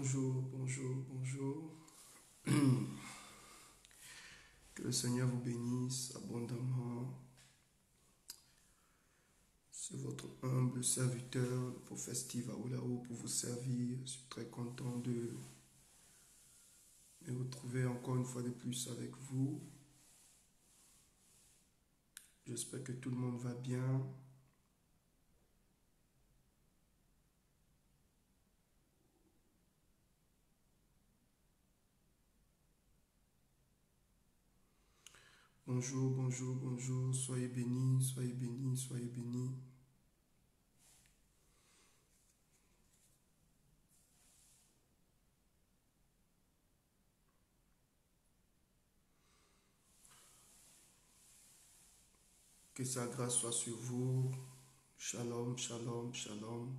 Bonjour, bonjour, bonjour. Que le Seigneur vous bénisse abondamment. C'est votre humble serviteur, le prophète Steve Aoulao, pour vous servir. Je suis très content de me retrouver encore une fois de plus avec vous. J'espère que tout le monde va bien. Bonjour, bonjour, bonjour. Soyez bénis, soyez bénis, soyez bénis. Que sa grâce soit sur vous. Shalom, shalom, shalom.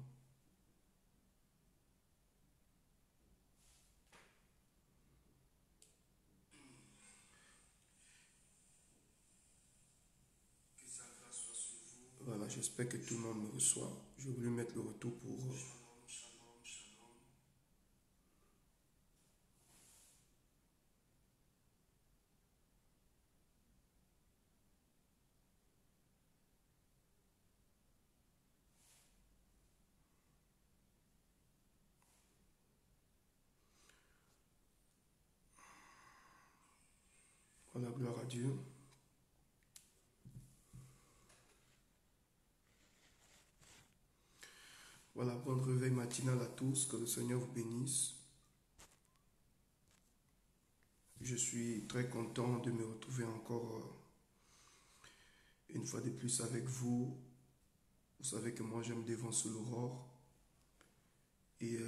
Voilà, j'espère que tout le monde me reçoit. Je voulais mettre le retour pour... Voilà, gloire à Dieu. Voilà, bon réveil matinal à tous, que le Seigneur vous bénisse. Je suis très content de me retrouver encore une fois de plus avec vous. Vous savez que moi j'aime dévancer l'aurore. Et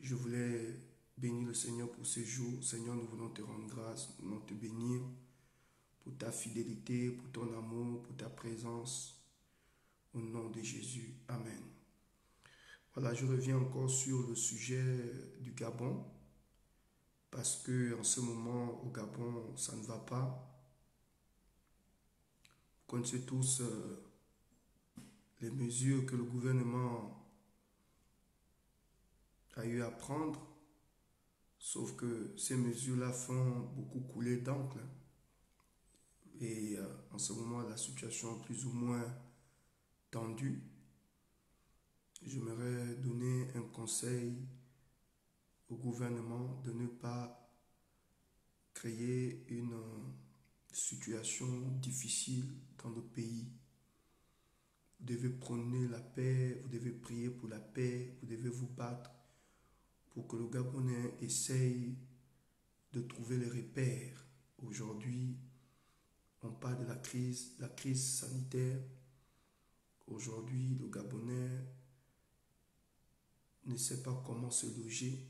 je voulais bénir le Seigneur pour ce jour. Seigneur, nous voulons te rendre grâce, nous voulons te bénir pour ta fidélité, pour ton amour, pour ta présence. Au nom de Jésus. Amen. Voilà, je reviens encore sur le sujet du Gabon. Parce que en ce moment, au Gabon, ça ne va pas. Vous connaissez tous les mesures que le gouvernement a eu à prendre. Sauf que ces mesures-là font beaucoup couler d'encre. Et en ce moment, la situation est plus ou moins tendue. J'aimerais donner un conseil au gouvernement de ne pas créer une situation difficile dans le pays. Vous devez prôner la paix, vous devez prier pour la paix, vous devez vous battre pour que le Gabonais essaye de trouver les repères. Aujourd'hui, on parle de la crise sanitaire. Aujourd'hui, le Gabonais ne sait pas comment se loger.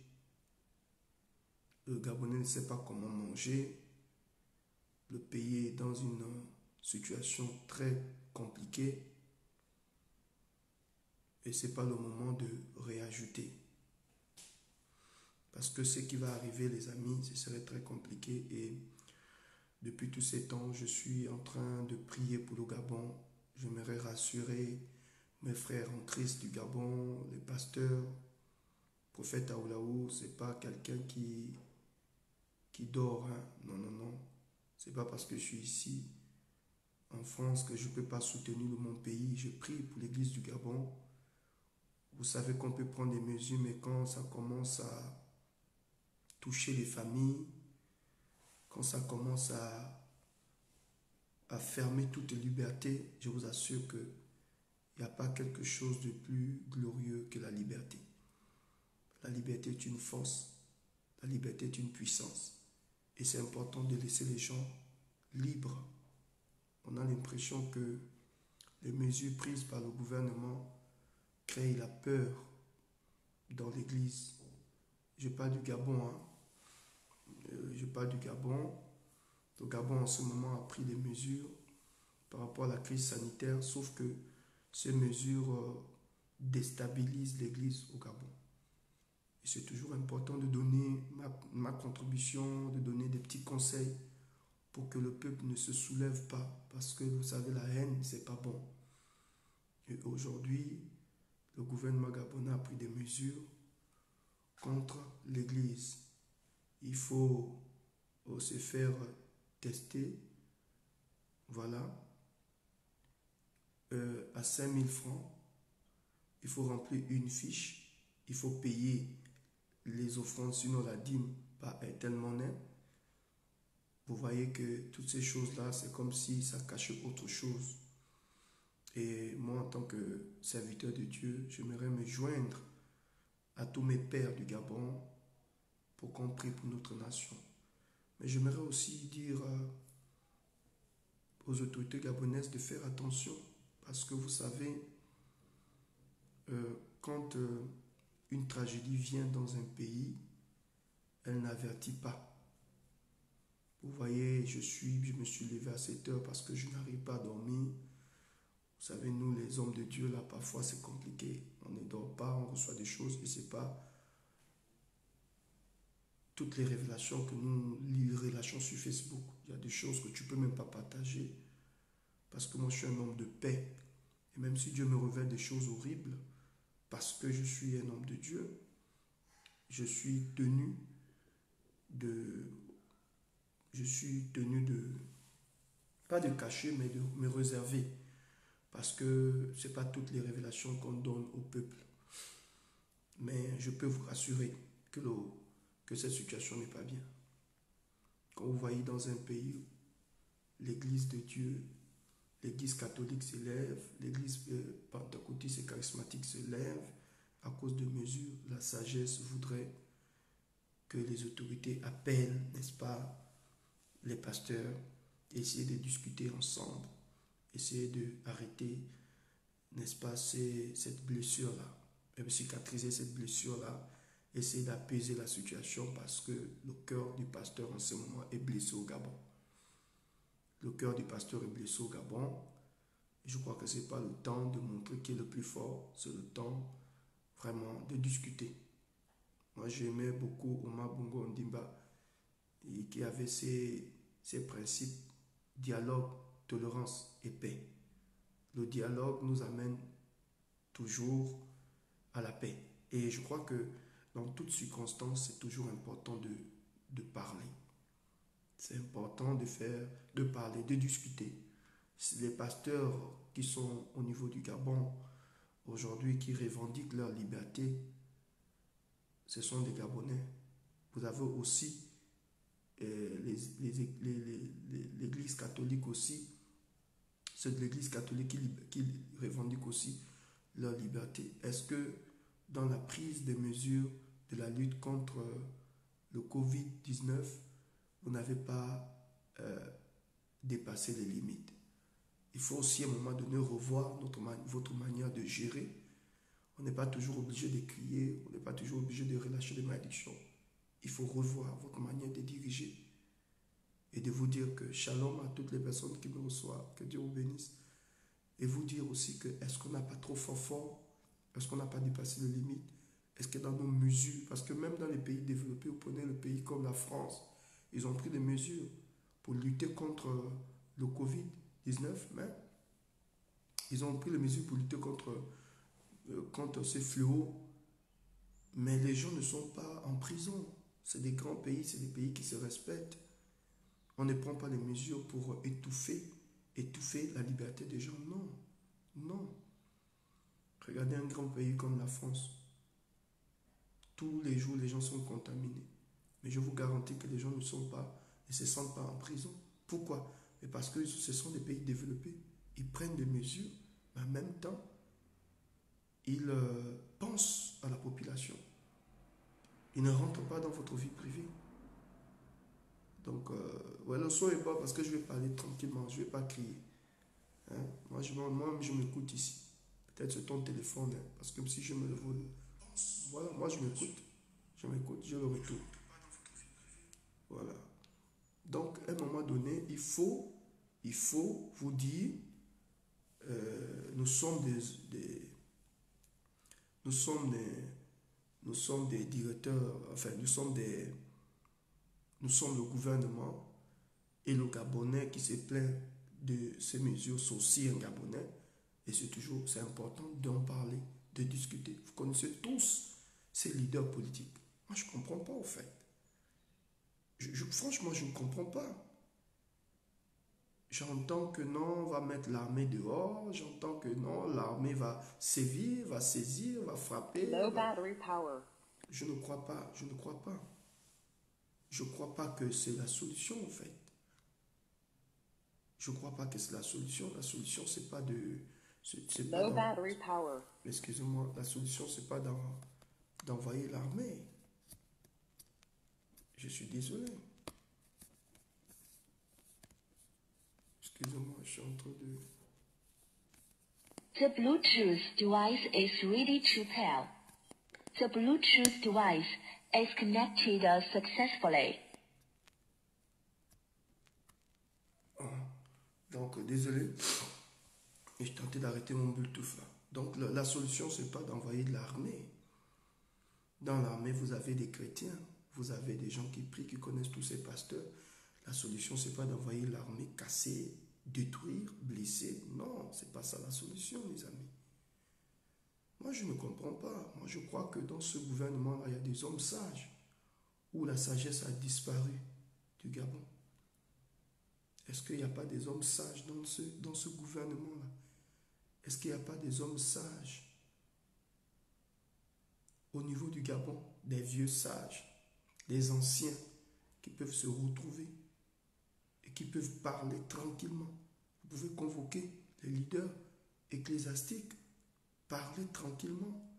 Le Gabonais ne sait pas comment manger. Le pays est dans une situation très compliquée. Et ce n'est pas le moment de réajouter. Parce que ce qui va arriver, les amis, ce serait très compliqué. Et depuis tous ces temps, je suis en train de prier pour le Gabon. J'aimerais rassurer mes frères en Christ du Gabon, les pasteurs. Le prophète Aoulaou, ce n'est pas quelqu'un qui dort. Hein. Non, non, non. Ce n'est pas parce que je suis ici, en France, que je ne peux pas soutenir mon pays. Je prie pour l'église du Gabon. Vous savez qu'on peut prendre des mesures, mais quand ça commence à toucher les familles, quand ça commence à fermer toute liberté, je vous assure qu'il n'y a pas quelque chose de plus glorieux que la liberté. La liberté est une force, la liberté est une puissance. Et c'est important de laisser les gens libres. On a l'impression que les mesures prises par le gouvernement créent la peur dans l'église. Je parle du Gabon, hein. Je parle du Gabon. Le Gabon en ce moment a pris des mesures par rapport à la crise sanitaire, sauf que ces mesures déstabilisent l'église au Gabon. Et c'est toujours important de donner ma contribution, de donner des petits conseils pour que le peuple ne se soulève pas. Parce que vous savez, la haine, c'est pas bon. Et aujourd'hui, le gouvernement gabonais a pris des mesures contre l'Église. Il faut se faire tester, voilà, à 5000 francs. Il faut remplir une fiche, il faut payer les offrandes, sinon la dîme, par telle monnaie. Vous voyez que toutes ces choses-là, c'est comme si ça cachait autre chose. Et moi, en tant que serviteur de Dieu, j'aimerais me joindre à tous mes pères du Gabon pour qu'on prie pour notre nation. Mais j'aimerais aussi dire aux autorités gabonaises de faire attention, parce que vous savez, quand une tragédie vient dans un pays, elle n'avertit pas. Vous voyez, je me suis levé à 7 heures parce que je n'arrive pas à dormir. Vous savez, nous, les hommes de Dieu, là, parfois, c'est compliqué. On ne dort pas, on reçoit des choses et c'est pas toutes les révélations que nous, les relations sur Facebook. Il y a des choses que tu peux même pas partager parce que moi, je suis un homme de paix. Et même si Dieu me révèle des choses horribles, parce que je suis un homme de Dieu, je suis tenu de... Je suis tenu de... Pas de cacher, mais de me réserver. Parce que ce n'est pas toutes les révélations qu'on donne au peuple. Mais je peux vous rassurer que cette situation n'est pas bien. Quand vous voyez dans un pays, l'Église de Dieu, l'Église catholique s'élève, l'Église pentecôtiste et charismatique se lève à cause de mesures, la sagesse voudrait que les autorités appellent, n'est-ce pas, les pasteurs, essayer de discuter ensemble, essayer d'arrêter, n'est-ce pas, cette blessure-là, même cicatriser cette blessure-là, essayer d'apaiser la situation parce que le cœur du pasteur en ce moment est blessé au Gabon. Le cœur du pasteur est blessé au Gabon. Je crois que ce n'est pas le temps de montrer qui est le plus fort, c'est le temps vraiment de discuter. Moi, j'aimais beaucoup Omar Bongo Ondimba, qui avait ces principes, dialogue, tolérance et paix. Le dialogue nous amène toujours à la paix. Et je crois que dans toutes circonstances, c'est toujours important de parler. C'est important de parler, de discuter. Les pasteurs qui sont au niveau du Gabon aujourd'hui, qui revendiquent leur liberté, ce sont des Gabonais. Vous avez aussi l'Église catholique aussi, c'est de l'Église catholique qui revendique aussi leur liberté. Est-ce que dans la prise des mesures de la lutte contre le Covid-19, vous n'avez pas dépassé les limites? Il faut aussi à un moment donné revoir votre manière de gérer. On n'est pas toujours obligé de crier, on n'est pas toujours obligé de relâcher des malédictions. Il faut revoir votre manière de diriger et de vous dire que shalom à toutes les personnes qui me reçoivent, que Dieu vous bénisse. Et vous dire aussi que est-ce qu'on n'a pas trop fort, est-ce qu'on n'a pas dépassé les limites, est-ce que dans nos mesures, parce que même dans les pays développés, vous prenez le pays comme la France, ils ont pris des mesures pour lutter contre le Covid-19, mais ils ont pris les mesures pour lutter contre ces fléaux, mais les gens ne sont pas en prison. C'est des grands pays, c'est des pays qui se respectent. On ne prend pas les mesures pour étouffer la liberté des gens. Non, non. Regardez un grand pays comme la France. Tous les jours, les gens sont contaminés. Mais je vous garantis que les gens ne se sentent pas en prison. Pourquoi? Mais parce que ce sont des pays développés. Ils prennent des mesures, mais en même temps, ils pensent à la population. Ils ne rentrent pas dans votre vie privée. Donc, le son est pas parce que je vais parler tranquillement, je ne vais pas crier. Hein? Moi, je m'écoute ici. Peut-être c'est ton téléphone, hein, parce que si je me le vole, voilà, moi je m'écoute, je le retourne. Voilà. Donc, à un moment donné, il faut vous dire, nous sommes nous sommes des directeurs, enfin, nous sommes le gouvernement et le Gabonais qui se plaint de ces mesures sont aussi un Gabonais. Et c'est important d'en parler, de discuter. Vous connaissez tous ces leaders politiques. Moi, je ne comprends pas, au fait. Franchement, je ne comprends pas. J'entends que non, on va mettre l'armée dehors. J'entends que non, l'armée va sévir, va saisir, va frapper. Low battery power. Je ne crois pas, je ne crois pas. Je ne crois pas que c'est la solution, en fait. Je ne crois pas que c'est la solution. La solution, c'est pas de... C'est pas Low battery power. excusez-moi, la solution, c'est pas d'envoyer l'armée. Je suis désolé. Excusez-moi, je suis en train de... The Bluetooth device is ready to pair. The Bluetooth device is connected successfully. Donc, désolé. Et je tentais d'arrêter mon Bluetooth là. Donc, la solution, c'est pas d'envoyer de l'armée. Dans l'armée, vous avez des chrétiens. Vous avez des gens qui prient, qui connaissent tous ces pasteurs. La solution, c'est pas d'envoyer l'armée casser, détruire, blesser. Non, c'est pas ça la solution, les amis. Moi, je ne comprends pas. Moi, je crois que dans ce gouvernement-là, il y a des hommes sages où la sagesse a disparu du Gabon. Est-ce qu'il n'y a pas des hommes sages dans ce gouvernement-là? Est-ce qu'il n'y a pas des hommes sages au niveau du Gabon? Des vieux sages, des anciens qui peuvent se retrouver et qui peuvent parler tranquillement. Vous pouvez convoquer les leaders ecclésiastiques, parler tranquillement.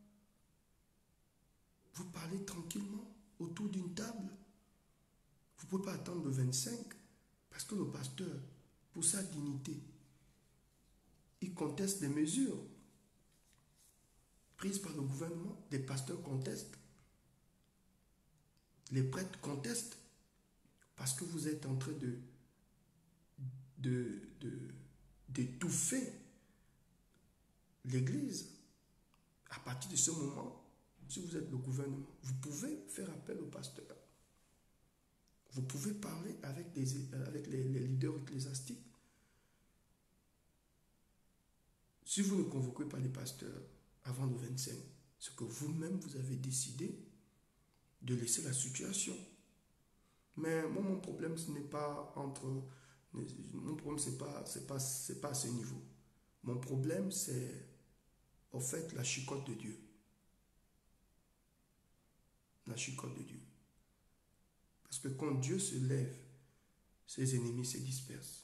Vous parlez tranquillement autour d'une table. Vous ne pouvez pas attendre le 25 parce que le pasteur, pour sa dignité, il conteste les mesures prises par le gouvernement. Les pasteurs contestent. Les prêtres contestent parce que vous êtes en train d'étouffer l'Église. À partir de ce moment, si vous êtes le gouvernement, vous pouvez faire appel au pasteur. Vous pouvez parler avec les leaders ecclésiastiques. Si vous ne convoquez pas les pasteurs avant le 25, c'est que vous-même, vous avez décidé de laisser la situation. Mais moi, mon problème, ce n'est pas entre... Mon problème, c'est pas à ce niveau. Mon problème, c'est, au fait, la chicotte de Dieu. La chicotte de Dieu. Parce que quand Dieu se lève, ses ennemis se dispersent.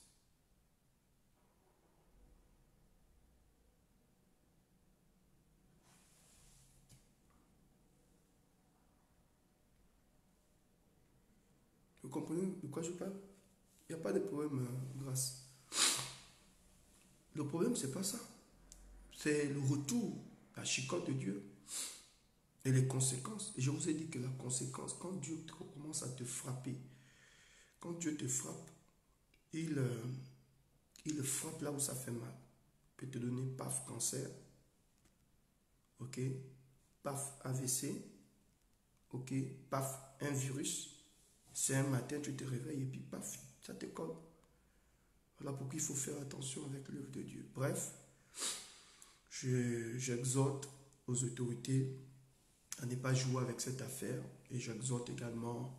Vous comprenez de quoi je parle? Il n'y a pas de problème, grâce. Le problème, c'est pas ça. C'est le retour, la chicotte de Dieu et les conséquences. Et je vous ai dit que la conséquence, quand Dieu commence à te frapper, quand Dieu te frappe, il frappe là où ça fait mal. Il peut te donner paf, cancer, ok, paf, AVC, ok, paf, un virus. C'est un matin, tu te réveilles et puis paf, ça te colle. Voilà pourquoi il faut faire attention avec l'œuvre de Dieu. Bref, j'exhorte aux autorités à ne pas jouer avec cette affaire et j'exhorte également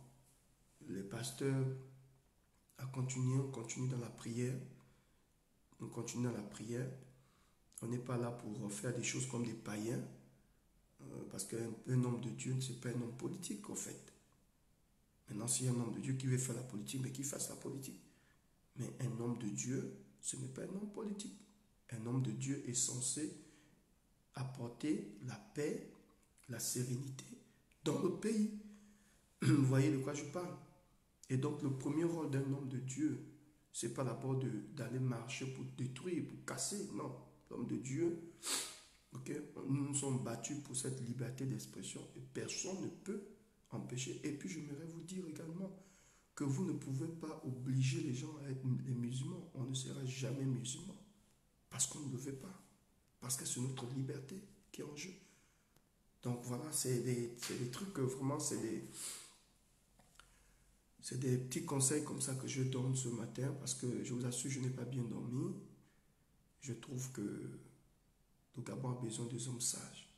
les pasteurs à continuer. On continue dans la prière. On continue dans la prière. On n'est pas là pour faire des choses comme des païens parce qu'un homme de Dieu ne c'est pas un homme politique en fait. Maintenant, s'il y a un homme de Dieu qui veut faire la politique, mais qu'il fasse la politique. Mais un homme de Dieu, ce n'est pas un homme politique. Un homme de Dieu est censé apporter la paix, la sérénité dans le pays. Vous voyez de quoi je parle? Et donc, le premier rôle d'un homme de Dieu, ce n'est pas d'abord d'aller marcher pour détruire, pour casser. Non, l'homme de Dieu, okay, nous nous sommes battus pour cette liberté d'expression et personne ne peut empêcher. Et puis, j'aimerais vous dire également que vous ne pouvez pas obliger les gens à être les musulmans. On ne sera jamais musulman parce qu'on ne le veut pas. Parce que c'est notre liberté qui est en jeu. Donc voilà, c'est des trucs que vraiment, c'est des petits conseils comme ça que je donne ce matin parce que je vous assure, je n'ai pas bien dormi. Je trouve que le Gabon a besoin des hommes sages.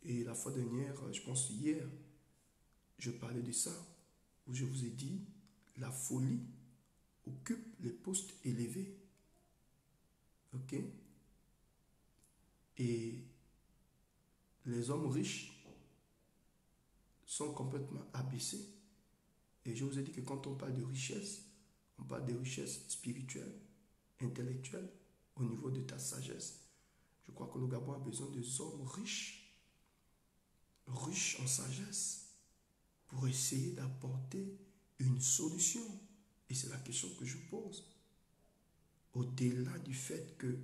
Et la fois dernière, je pense hier, je parlais de ça, où je vous ai dit, la folie occupe les postes élevés. Ok? Et les hommes riches sont complètement abaissés. Et je vous ai dit que quand on parle de richesse, on parle de richesse spirituelle, intellectuelle, au niveau de ta sagesse. Je crois que le Gabon a besoin des hommes riches, riches en sagesse, pour essayer d'apporter une solution. Et c'est la question que je pose. Au-delà du fait que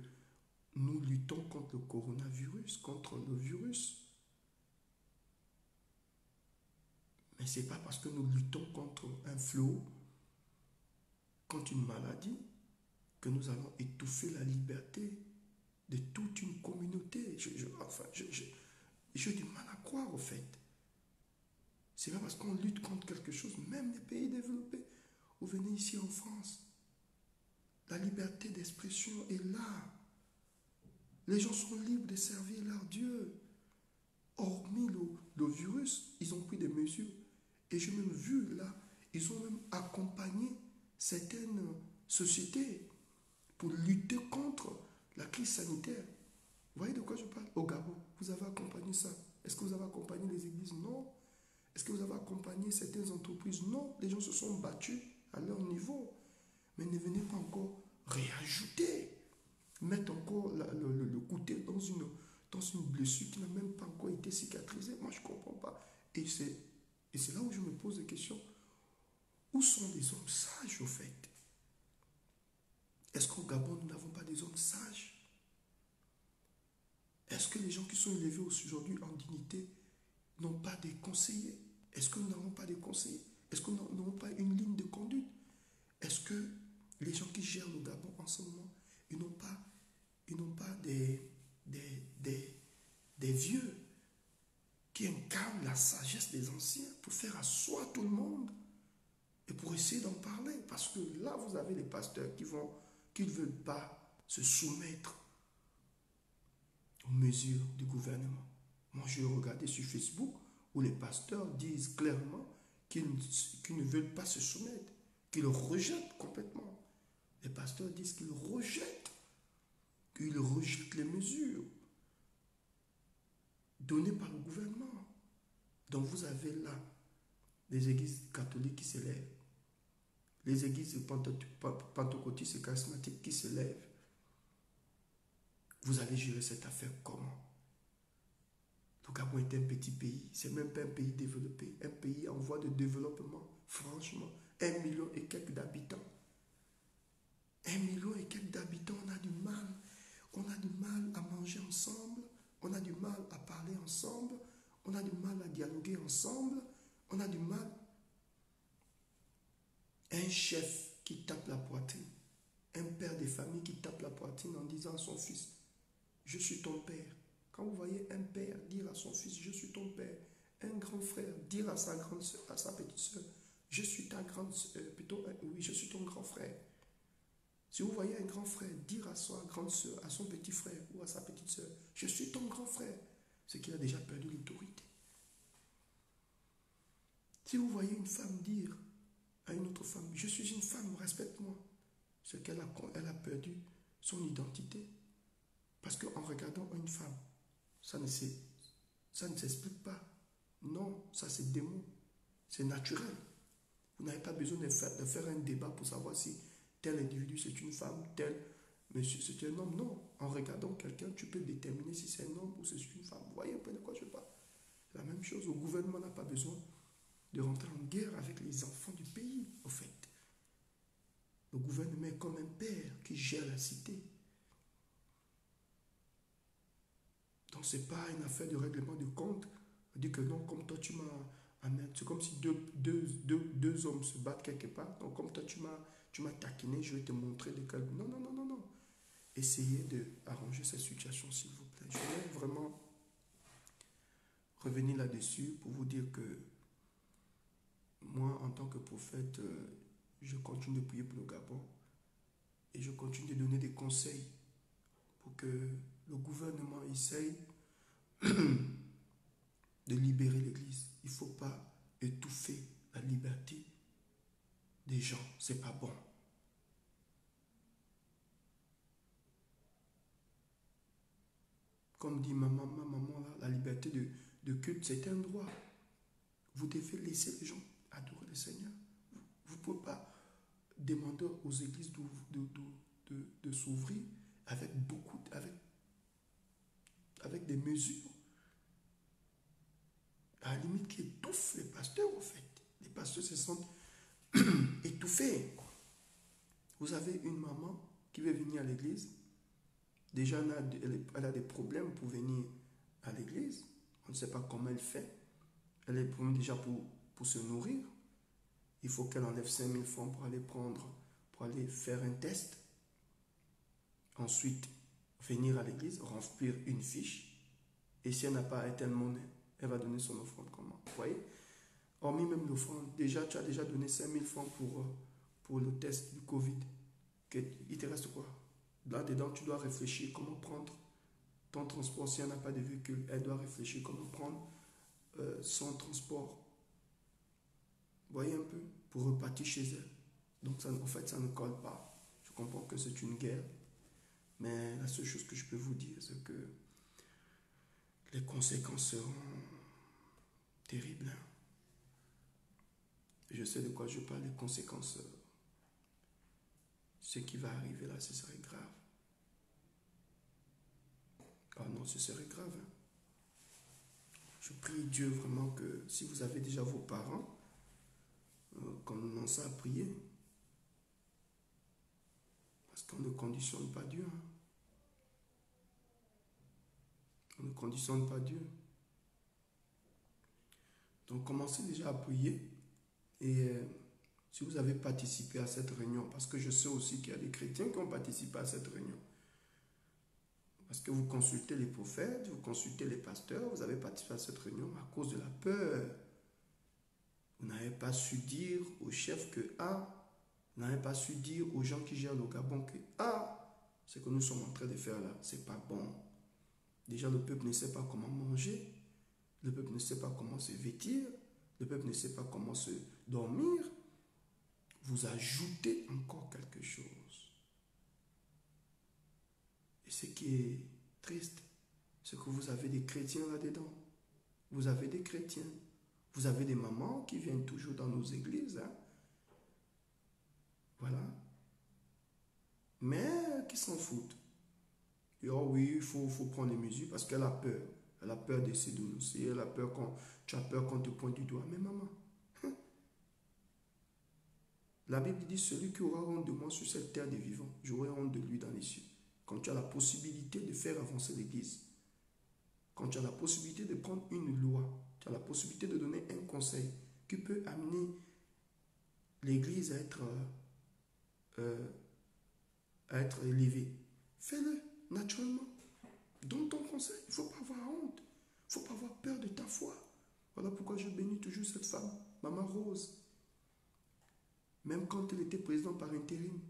nous luttons contre le coronavirus, contre le virus, mais ce n'est pas parce que nous luttons contre un fléau, contre une maladie, que nous allons étouffer la liberté de toute une communauté. J'ai du mal à croire, au fait. C'est pas parce qu'on lutte contre quelque chose, même les pays développés. Vous venez ici en France, la liberté d'expression est là. Les gens sont libres de servir leur Dieu. Hormis le virus, ils ont pris des mesures. Et j'ai même vu là, ils ont même accompagné certaines sociétés pour lutter contre la crise sanitaire. Vous voyez de quoi je parle? Au Gabon, vous avez accompagné ça. Est-ce que vous avez accompagné les églises? Non. Est-ce que vous avez accompagné certaines entreprises? Non. Les gens se sont battus à leur niveau. Mais ne venez pas encore réajouter, mettre encore le couteau dans une blessure qui n'a même pas encore été cicatrisée. Moi, je ne comprends pas. Et c'est là où je me pose des questions. Où sont les hommes sages, au fait? Est-ce qu'au Gabon, nous n'avons pas des hommes sages? Est-ce que les gens qui sont élevés aujourd'hui en dignité n'ont pas des conseillers? Est-ce que nous n'avons pas des conseillers? Est-ce que nous n'avons pas une ligne de conduite? Est-ce que les gens qui gèrent le Gabon en ce moment, ils n'ont pas des vieux qui incarnent la sagesse des anciens pour faire asseoir tout le monde et pour essayer d'en parler? Parce que là, vous avez les pasteurs qui ne veulent pas se soumettre aux mesures du gouvernement. Moi, je regardais sur Facebook où les pasteurs disent clairement qu'ils ne veulent pas se soumettre, qu'ils rejettent complètement. Les pasteurs disent qu'ils rejettent les mesures données par le gouvernement. Donc vous avez là les églises catholiques qui s'élèvent, les églises pentecôtistes et charismatiques qui s'élèvent. Vous allez gérer cette affaire comment? Le Gabon est un petit pays, c'est même pas un pays développé, un pays en voie de développement, franchement, 1 million et quelques d'habitants. 1 million et quelques d'habitants, on a du mal à manger ensemble, on a du mal à parler ensemble, on a du mal à dialoguer ensemble, on a du mal. Un chef qui tape la poitrine, un père de famille qui tape la poitrine en disant à son fils, je suis ton père. Quand vous voyez un père dire à son fils, je suis ton père, un grand frère dire à sa grande soeur, à sa petite soeur, je suis ta grande soeur, oui, je suis ton grand frère. Si vous voyez un grand frère dire à sa grande soeur, à son petit frère ou à sa petite soeur, je suis ton grand frère, c'est qu'il a déjà perdu l'autorité. Si vous voyez une femme dire à une autre femme, je suis une femme, respecte-moi, c'est qu'elle a perdu son identité. Parce qu'en regardant une femme, ça ne s'explique pas. Non, ça c'est démon. C'est naturel. Vous n'avez pas besoin de faire un débat pour savoir si tel individu c'est une femme, tel monsieur c'est un homme. Non, en regardant quelqu'un, tu peux déterminer si c'est un homme ou c'est une femme. Vous voyez un peu de quoi je parle? La même chose, le gouvernement n'a pas besoin de rentrer en guerre avec les enfants du pays, au fait. Le gouvernement est comme un père qui gère la cité. Donc ce n'est pas une affaire de règlement de compte. On dit que non, comme toi tu m'as... C'est comme si deux hommes se battent quelque part. Donc comme toi tu m'as taquiné, je vais te montrer de quel... Non, non, non, non, non. Essayez d'arranger cette situation, s'il vous plaît. Je voulais vraiment revenir là-dessus pour vous dire que moi, en tant que prophète, je continue de prier pour le Gabon et je continue de donner des conseils pour que le gouvernement essaye de libérer l'Église. Il ne faut pas étouffer les gens, c'est pas bon. Comme dit ma maman là, la liberté de culte, c'est un droit. Vous devez laisser les gens adorer le Seigneur. Vous ne pouvez pas demander aux églises de s'ouvrir avec avec des mesures, à la limite qui étouffent les pasteurs, en fait. Les pasteurs se sentent étouffés. Vous avez une maman qui veut venir à l'église. Déjà, elle a des problèmes pour venir à l'église. On ne sait pas comment elle fait. Elle a des problèmes déjà pour se nourrir. Il faut qu'elle enlève 5000 francs pour aller faire un test. Ensuite, venir à l'église, remplir une fiche. Et si elle n'a pas été monnaie, elle va donner son offrande comment? Vous voyez? Hormis même l'offrande, déjà, tu as déjà donné 5000 francs pour le test du Covid. Il te reste quoi? Là-dedans, tu dois réfléchir comment prendre ton transport. Si elle n'a pas de véhicule, elle doit réfléchir comment prendre son transport. Vous voyez un peu? Pour repartir chez elle. Donc, ça, en fait, ça ne colle pas. Je comprends que c'est une guerre. Mais la seule chose que je peux vous dire, c'est que les conséquences seront terribles. Je sais de quoi je parle, les conséquences. Ce qui va arriver là, ce serait grave. Ah non, ce serait grave. Je prie Dieu vraiment que si vous avez déjà vos parents, commencez à prier. Parce qu'on ne conditionne pas Dieu. On ne conditionne pas Dieu. Donc commencez déjà à prier. Et si vous avez participé à cette réunion, parce que je sais aussi qu'il y a des chrétiens qui ont participé à cette réunion. Parce que vous consultez les prophètes, vous consultez les pasteurs, vous avez participé à cette réunion à cause de la peur. Vous n'avez pas su dire au chef que vous n'avez pas su dire aux gens qui gèrent le Gabon que ce que nous sommes en train de faire là, c'est pas bon. Déjà, le peuple ne sait pas comment manger, le peuple ne sait pas comment se vêtir, le peuple ne sait pas comment se dormir. Vous ajoutez encore quelque chose. Et ce qui est triste, c'est que vous avez des chrétiens là-dedans. Vous avez des chrétiens. Vous avez des mamans qui viennent toujours dans nos églises. Voilà. Mais qui s'en foutent. Et oh oui, il faut prendre les mesures parce qu'elle a peur. Elle a peur de se dénoncer. Elle a peur tu as peur qu'on te pointe du doigt. Mais maman, la Bible dit, celui qui aura honte de moi sur cette terre des vivants, j'aurai honte de lui dans les cieux. Quand tu as la possibilité de faire avancer l'église, quand tu as la possibilité de prendre une loi, tu as la possibilité de donner un conseil qui peut amener l'église à être élevée, fais-le naturellement. Donne ton conseil. Il ne faut pas avoir honte. Il ne faut pas avoir peur de ta foi. Voilà pourquoi je bénis toujours cette femme, Maman Rose. Même quand elle était présidente par intérim,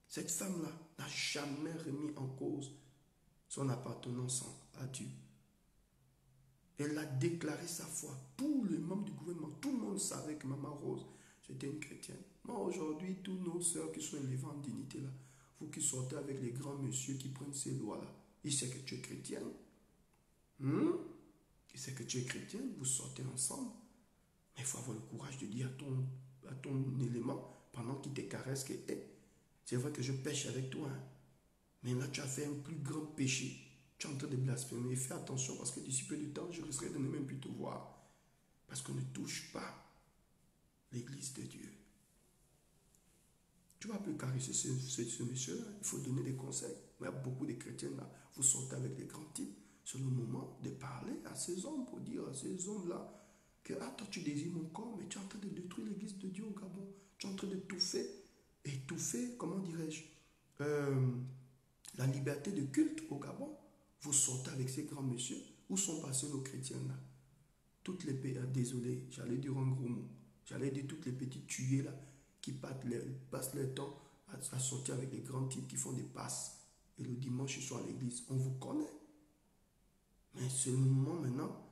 cette femme-là n'a jamais remis en cause son appartenance à Dieu. Elle a déclaré sa foi. Tous les membres du gouvernement, tout le monde savait que Maman Rose, c'était une chrétienne. Moi, aujourd'hui, tous nos sœurs qui sont élevées en dignité, là, vous qui sortez avec les grands messieurs qui prennent ces lois-là, ils savent que tu es chrétienne. Ils savent que tu es chrétienne, vous sortez ensemble. Mais il faut avoir le courage de dire à ton élément, pendant qu'il te caresse, que c'est vrai que je pêche avec toi. Mais là, tu as fait un plus grand péché. Tu es en train de blasphémer. Fais attention parce que d'ici peu de temps, je risquerai de ne même plus te voir. Parce qu'on ne touche pas l'église de Dieu. Tu vas plus caresser ce monsieur-là. Il faut donner des conseils. Mais il y a beaucoup de chrétiens là. Vous sortez avec les grands types. C'est le moment de parler à ces hommes pour dire à ces hommes-là que toi tu désires mon corps, mais tu es en train de détruire l'église de Dieu au Gabon. Tu es en train d'étouffer, comment dirais-je, la liberté de culte au Gabon. Vous sortez avec ces grands messieurs. Où sont passés nos chrétiens là? Toutes les désolé, j'allais dire un gros mot. J'allais dire toutes les petites tuées là qui passent leur temps à sortir avec les grands types qui font des passes. Et le dimanche, ils sont à l'église. On vous connaît. Mais c'est le moment maintenant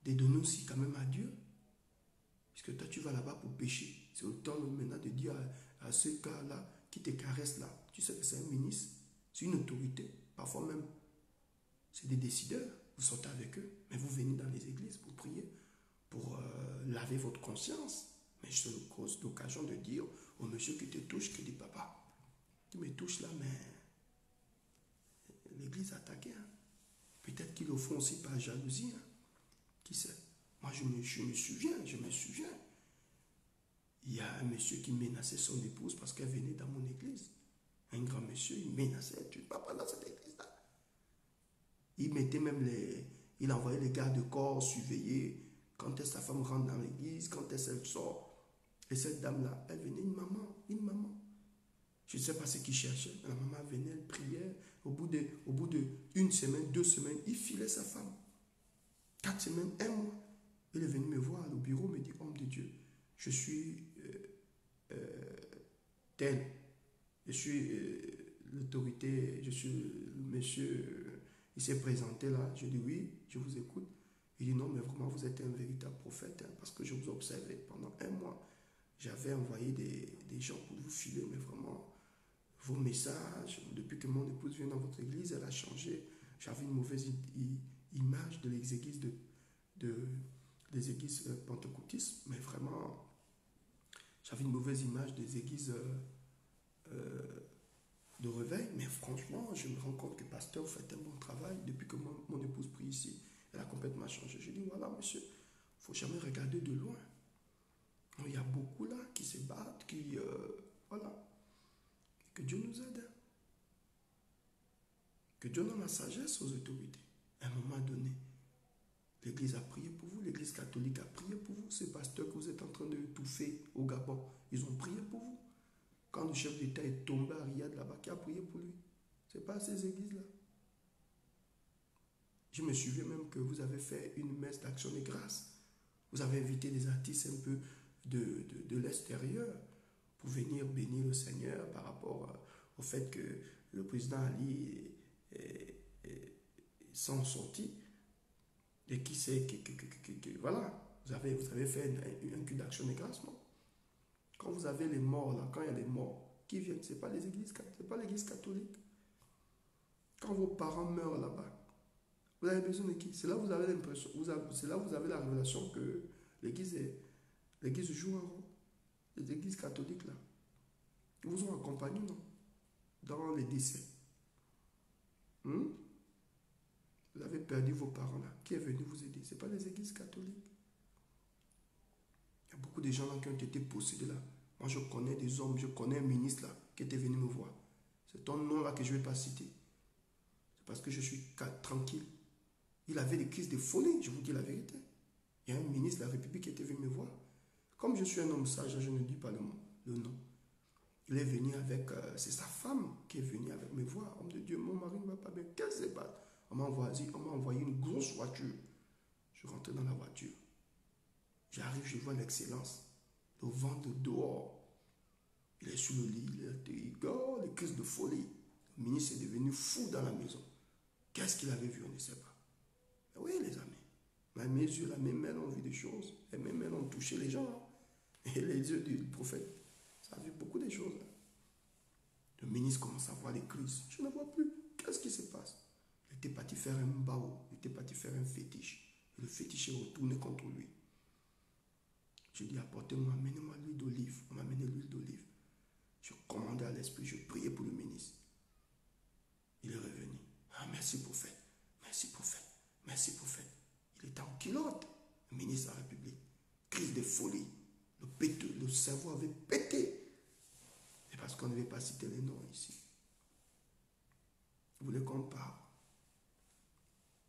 de donner aussi quand même à Dieu. Est-ce que toi, tu vas là-bas pour pécher? C'est le temps maintenant de dire à ce gars-là qui te caresse là, tu sais que c'est un ministre, c'est une autorité. Parfois même, c'est des décideurs. Vous sortez avec eux, mais vous venez dans les églises pour prier, pour laver votre conscience. Mais je te l'occasion de dire au monsieur qui te touche, qui dit, papa, tu me touches là, mais l'église a attaqué. Hein. Peut-être qu'ils le font aussi par jalousie. Hein. Qui sait? Moi, je me souviens. Il y a un monsieur qui menaçait son épouse parce qu'elle venait dans mon église. Un grand monsieur, il menaçait, tu ne vas pas dans cette église-là. Il mettait même il envoyait les gardes-corps surveiller quand est-ce que sa femme rentre dans l'église, quand est-ce qu'elle sort. Et cette dame-là, elle venait, une maman. Je ne sais pas ce qu'il cherchait. La maman venait, elle priait. Au bout de une semaine, 2 semaines, il filait sa femme. 4 semaines, 1 mois. Il est venu me voir au bureau, me dit, homme de Dieu, je suis tel. Je suis l'autorité, je suis le monsieur. Il s'est présenté là. Je dis oui, je vous écoute. Il dit non, mais vraiment, vous êtes un véritable prophète, hein, parce que je vous observais pendant 1 mois. J'avais envoyé des gens pour vous filer, mais vraiment, vos messages, depuis que mon épouse vient dans votre église, elle a changé. J'avais une mauvaise image de l'église des églises pentecôtistes, mais vraiment, j'avais une mauvaise image des églises de réveil, mais franchement, je me rends compte que pasteur, vous faites un bon travail. Depuis que mon épouse prie ici, elle a complètement changé. Je dis, voilà, monsieur, il ne faut jamais regarder de loin. Il y a beaucoup là qui se battent, voilà. Que Dieu nous aide. Que Dieu donne la sagesse aux autorités. À un moment donné, l'Église a prié pour vous, l'Église catholique a prié pour vous. Ces pasteurs que vous êtes en train de étouffer au Gabon, ils ont prié pour vous. Quand le chef d'État est tombé à Riyad là-bas, qui a prié pour lui? Ce n'est pas ces églises-là. Je me souviens même que vous avez fait une messe d'action de grâce. Vous avez invité des artistes un peu de l'extérieur pour venir bénir le Seigneur par rapport au fait que le président Ali s'en sortit. Et qui sait que voilà, vous avez fait un culte d'action de grâce, non? Quand vous avez les morts là, quand il y a les morts, qui viennent? Ce n'est pas les églises, c'est pas l'église catholique. Quand vos parents meurent là-bas, vous avez besoin de qui? C'est là où vous avez l'impression, c'est là où vous avez la révélation que l'église joue un rôle. Les églises catholiques là, ils vous ont accompagné, non? Dans les décès. Vous avez perdu vos parents là. Qui est venu vous aider? Ce n'est pas les églises catholiques. Il y a beaucoup de gens là qui ont été possédés là. Moi je connais des hommes, je connais un ministre là qui était venu me voir. C'est ton nom là que je ne vais pas citer. C'est parce que je suis tranquille. Il avait des crises de folie, je vous dis la vérité. Il y a un ministre de la République qui était venu me voir. Comme je suis un homme sage, je ne dis pas le nom. Il est venu avec, c'est sa femme qui est venue avec me voir. Homme de Dieu, mon mari ne va pas bien. Qu'est-ce qui se passe? On m'a envoyé une grosse voiture. Je rentre dans la voiture. J'arrive, je vois l'excellence. Le vent de dehors. Il est sur le lit, il a des crises de folie. Le ministre est devenu fou dans la maison. Qu'est-ce qu'il avait vu? On ne sait pas. Oui, les amis. Mais mes yeux, là, mes mains ont vu des choses. Et mes mains ont touché les gens. Hein. Et les yeux du prophète, ça a vu beaucoup de choses. Hein. Le ministre commence à voir les crises. Je ne vois plus. Qu'est-ce qui se passe? Il était parti faire un bao. Il était parti faire un fétiche. Et le fétiche est retourné contre lui. Je dis, apportez-moi, amenez-moi l'huile d'olive. On m'a amené l'huile d'olive. Je commandais à l'esprit, je priais pour le ministre. Il est revenu. Ah, merci prophète. Merci prophète. Merci prophète. Il était en culotte. Le ministre de la République. Crise de folie. Le cerveau avait pété. C'est parce qu'on n'avait pas cité les noms ici. Vous voulez qu'on parle?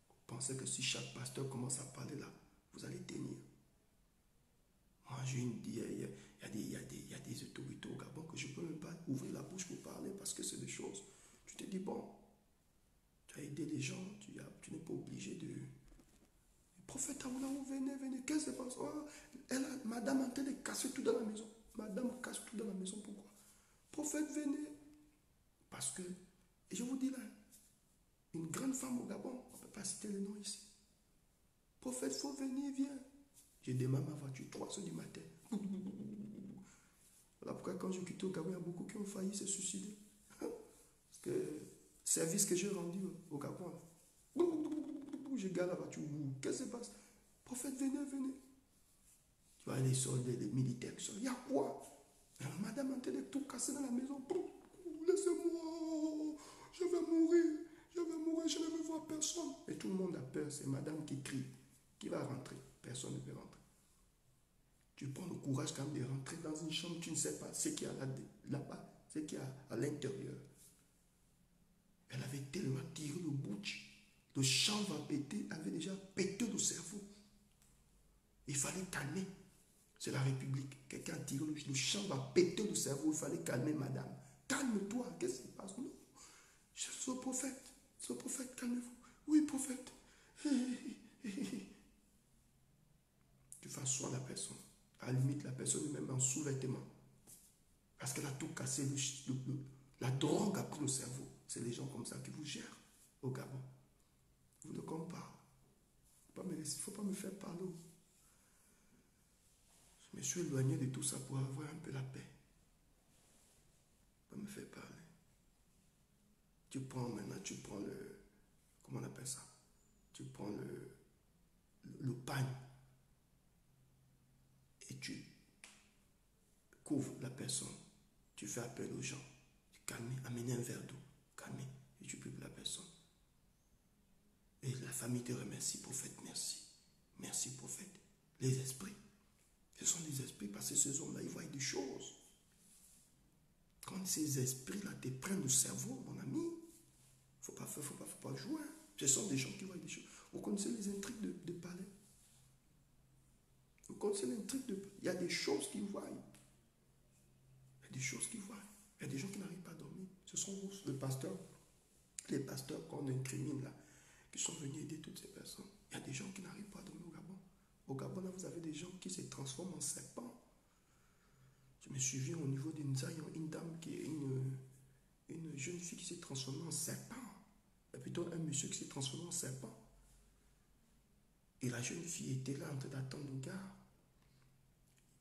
Vous pensez que si chaque pasteur commence à parler là, vous allez tenir? Moi, il y a des autorités au Gabon que je ne peux même pas ouvrir la bouche pour parler parce que c'est des choses. Tu te dis, bon, tu as aidé les gens, tu n'es pas obligé de... Prophète Aoulaou, venez, qu'est-ce qui se passe? Oh, madame est en train de casser tout dans la maison. Madame casse tout dans la maison, pourquoi? Prophète, venez. Parce que, et je vous dis là, une grande femme au Gabon, on ne peut pas citer le nom ici. Prophète, il faut venir, viens. Je démarre ma voiture 3 heures du matin. Voilà pourquoi quand je quitte au Gabon, il y a beaucoup qui ont failli se suicider. Parce que service que j'ai rendu au Gabon, là. Je garde la voiture. Qu'est-ce qui se passe? Prophète, venez, venez. Tu vois les soldats, les militaires qui sont. Il y a quoi? Madame est en train de tout casser dans la maison. Laissez-moi. Je vais mourir. Je vais mourir. Je ne veux voir personne. Et tout le monde a peur. C'est madame qui crie. Qui va rentrer? Personne ne peut rentrer. Tu prends le courage quand même de rentrer dans une chambre. Tu ne sais pas ce qu'il y a là-bas. Ce qu'il y a à l'intérieur. Elle avait tellement tiré le bouche. Le champ va péter. Avait déjà pété le cerveau. Il fallait calmer. C'est la République. Quelqu'un a tiré le champ va péter le cerveau. Il fallait calmer madame. Calme-toi. Qu'est-ce qui se passe? Non. Je suis le prophète. C'est le prophète. Calmez-vous. Oui, prophète. Tu fasses soin de la personne. À la limite, la personne est même en sous-vêtement. Parce qu'elle a tout cassé. La drogue a pris le cerveau. C'est les gens comme ça qui vous gèrent au Gabon. Vous ne comprenez pas. Il ne faut pas me faire parler. Je me suis éloigné de tout ça pour avoir un peu la paix. Pas me faire parler. Tu prends maintenant, tu prends le... Comment on appelle ça? Tu prends le pagne. Et tu couvres la personne. Tu fais appel aux gens. Tu calmes, amener un verre d'eau. Calme. Et tu couvres la personne. Et la famille te remercie, prophète. Merci. Merci, prophète. Les esprits. Ce sont des esprits parce que ces hommes-là, ils voient des choses. Quand ces esprits-là te prennent le cerveau, mon ami, faut pas jouer. Ce sont des gens qui voient des choses. Vous connaissez les intrigues de palais. Vous connaissez l'intrigue de... Il y a des choses qu'ils voient. Il y a des choses qu'ils voient. Il y a des gens qui n'arrivent pas à dormir. Ce sont les pasteurs qu'on incrimine là, qui sont venus aider toutes ces personnes. Il y a des gens qui n'arrivent pas à dormir au Gabon. Au Gabon, là, vous avez des gens qui se transforment en serpents. Je me souviens au niveau d'une dame qui est une jeune fille qui s'est transformée en serpent. Et plutôt un monsieur qui s'est transformé en serpent. Et la jeune fille était là en train d'attendre au gare.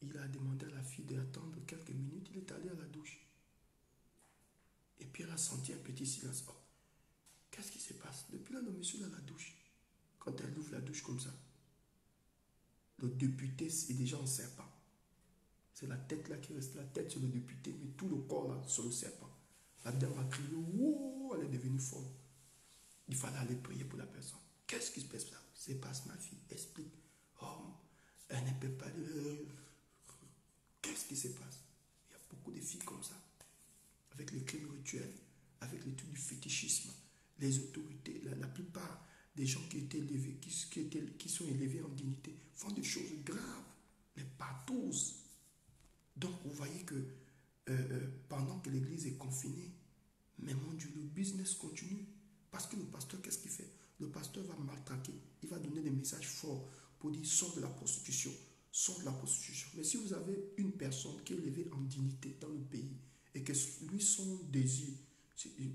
Il a demandé à la fille d'attendre quelques minutes. Il est allé à la douche. Et puis elle a senti un petit silence. Oh, qu'est-ce qui se passe? Depuis là, le monsieur est à la douche. Quand elle ouvre la douche comme ça, le député est déjà en serpent. C'est la tête là qui reste, la tête sur le député, mais tout le corps là sur le serpent. La dame a crié, wow, elle est devenue folle. Il fallait aller prier pour la personne. Qu'est-ce qui se passe, ma fille? Explique. Oh, elle ne peut pas... Qu'est-ce qui se passe? Il y a beaucoup de filles comme ça. Avec les crimes rituels, avec les trucs du fétichisme, les autorités, la plupart des gens qui étaient élevés, qui sont élevés en dignité, font des choses graves. Les partous. Donc, vous voyez que pendant que l'église est confinée, mais mon Dieu, le business continue. Parce que le pasteur, qu'est-ce qu'il fait? Le pasteur va maltraquer. Il va donner des messages forts pour dire sors de la prostitution. Sors de la prostitution. Mais si vous avez une personne qui est élevée en dignité dans le pays et que lui, son désir,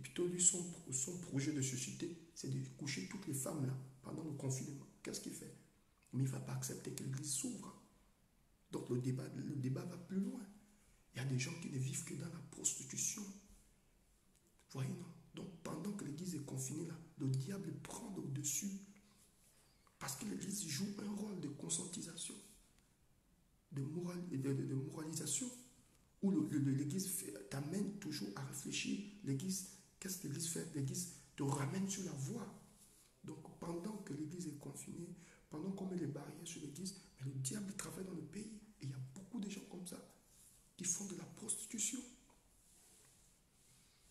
plutôt lui, son projet de société, c'est de coucher toutes les femmes là pendant le confinement. Qu'est-ce qu'il fait? Mais il ne va pas accepter que l'église s'ouvre. Donc le débat va plus loin. Il y a des gens qui ne vivent que dans la prostitution. Vous voyez, non? Donc pendant que l'église est confinée là, le diable prend le dessus. Parce que l'église joue un rôle de conscientisation, de moralisation, où l'église t'amène toujours à réfléchir. L'église, qu'est-ce que l'église fait? L'église te ramène sur la voie. Donc pendant que l'église est confinée, pendant qu'on met les barrières sur l'église, mais le diable travaille dans le pays. Et il y a beaucoup de gens comme ça qui font de la prostitution.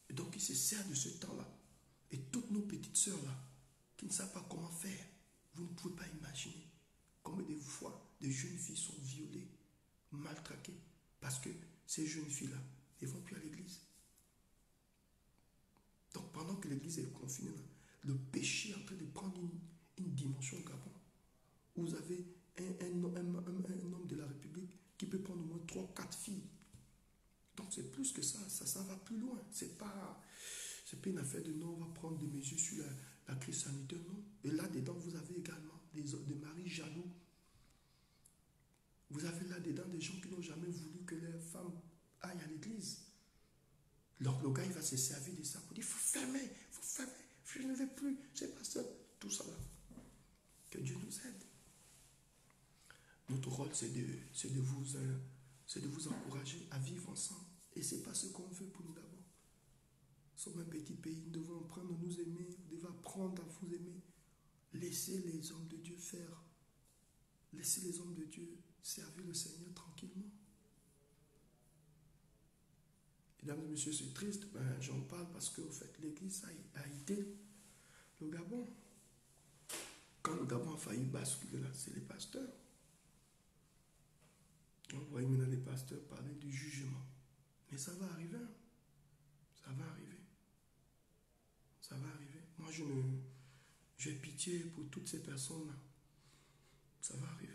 Et donc il se sert de ce temps-là. Et toutes nos petites sœurs là, qui ne savent pas comment faire, vous ne pouvez pas imaginer combien de fois des jeunes filles sont violées, maltraquées, parce que ces jeunes filles-là ne vont plus à l'église. Donc pendant que l'église est confinée, là, le péché est en train de prendre une dimension au Gabon. Vous avez un homme de la République qui peut prendre au moins 3-4 filles. Donc c'est plus que ça, ça va plus loin. C'est pas une affaire de non, on va prendre des mesures sur la crise sanitaire, non. Et là-dedans, vous avez également des maris jaloux. là-dedans des gens qui n'ont jamais voulu que leurs femmes aillent à l'église. Donc le gars, il va se servir de ça pour dire, il faut fermer, je ne vais plus, c'est pas ça. Tout ça là. Que Dieu nous aide. Notre rôle, c'est de vous encourager à vivre ensemble. Et ce n'est pas ce qu'on veut pour nous d'abord. Nous sommes un petit pays, nous devons apprendre à nous aimer, vous devez apprendre à vous aimer. Laissez les hommes de Dieu faire. Laissez les hommes de Dieu servir le Seigneur tranquillement. Mesdames et messieurs, c'est triste, j'en parle parce que, au fait, l'Église a été le Gabon. Quand le Gabon a failli basculer là, c'est les pasteurs. On voit maintenant les pasteurs parler du jugement. Mais ça va arriver. Ça va arriver. Ça va arriver. Moi, j'ai pitié pour toutes ces personnes-là. Ça va arriver.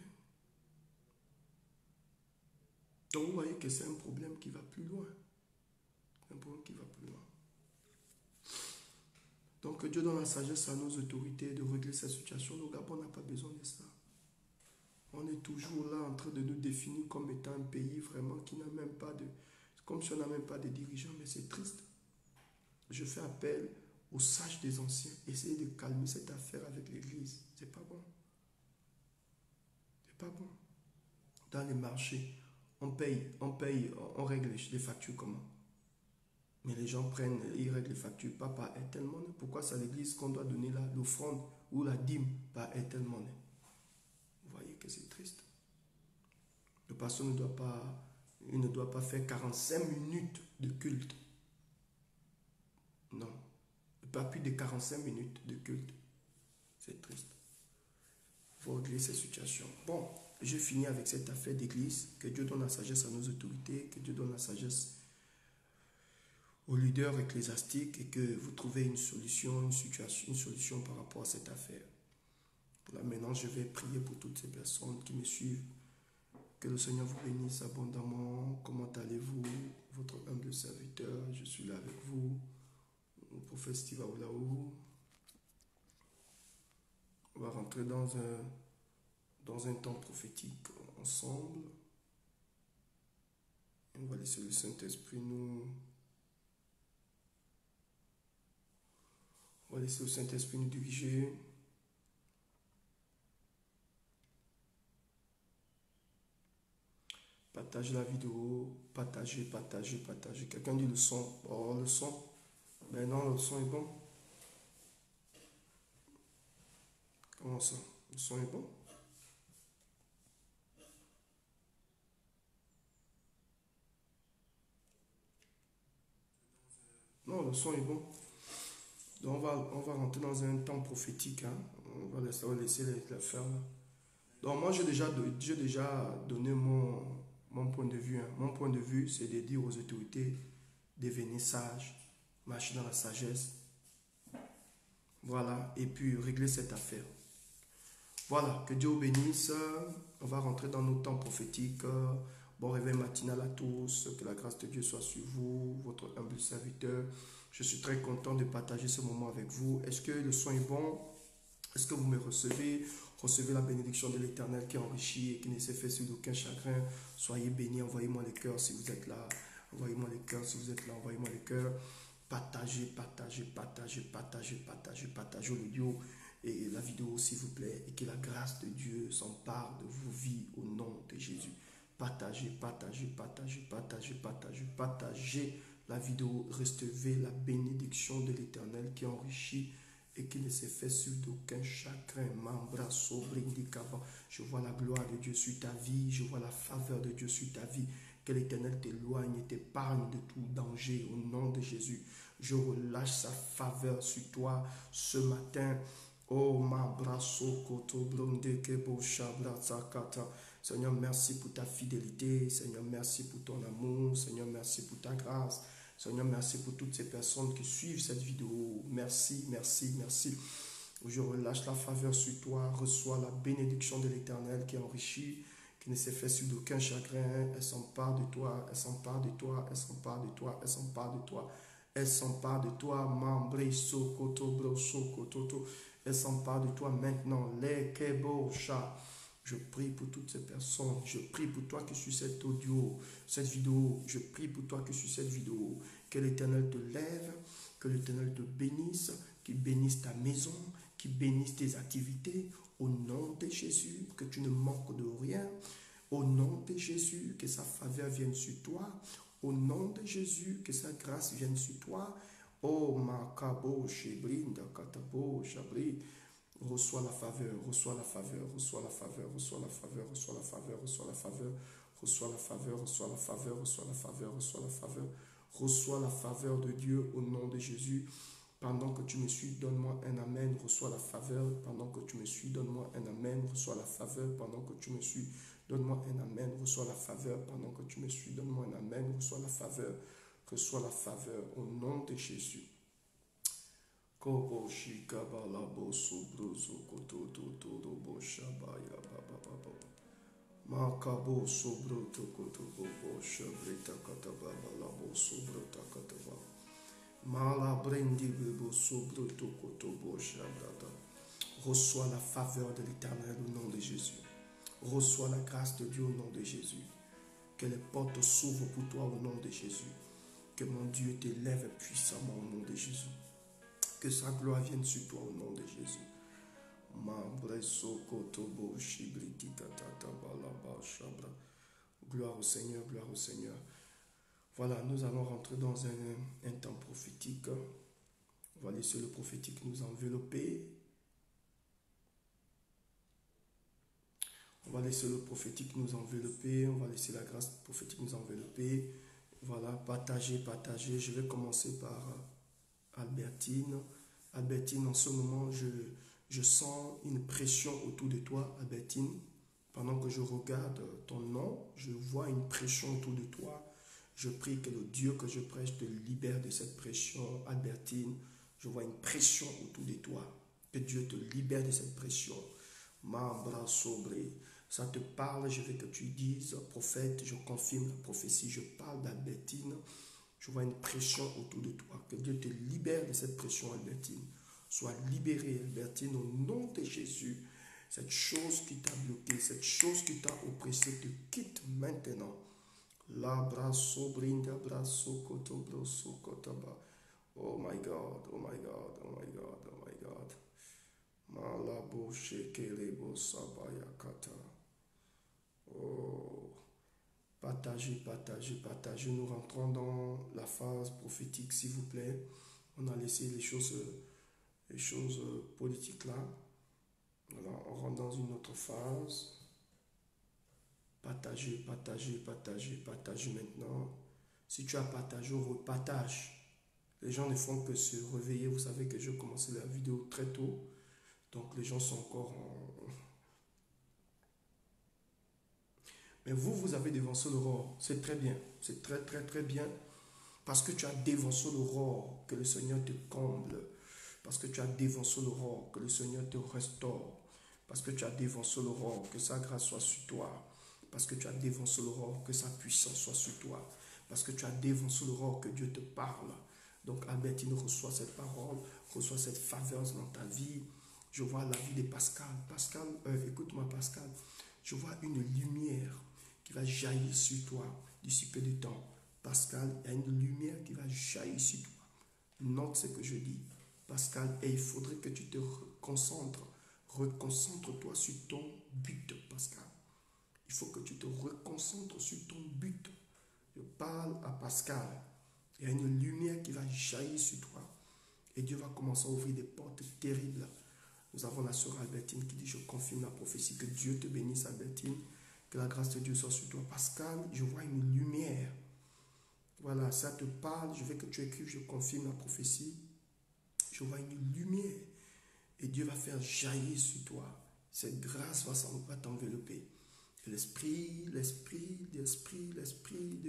Donc, vous voyez que c'est un problème qui va plus loin. Un problème qui va plus loin. Donc, Dieu donne la sagesse à nos autorités de régler cette situation. Le Gabon n'a pas besoin de ça. On est toujours là en train de nous définir comme étant un pays vraiment qui n'a même pas de... Comme si on n'a même pas de dirigeants, mais c'est triste. Je fais appel aux sages des anciens. Essayez de calmer cette affaire avec l'Église. C'est pas bon. C'est pas bon. Dans les marchés, on règle les factures comment? Mais les gens ils règlent les factures pas par Airtel Money. Pourquoi c'est à l'Église qu'on doit donner l'offrande ou la dîme par Airtel Money? Vous voyez que c'est triste. Le pasteur ne doit pas faire 45 minutes de culte. Non. Pas plus de 45 minutes de culte. C'est triste. Il faut régler ces situations. Bon, je finis avec cette affaire d'église. Que Dieu donne la sagesse à nos autorités. Que Dieu donne la sagesse aux leaders ecclésiastiques. Et que vous trouvez une solution par rapport à cette affaire. Là, maintenant, je vais prier pour toutes ces personnes qui me suivent. Que le Seigneur vous bénisse abondamment. Comment allez-vous? Votre humble serviteur, je suis là avec vous. Le prophète Steve Aoulaou. On va rentrer dans un temps prophétique ensemble. Et on va laisser le Saint-Esprit nous diriger. Partagez la vidéo, partagez. Quelqu'un dit le son. Oh, le son. Ben non, le son est bon. Comment ça? Le son est bon? Non, le son est bon. Donc on va rentrer dans un temps prophétique. Hein. On va laisser la faire là. Donc moi j'ai déjà donné mon point de vue. Hein. Mon point de vue, c'est de dire aux autorités, devenez sages, marchez dans la sagesse. Voilà, et puis régler cette affaire. Voilà, que Dieu vous bénisse. On va rentrer dans nos temps prophétiques. Bon réveil matinal à tous. Que la grâce de Dieu soit sur vous, votre humble serviteur. Je suis très content de partager ce moment avec vous. Est-ce que le son est bon? Est-ce que vous me recevez? Recevez la bénédiction de l'Éternel qui enrichit et qui ne s'est fait sur aucun chagrin. Soyez bénis. Envoyez-moi les cœurs si vous êtes là. Envoyez-moi les cœurs si vous êtes là. Envoyez-moi les cœurs. Partagez l'audio et la vidéo s'il vous plaît, et que la grâce de Dieu s'empare de vos vies au nom de Jésus. Partagez la vidéo. Recevez la bénédiction de l'Éternel qui enrichit et qui ne s'est fait sur d'aucun chagrin. Je vois la gloire de Dieu sur ta vie, je vois la faveur de Dieu sur ta vie. Que l'Éternel t'éloigne et t'épargne de tout danger au nom de Jésus. Je relâche sa faveur sur toi ce matin. Oh, ma brasso koto blonde kebo shabra zakata. Seigneur, merci pour ta fidélité. Seigneur, merci pour ton amour. Seigneur, merci pour ta grâce. Seigneur, merci pour toutes ces personnes qui suivent cette vidéo. Merci. Je relâche la faveur sur toi. Reçois la bénédiction de l'Éternel qui enrichit, qui ne s'est fait sur d'aucun chagrin. Elle s'empare de toi. Elle s'empare de toi. Mambre sokoto broso kototo. Elle s'empare de toi maintenant. Les kebo sha. Je prie pour toutes ces personnes. Je prie pour toi que sur cet audio, cette vidéo, je prie pour toi que sur cette vidéo, que l'Éternel te lève, que l'Éternel te bénisse, qu'il bénisse ta maison, qu'il bénisse tes activités. Au nom de Jésus, que tu ne manques de rien. Au nom de Jésus, que sa faveur vienne sur toi. Au nom de Jésus, que sa grâce vienne sur toi. Oh, Makabo, Shebrinda, Katabo, Shabri. Reçois la faveur, reçois la faveur, reçois la faveur, reçois la faveur, reçois la faveur, reçois la faveur, reçois la faveur, reçois la faveur, reçois la faveur, reçois la faveur, reçois la faveur de Dieu au nom de Jésus. Pendant que tu me suis, donne-moi un amen, reçois la faveur. Pendant que tu me suis, donne-moi un amen, reçois la faveur. Pendant que tu me suis, donne-moi un amen, reçois la faveur. Pendant que tu me suis, donne-moi un amen, reçois la faveur. Reçois la faveur au nom de Jésus. Kobo shikaba labo sobrozo koto to robo shabaya baba baba. Makabo sobro to koto bobo shabrita katababa labo sobro takataba. Mala brendi bebo sobro to koto bo shabrata. Reçois la faveur de l'Éternel au nom de Jésus. Reçois la grâce de Dieu au nom de Jésus. Que les portes s'ouvrent pour toi au nom de Jésus. Que mon Dieu t'élève puissamment au nom de Jésus. Que sa gloire vienne sur toi au nom de Jésus. Gloire au Seigneur, gloire au Seigneur. Voilà, nous allons rentrer dans un temps prophétique. On va laisser le prophétique nous envelopper. On va laisser le prophétique nous envelopper. On va laisser la grâce prophétique nous envelopper. Voilà, partager, partager. Je vais commencer par Albertine. Albertine, en ce moment, je sens une pression autour de toi, Albertine. Pendant que je regarde ton nom, je vois une pression autour de toi. Je prie que le Dieu que je prêche te libère de cette pression, Albertine. Je vois une pression autour de toi. Que Dieu te libère de cette pression. Ma bras sobré. Ça te parle, je veux que tu dises, prophète, je confirme la prophétie. Je parle d'Albertine. Je vois une pression autour de toi. Que Dieu te libère de cette pression, Albertine. Sois libérée, Albertine, au nom de Jésus. Cette chose qui t'a bloqué, cette chose qui t'a oppressé, te quitte maintenant. La brasso brinda brasso koto brosso kotaba. Oh my God, oh my God, oh my God, oh my God. Malabo shekelebo sabaya kata. Oh. Partagez, partagez, partagez. Nous rentrons dans la phase prophétique, s'il vous plaît. On a laissé les choses politiques là. Voilà, on rentre dans une autre phase. Partagez, partagez, partagez, partagez maintenant. Si tu as partagé, repartage. Les gens ne font que se réveiller. Vous savez que je commençais la vidéo très tôt. Donc les gens sont encore en... Mais vous avez dévancé l'aurore. C'est très bien. C'est très, très, très bien. Parce que tu as dévancé l'aurore, que le Seigneur te comble. Parce que tu as dévancé l'aurore, que le Seigneur te restaure. Parce que tu as dévancé l'aurore, que sa grâce soit sur toi. Parce que tu as dévancé l'aurore, que sa puissance soit sur toi. Parce que tu as dévancé l'aurore, que Dieu te parle. Donc Albertine, reçoit cette parole, reçoit cette faveur dans ta vie. Je vois la vie de Pascal. Pascal, écoute-moi Pascal. Je vois une lumière qui va jaillir sur toi d'ici peu de temps. Pascal, il y a une lumière qui va jaillir sur toi. Note ce que je dis. Pascal, et il faudrait que tu te reconcentres. Reconcentre-toi sur ton but, Pascal. Il faut que tu te reconcentres sur ton but. Je parle à Pascal. Il y a une lumière qui va jaillir sur toi. Et Dieu va commencer à ouvrir des portes terribles. Nous avons la sœur Albertine qui dit, je confirme la prophétie, que Dieu te bénisse, Albertine, que la grâce de Dieu soit sur toi. Pascal, je vois une lumière. Voilà, ça te parle, je veux que tu écrives, je confirme la prophétie. Je vois une lumière et Dieu va faire jaillir sur toi. Cette grâce va t'envelopper. L'Esprit de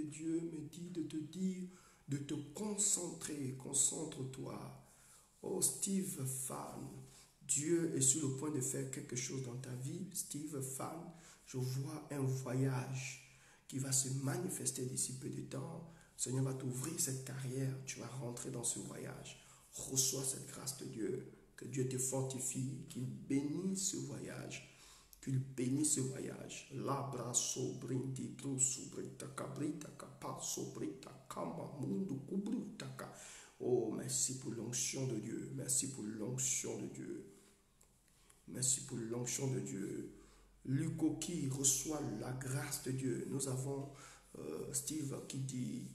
Dieu me dit de te dire, de te concentrer, concentre-toi. Oh Steve Fan, Dieu est sur le point de faire quelque chose dans ta vie. Steve Fan, je vois un voyage qui va se manifester d'ici peu de temps. Le Seigneur va t'ouvrir cette carrière, tu vas rentrer dans ce voyage. Reçois cette grâce de Dieu, que Dieu te fortifie, qu'il bénisse ce voyage, qu'il bénisse ce voyage. Labra sobrindi bru sobrita cabrita capa sobrita kama mundo kubrutaka. Oh, merci pour l'onction de Dieu. Merci pour l'onction de Dieu. Merci pour l'onction de Dieu. Lukoki reçoit la grâce de Dieu. Nous avons Steve qui dit,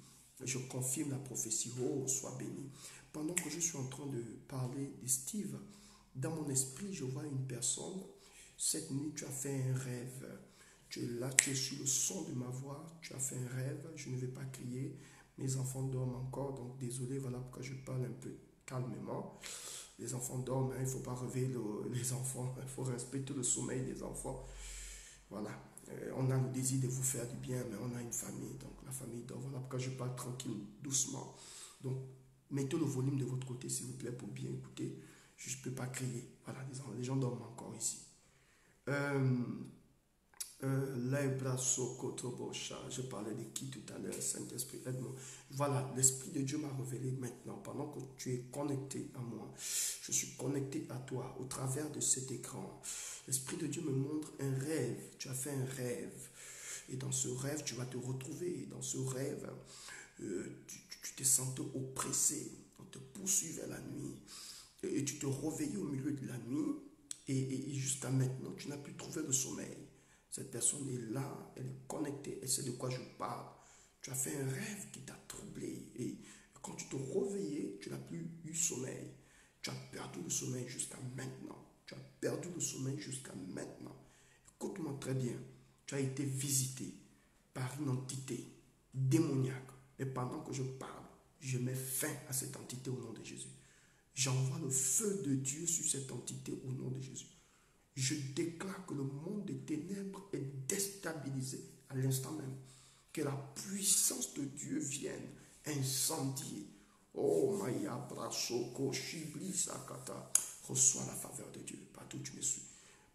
je confirme la prophétie. Oh, sois béni. Pendant que je suis en train de parler de Steve, dans mon esprit, je vois une personne. Cette nuit, tu as fait un rêve. Tu es là, tu es sur le son de ma voix. Tu as fait un rêve. Je ne vais pas crier. Mes enfants dorment encore, donc désolé, voilà pourquoi je parle un peu calmement. Les enfants dorment, hein, il ne faut pas réveiller les enfants. Il faut respecter le sommeil des enfants. Voilà. On a le désir de vous faire du bien, mais on a une famille, donc la famille dort. Voilà pourquoi je parle tranquille, doucement. Donc, mettez le volume de votre côté, s'il vous plaît, pour bien écouter. Je ne peux pas crier. Voilà, les gens dorment encore ici. Je parlais de qui tout à l'heure, Saint-Esprit, aide-moi. Voilà, l'Esprit de Dieu m'a révélé maintenant, pendant que tu es connecté à moi, je suis connecté à toi au travers de cet écran. L'Esprit de Dieu me montre un rêve. Tu as fait un rêve. Et dans ce rêve, tu vas te retrouver. Dans ce rêve, tu te sentais oppressé. On te poursuivait la nuit. Et tu te réveillais au milieu de la nuit. Et jusqu'à maintenant, tu n'as plus trouvé le sommeil. Cette personne est là, elle est connectée, elle sait de quoi je parle. Tu as fait un rêve qui t'a troublé. Et quand tu te réveillais, tu n'as plus eu sommeil. Tu as perdu le sommeil jusqu'à maintenant. Tu as perdu le sommeil jusqu'à maintenant. Écoute-moi très bien. Tu as été visité par une entité démoniaque. Et pendant que je parle, je mets fin à cette entité au nom de Jésus. J'envoie le feu de Dieu sur cette entité au nom de Jésus. Je déclare que le monde des ténèbres est déstabilisé à l'instant même. Que la puissance de Dieu vienne incendier. Oh, Maya Brasoko, Shibli Sakata. Reçois la faveur de Dieu partout où tu me suis.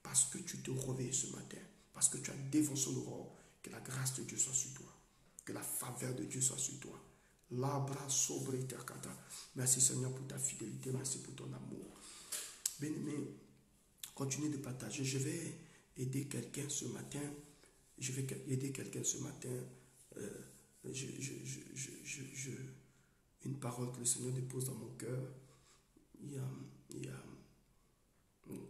Parce que tu te réveilles ce matin. Parce que tu as défoncé l'aurore. Que la grâce de Dieu soit sur toi. Que la faveur de Dieu soit sur toi. Labra Sobrita Kata. Merci Seigneur pour ta fidélité. Merci pour ton amour. Bien-aimé, continuez de partager. Je vais aider quelqu'un ce matin. Je vais aider quelqu'un ce matin. Une parole que le Seigneur dépose dans mon cœur.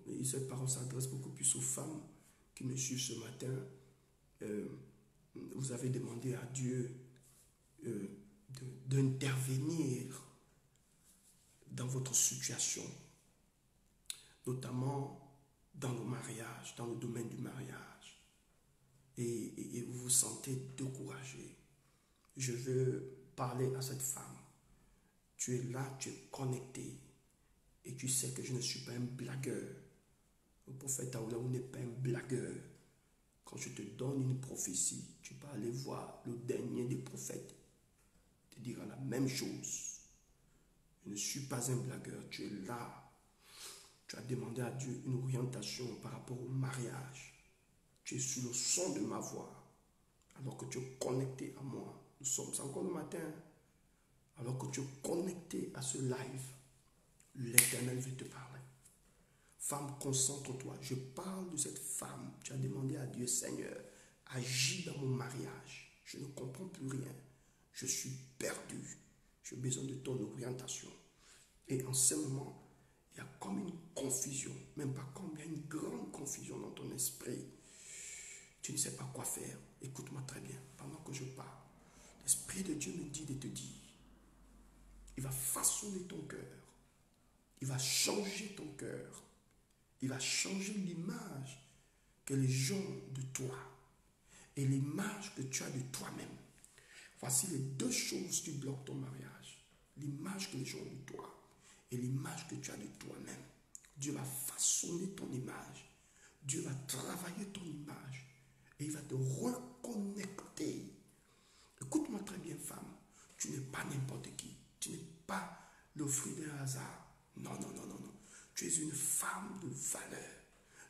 Et cette parole s'adresse beaucoup plus aux femmes qui me suivent ce matin. Vous avez demandé à Dieu d'intervenir dans votre situation, notamment dans le mariage, dans le domaine du mariage, et vous vous sentez découragé. Je veux parler à cette femme. Tu es là, tu es connecté, et tu sais que je ne suis pas un blagueur. Le prophète Aoulaou n'est pas un blagueur. Quand je te donne une prophétie, tu peux aller voir le dernier des prophètes, te dira la même chose. Je ne suis pas un blagueur, tu es là. Tu as demandé à Dieu une orientation par rapport au mariage. Tu es sur le son de ma voix. Alors que tu es connecté à moi. Nous sommes encore le matin. Alors que tu es connecté à ce live, l'Éternel veut te parler. Femme, concentre-toi. Je parle de cette femme. Tu as demandé à Dieu, Seigneur, agis dans mon mariage. Je ne comprends plus rien. Je suis perdu. J'ai besoin de ton orientation. Et en ce moment, il y a comme une confusion. Même pas comme, il y a une grande confusion dans ton esprit. Tu ne sais pas quoi faire. Écoute-moi très bien. Pendant que je parle, l'Esprit de Dieu me dit de te dire, il va façonner ton cœur. Il va changer ton cœur. Il va changer l'image que les gens de toi et l'image que tu as de toi-même. Voici les deux choses qui bloquent ton mariage. L'image que les gens ont de toi et l'image que tu as de toi-même. Dieu va façonner ton image. Dieu va travailler ton image. Et il va te reconnecter. Écoute-moi très bien, femme. Tu n'es pas n'importe qui. Tu n'es pas le fruit d'un hasard. Non, non, non, non, non. Tu es une femme de valeur.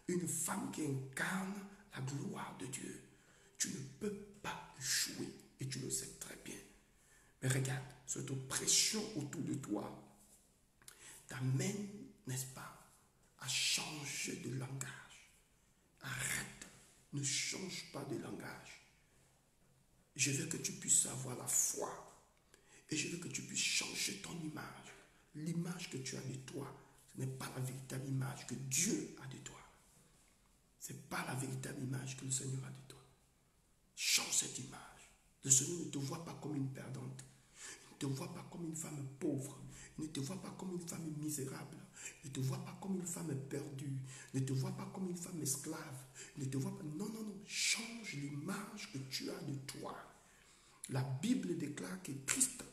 Une femme qui incarne la gloire de Dieu. Tu ne peux pas échouer. Et tu le sais très bien. Mais regarde, cette oppression autour de toi t'amène, n'est-ce pas, à changer de langage, Arrête. Ne change pas de langage. Je veux que tu puisses avoir la foi. Et je veux que tu puisses changer ton image. L'image que tu as de toi, ce n'est pas la véritable image que Dieu a de toi. Ce n'est pas la véritable image que le Seigneur a de toi. Change cette image. Le Seigneur ne te voit pas comme une perdante. Il ne te voit pas comme une femme pauvre. Il ne te voit pas comme une femme misérable. Il ne te voit pas comme une femme perdue. Il ne te voit pas comme une femme esclave. Il ne te voit pas. Non, non, non. Change l'image que tu as de toi. La Bible déclare que Christ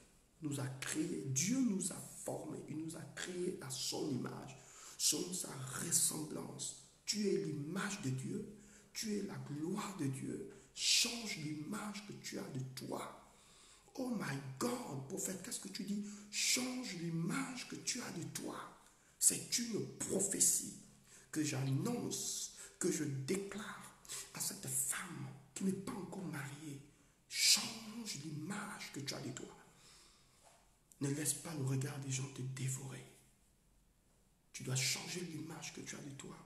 nous a créés. Dieu nous a formés. Il nous a créés à son image, selon sa ressemblance. Tu es l'image de Dieu. Tu es la gloire de Dieu. Change l'image que tu as de toi. Oh my God, prophète, qu'est-ce que tu dis? Change l'image que tu as de toi. C'est une prophétie que j'annonce, que je déclare à cette femme qui n'est pas encore mariée. Change l'image que tu as de toi. Ne laisse pas le regard des gens te dévorer. Tu dois changer l'image que tu as de toi.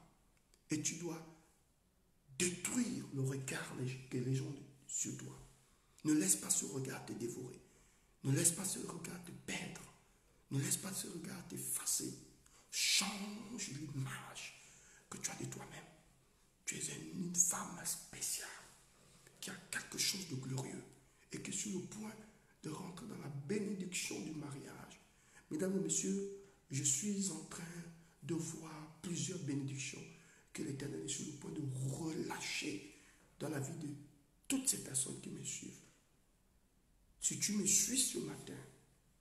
Et tu dois détruire le regard que les gens ont sur toi. Ne laisse pas ce regard te dévorer. Ne laisse pas ce regard te perdre. Ne laisse pas ce regard t'effacer. Change l'image que tu as de toi-même. Tu es une femme spéciale qui a quelque chose de glorieux et qui est sur le point de rentrer dans la bénédiction du mariage. Mesdames et messieurs, je suis en train de voir plusieurs bénédictions que l'Éternel est sur le point de relâcher dans la vie de toutes ces personnes qui me suivent. Si tu me suis ce matin,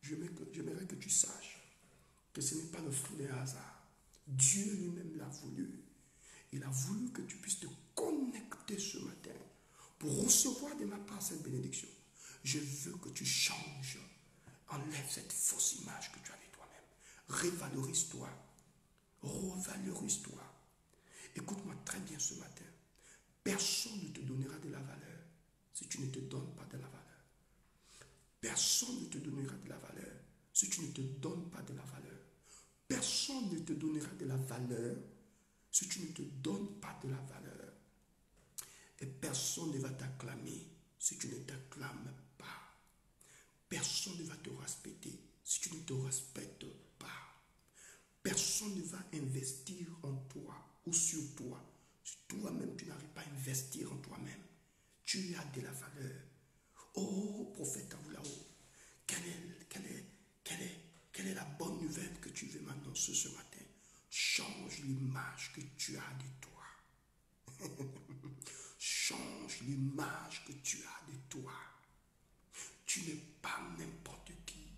j'aimerais que tu saches que ce n'est pas le fruit des hasards. Dieu lui-même l'a voulu. Il a voulu que tu puisses te connecter ce matin pour recevoir de ma part cette bénédiction. Je veux que tu changes. Enlève cette fausse image que tu as de toi-même. Révalorise-toi. Revalorise-toi. Écoute-moi très bien ce matin. Personne ne te donnera de la valeur si tu ne te donnes pas de la valeur. Personne ne te donnera de la valeur si tu ne te donnes pas de la valeur. Personne ne te donnera de la valeur si tu ne te donnes pas de la valeur. Et personne ne va t'acclamer si tu ne t'acclames pas. Personne ne va te respecter si tu ne te respectes pas. Personne ne va investir en toi ou sur toi si toi-même tu n'arrives pas à investir en toi-même. Tu as de la valeur. Oh, prophète Avulao, quelle est la bonne nouvelle que tu veux m'annoncer ce matin? Change l'image que tu as de toi. Change l'image que tu as de toi. Tu n'es pas n'importe qui.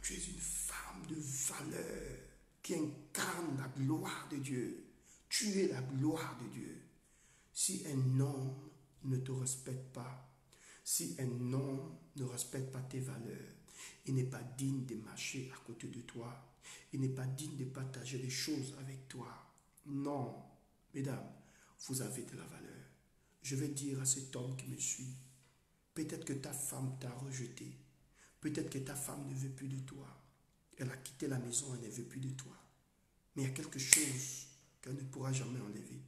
Tu es une femme de valeur qui incarne la gloire de Dieu. Tu es la gloire de Dieu. Si un homme ne te respecte pas, si un homme ne respecte pas tes valeurs, il n'est pas digne de marcher à côté de toi. Il n'est pas digne de partager des choses avec toi. Non, mesdames, vous avez de la valeur. Je vais dire à cet homme qui me suit, peut-être que ta femme t'a rejeté. Peut-être que ta femme ne veut plus de toi. Elle a quitté la maison, elle ne veut plus de toi. Mais il y a quelque chose qu'elle ne pourra jamais enlever.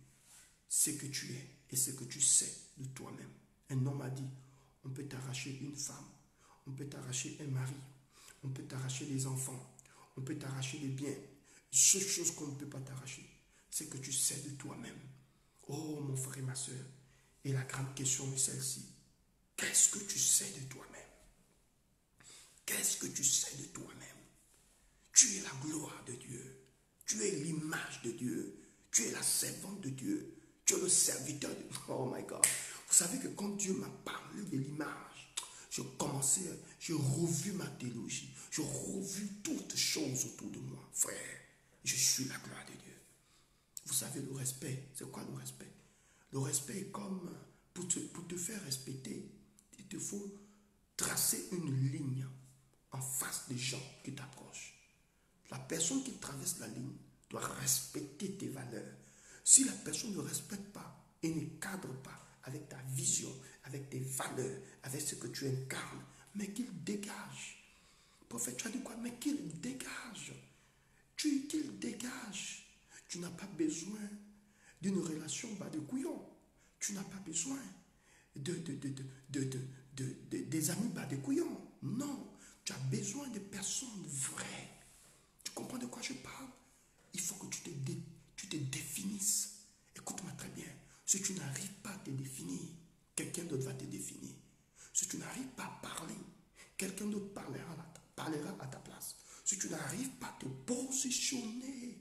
C'est que tu es et ce que tu sais de toi-même. Un homme a dit, on peut t'arracher une femme, on peut t'arracher un mari, on peut t'arracher des enfants, on peut t'arracher des biens. Seule chose qu'on ne peut pas t'arracher, c'est que tu sais de toi-même. Oh mon frère et ma soeur, et la grande question est celle-ci. Qu'est-ce que tu sais de toi-même? Qu'est-ce que tu sais de toi-même? Tu es la gloire de Dieu. Tu es l'image de Dieu. Tu es la servante de Dieu. Tu es le serviteur de Dieu. Oh my God. Vous savez que quand Dieu m'a parlé de l'image, j'ai revu ma théologie. J'ai revu toutes choses autour de moi. Frère, je suis la gloire de Dieu. Vous savez, le respect, c'est quoi le respect? Le respect est comme, pour te faire respecter, il te faut tracer une ligne en face des gens qui t'approchent. La personne qui traverse la ligne doit respecter tes valeurs. Si la personne ne respecte pas et ne cadre pas avec ta vision, avec tes valeurs, avec ce que tu incarnes, mais qu'il dégage. Prophète, tu as dit quoi? Mais qu'il dégage. Qu'il dégage. Tu n'as pas besoin d'une relation bas de couillon. Tu n'as pas besoin des amis bas de couillon. Non, tu as besoin de personnes vraies. Tu comprends de quoi je parle? Il faut que tu te définisses. Écoute-moi très bien. Si tu n'arrives pas à te définir, quelqu'un d'autre va te définir. Si tu n'arrives pas à parler, quelqu'un d'autre parlera à ta place. Si tu n'arrives pas à te positionner,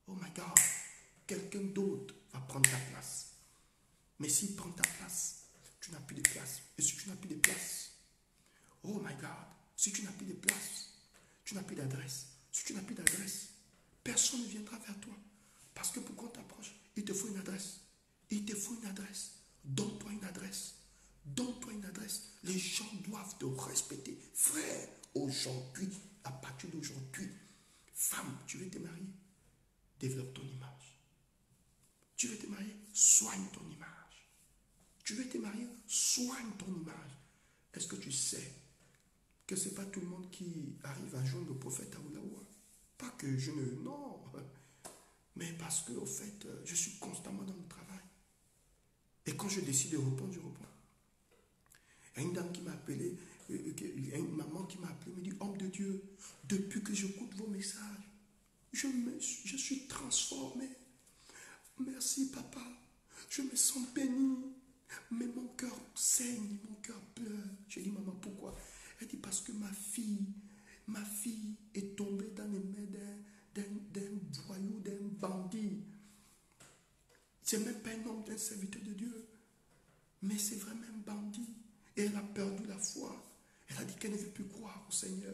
oh my God, quelqu'un d'autre va prendre ta place. Mais s'il prend ta place, tu n'as plus de place. Et si tu n'as plus de place, oh my God, si tu n'as plus de place, tu n'as plus d'adresse. Si tu n'as plus d'adresse, personne ne viendra vers toi. Parce que pour qu'on t'approche, il te faut une adresse. Il te faut une adresse. Donne-toi une adresse. Donne-toi une adresse. Les gens doivent te respecter. Frère, aujourd'hui, à partir d'aujourd'hui, femme, tu veux te marier? Développe ton image. Tu veux te marier? Soigne ton image. Tu veux te marier? Soigne ton image. Est-ce que tu sais que ce n'est pas tout le monde qui arrive à joindre le prophète Aoulaoua? Pas que je ne... Non. Mais parce que, au fait, je suis constamment dans le travail. Et quand je décide de répondre, je réponds. Il y a une dame qui m'a appelé, il y a une maman qui m'a appelé, me dit, homme de Dieu, depuis que j'écoute vos messages, je suis transformé. Merci papa, je me sens béni, mais mon cœur saigne, mon cœur pleure. J'ai dit, maman, pourquoi? Elle dit, parce que ma fille est tombée dans les mains d'un voyou, d'un bandit. C'est même pas un homme, d'un serviteur de Dieu, mais c'est vraiment un bandit. Et elle a perdu la foi. Elle a dit qu'elle ne veut plus croire au Seigneur.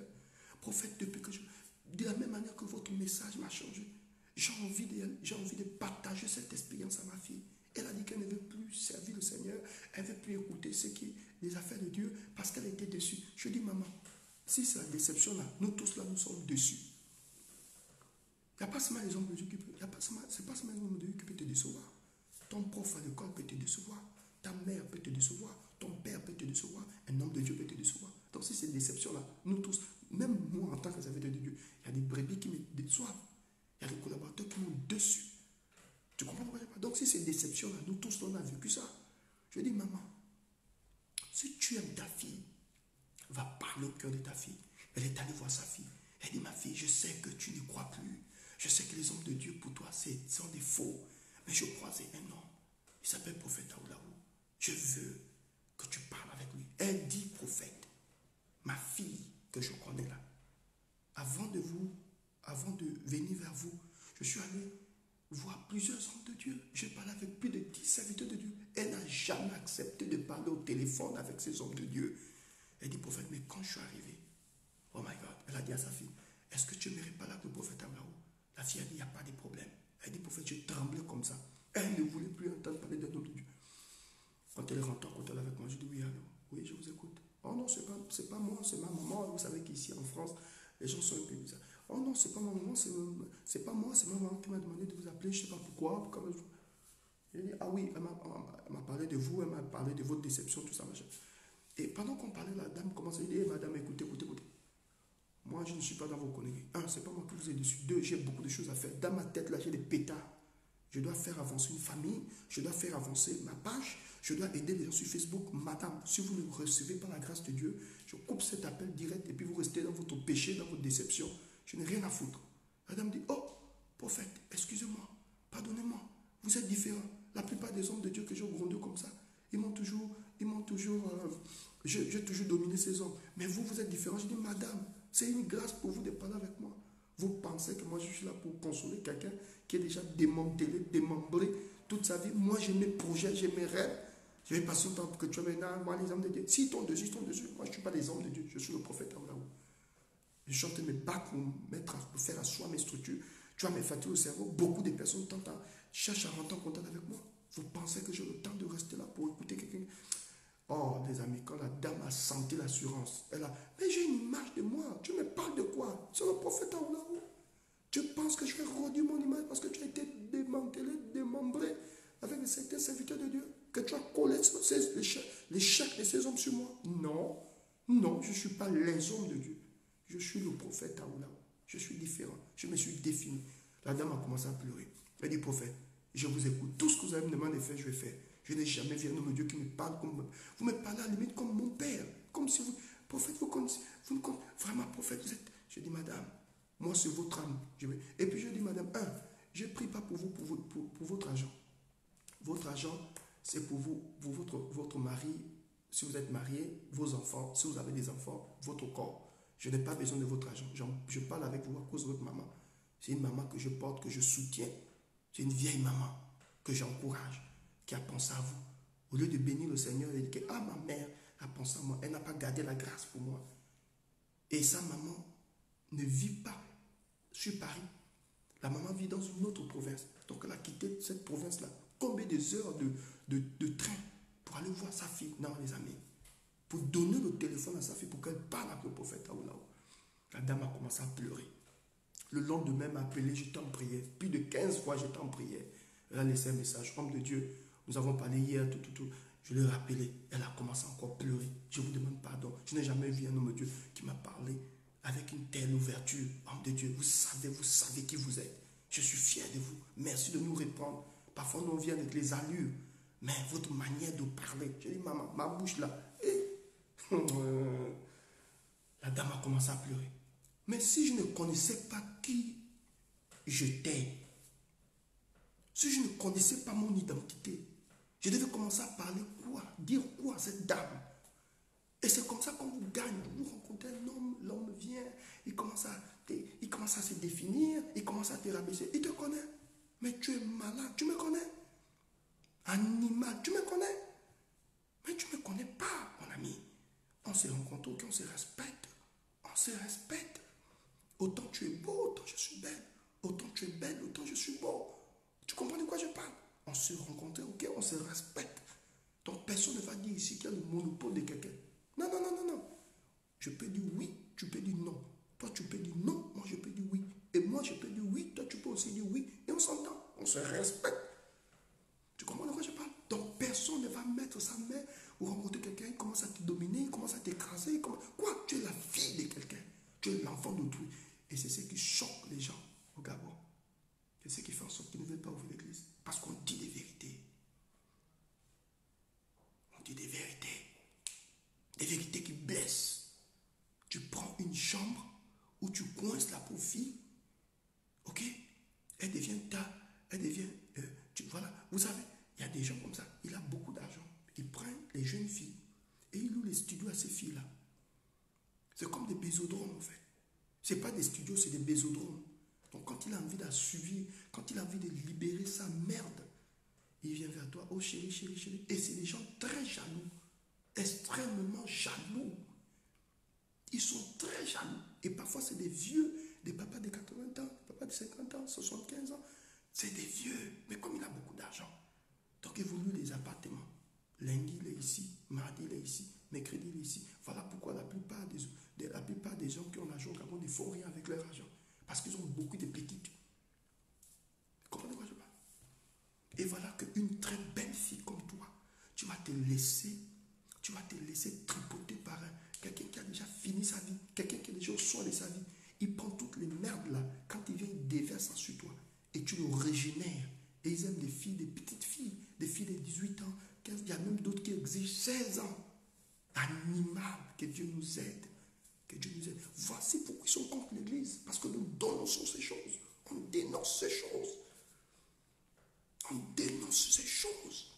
Prophète, depuis que de la même manière que votre message m'a changé, j'ai envie de partager cette expérience à ma fille. Elle a dit qu'elle ne veut plus servir le Seigneur. Elle ne veut plus écouter les affaires de Dieu parce qu'elle était déçue. Je dis, maman, si c'est la déception là, nous tous là, nous sommes déçus. Il n'y a pas seulement les hommes de Dieu qui peuvent, c'est pas seulement les hommes de Dieu qui peuvent te décevoir. Ton prof à l'école peut te décevoir. Ta mère peut te décevoir. Ton père peut te décevoir. Un homme de Dieu peut te décevoir. Donc si c'est une déception-là, nous tous, même moi en tant que serviteur de Dieu, il y a des brebis qui me déçoivent. Il y a des collaborateurs qui m'ont déçu. Tu comprends pourquoi je parle? Donc si c'est une déception-là, nous tous, on a vécu ça. Je dis, maman, si tu aimes ta fille, va parler au cœur de ta fille. Elle est allée voir sa fille. Elle dit, ma fille, je sais que tu n'y crois plus. Je sais que les hommes de Dieu, pour toi, sont des faux. Mais je croisais un homme. Il s'appelle prophète Aoulaou. Je veux que tu parles avec lui. Elle dit, prophète, ma fille que je connais là, avant de venir vers vous, je suis allé voir plusieurs hommes de Dieu. J'ai parlé avec plus de 10 serviteurs de Dieu. Elle n'a jamais accepté de parler au téléphone avec ces hommes de Dieu. Elle dit, prophète, mais quand je suis arrivé, oh my God, elle a dit à sa fille, est-ce que tu n'aimerais pas là que le prophète Aoulaou? La fille a dit, il n'y a pas de problème. Elle dit, prophète, je tremblais comme ça. Elle ne voulait plus entendre parler d'un homme de Dieu. Quand elle est rentrée en contact avec moi, je dis, oui, allô, oui, je vous écoute. Oh non, c'est pas moi, c'est ma maman. Vous savez qu'ici en France, les gens sont un peu bizarres. Oh non, c'est pas ma maman, c'est pas moi, c'est ma maman qui m'a demandé de vous appeler, je ne sais pas pourquoi. Je dis, ah oui, elle m'a parlé de vous, elle m'a parlé de votre déception, tout ça, machin. Et pendant qu'on parlait, la dame commence à dire, madame, écoutez. Moi, je ne suis pas dans vos conneries. Un, c'est pas moi qui vous ai dessus. Deux, j'ai beaucoup de choses à faire. Dans ma tête, là, j'ai des pétards. Je dois faire avancer une famille, je dois faire avancer ma page, je dois aider les gens sur Facebook. Madame, si vous ne recevez pas la grâce de Dieu, je coupe cet appel direct et puis vous restez dans votre péché, dans votre déception. Je n'ai rien à foutre. La dame dit, oh, prophète, excusez-moi, pardonnez-moi, vous êtes différent. La plupart des hommes de Dieu que j'ai grondé comme ça, j'ai toujours dominé ces hommes. Mais vous, vous êtes différent. Je dis, madame, c'est une grâce pour vous de parler avec moi. Vous pensez que moi, je suis là pour consoler quelqu'un qui est déjà démantelé, démembré toute sa vie. Moi, j'ai mes projets, j'ai mes rêves. Je vais passer le temps pour que tu aies moi, les hommes de Dieu. S'ils tombent dessus, ils tombent dessus. Moi, je ne suis pas des hommes de Dieu. Je suis le prophète Aoulaou. Je suis en train de me battre pour faire asseoir mes structures. Tu vas me fatiguer au cerveau. Beaucoup de personnes cherchent à rentrer en contact avec moi. Vous pensez que j'ai le temps de rester là pour écouter quelqu'un? Oh, les amis, quand la dame a senti l'assurance, elle a... Mais j'ai une image de moi. Tu me parles de quoi? C'est le prophète Aoulaou. Tu penses que je vais réduire mon image parce que tu as été démantelé, démembré avec certains serviteurs de Dieu? Que tu as collé l'échec de ces hommes sur moi? Non, non, je ne suis pas les hommes de Dieu. Je suis le prophète Aoulaou. Je suis différent. Je me suis défini. La dame a commencé à pleurer. Elle dit, prophète, Je vous écoute. Tout ce que vous allez me demander de faire, je vais faire. Je n'ai jamais vu un homme de Dieu qui me parle comme... Vous me parlez à la limite comme mon père. Comme si vous... Prophète, vous connaissez... Vous ne connaissez... Vraiment, prophète, vous êtes... Je dis, madame, moi, c'est votre âme. Et puis, je dis, madame, je ne prie pas pour vous, pour votre argent. Votre argent, c'est pour vous, pour votre mari, si vous êtes marié, vos enfants, si vous avez des enfants, votre corps. Je n'ai pas besoin de votre argent. Je parle avec vous à cause de votre maman. C'est une maman que je porte, que je soutiens. C'est une vieille maman que j'encourage, qui a pensé à vous. Au lieu de bénir le Seigneur et de dire, ah, ma mère a pensé à moi, elle n'a pas gardé la grâce pour moi. Et sa maman ne vit pas sur Paris. La maman vit dans une autre province. Donc elle a quitté cette province-là. Combien des heures de train pour aller voir sa fille? Non, les amis. Pour donner le téléphone à sa fille pour qu'elle parle avec le prophète Aoulao. La dame a commencé à pleurer. Le lendemain, m'a appelé, j'étais en prière. Plus de 15 fois, j'étais en prière. Elle a laissé un message. Homme de Dieu, nous avons parlé hier, tout. Je l'ai rappelé. Elle a commencé encore à pleurer. Je vous demande pardon. Je n'ai jamais vu un homme de Dieu qui m'a parlé avec une telle ouverture. Homme de Dieu, vous savez qui vous êtes. Je suis fier de vous. Merci de nous répondre. Parfois, nous on vient avec les allures. Mais votre manière de parler. Je dis, maman, ma bouche là. La dame a commencé à pleurer. Mais si je ne connaissais pas qui j'étais, si je ne connaissais pas mon identité, je devais commencer à parler quoi? Dire quoi à cette dame? Et c'est comme ça qu'on vous gagne. Vous rencontrez un homme, l'homme vient, il commence à se définir, il commence à te rabaisser. Il te connaît. Mais tu es malade, tu me connais? Animal, tu me connais? Mais tu ne me connais pas, mon ami. On se rencontre, ok, on se respecte. On se respecte. Autant tu es beau, autant je suis belle. Autant tu es belle, autant je suis beau. Tu comprends de quoi je parle? On se rencontre, ok, on se respecte. Donc personne ne va dire ici qu'il y a le monopole de quelqu'un. Non. Je peux dire oui, tu peux dire non. Toi, tu peux dire non, moi je peux dire oui. Et moi, je peux dire oui, toi, tu peux aussi dire oui. Et on s'entend, on se respecte. Tu comprends de quoi je parle? Donc personne ne va mettre sa main ou rencontrer quelqu'un, il commence à te dominer, il commence à t'écraser. Quoi? Tu es la fille de quelqu'un. Tu es l'enfant d'autrui. Et c'est ce qui choque les gens au Gabon. C'est ce qui fait en sorte qu'ils ne veulent pas ouvrir l'église. Parce qu'on dit des vérités. On dit des vérités. Des vérités qui blessent. Tu prends une chambre où tu coinces la pauvre fille. Ok? Elle devient voilà. Vous savez, il y a des gens comme ça. Il a beaucoup d'argent. Il prend les jeunes filles et il loue les studios à ces filles-là. C'est comme des bésodromes en fait. Ce n'est pas des studios, c'est des bésodromes. Donc quand il a envie d'assuivir, quand il a envie de libérer sa merde, il vient vers toi, oh chérie. Et c'est des gens très jaloux, extrêmement jaloux. Ils sont très jaloux. Et parfois c'est des vieux, des papas de 80 ans, des papas de 50 ans, 75 ans. C'est des vieux, mais comme il a beaucoup d'argent. Donc il voulait des appartements. Lundi, il est ici. Mardi, il est ici. Mercredi, il est ici. Voilà pourquoi la plupart des gens qui ont l'argent au Gabon ne font rien avec leur argent. Parce qu'ils ont beaucoup de petites. Vous comprenez quoi je parle? Et voilà qu'une très belle fille comme toi, tu vas te laisser tripoter par quelqu'un qui a déjà fini sa vie, quelqu'un qui est déjà au soin de sa vie. Il prend toutes les merdes là, quand il vient, il déverse ça sur toi. Et tu le régénères. Et ils aiment des filles, des petites filles, des filles de 18 ans, 15, il y a même d'autres qui exigent 16 ans. Animal, que Dieu nous aide. Que Dieu nous aide. Voici pourquoi ils sont contre l'église. Parce que nous dénonçons ces choses. On dénonce ces choses. On dénonce ces choses.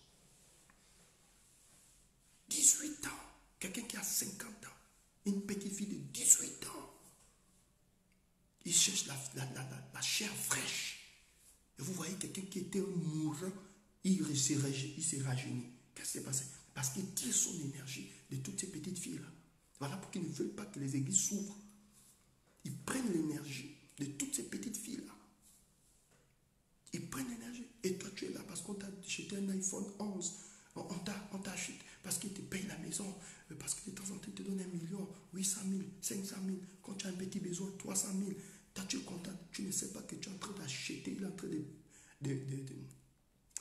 18 ans. Quelqu'un qui a 50 ans. Une petite fille de 18 ans. Il cherche la chair fraîche. Et vous voyez quelqu'un qui était mourant. Il s'est rajeuni. Qu'est-ce qui s'est passé? Parce qu'il tire son énergie de toutes ces petites filles-là. Voilà pourquoi ils ne veulent pas que les églises s'ouvrent. Ils prennent l'énergie de toutes ces petites filles-là. Ils prennent l'énergie. Et toi, tu es là parce qu'on t'a acheté un iPhone 11. On t'a acheté parce qu'il te paye la maison. Parce que de temps en temps, il te donne 1 million, 800 000, 500 000. Quand tu as un petit besoin, 300 000. Toi, tu es content. Tu ne sais pas que tu es en train d'acheter. Il est en train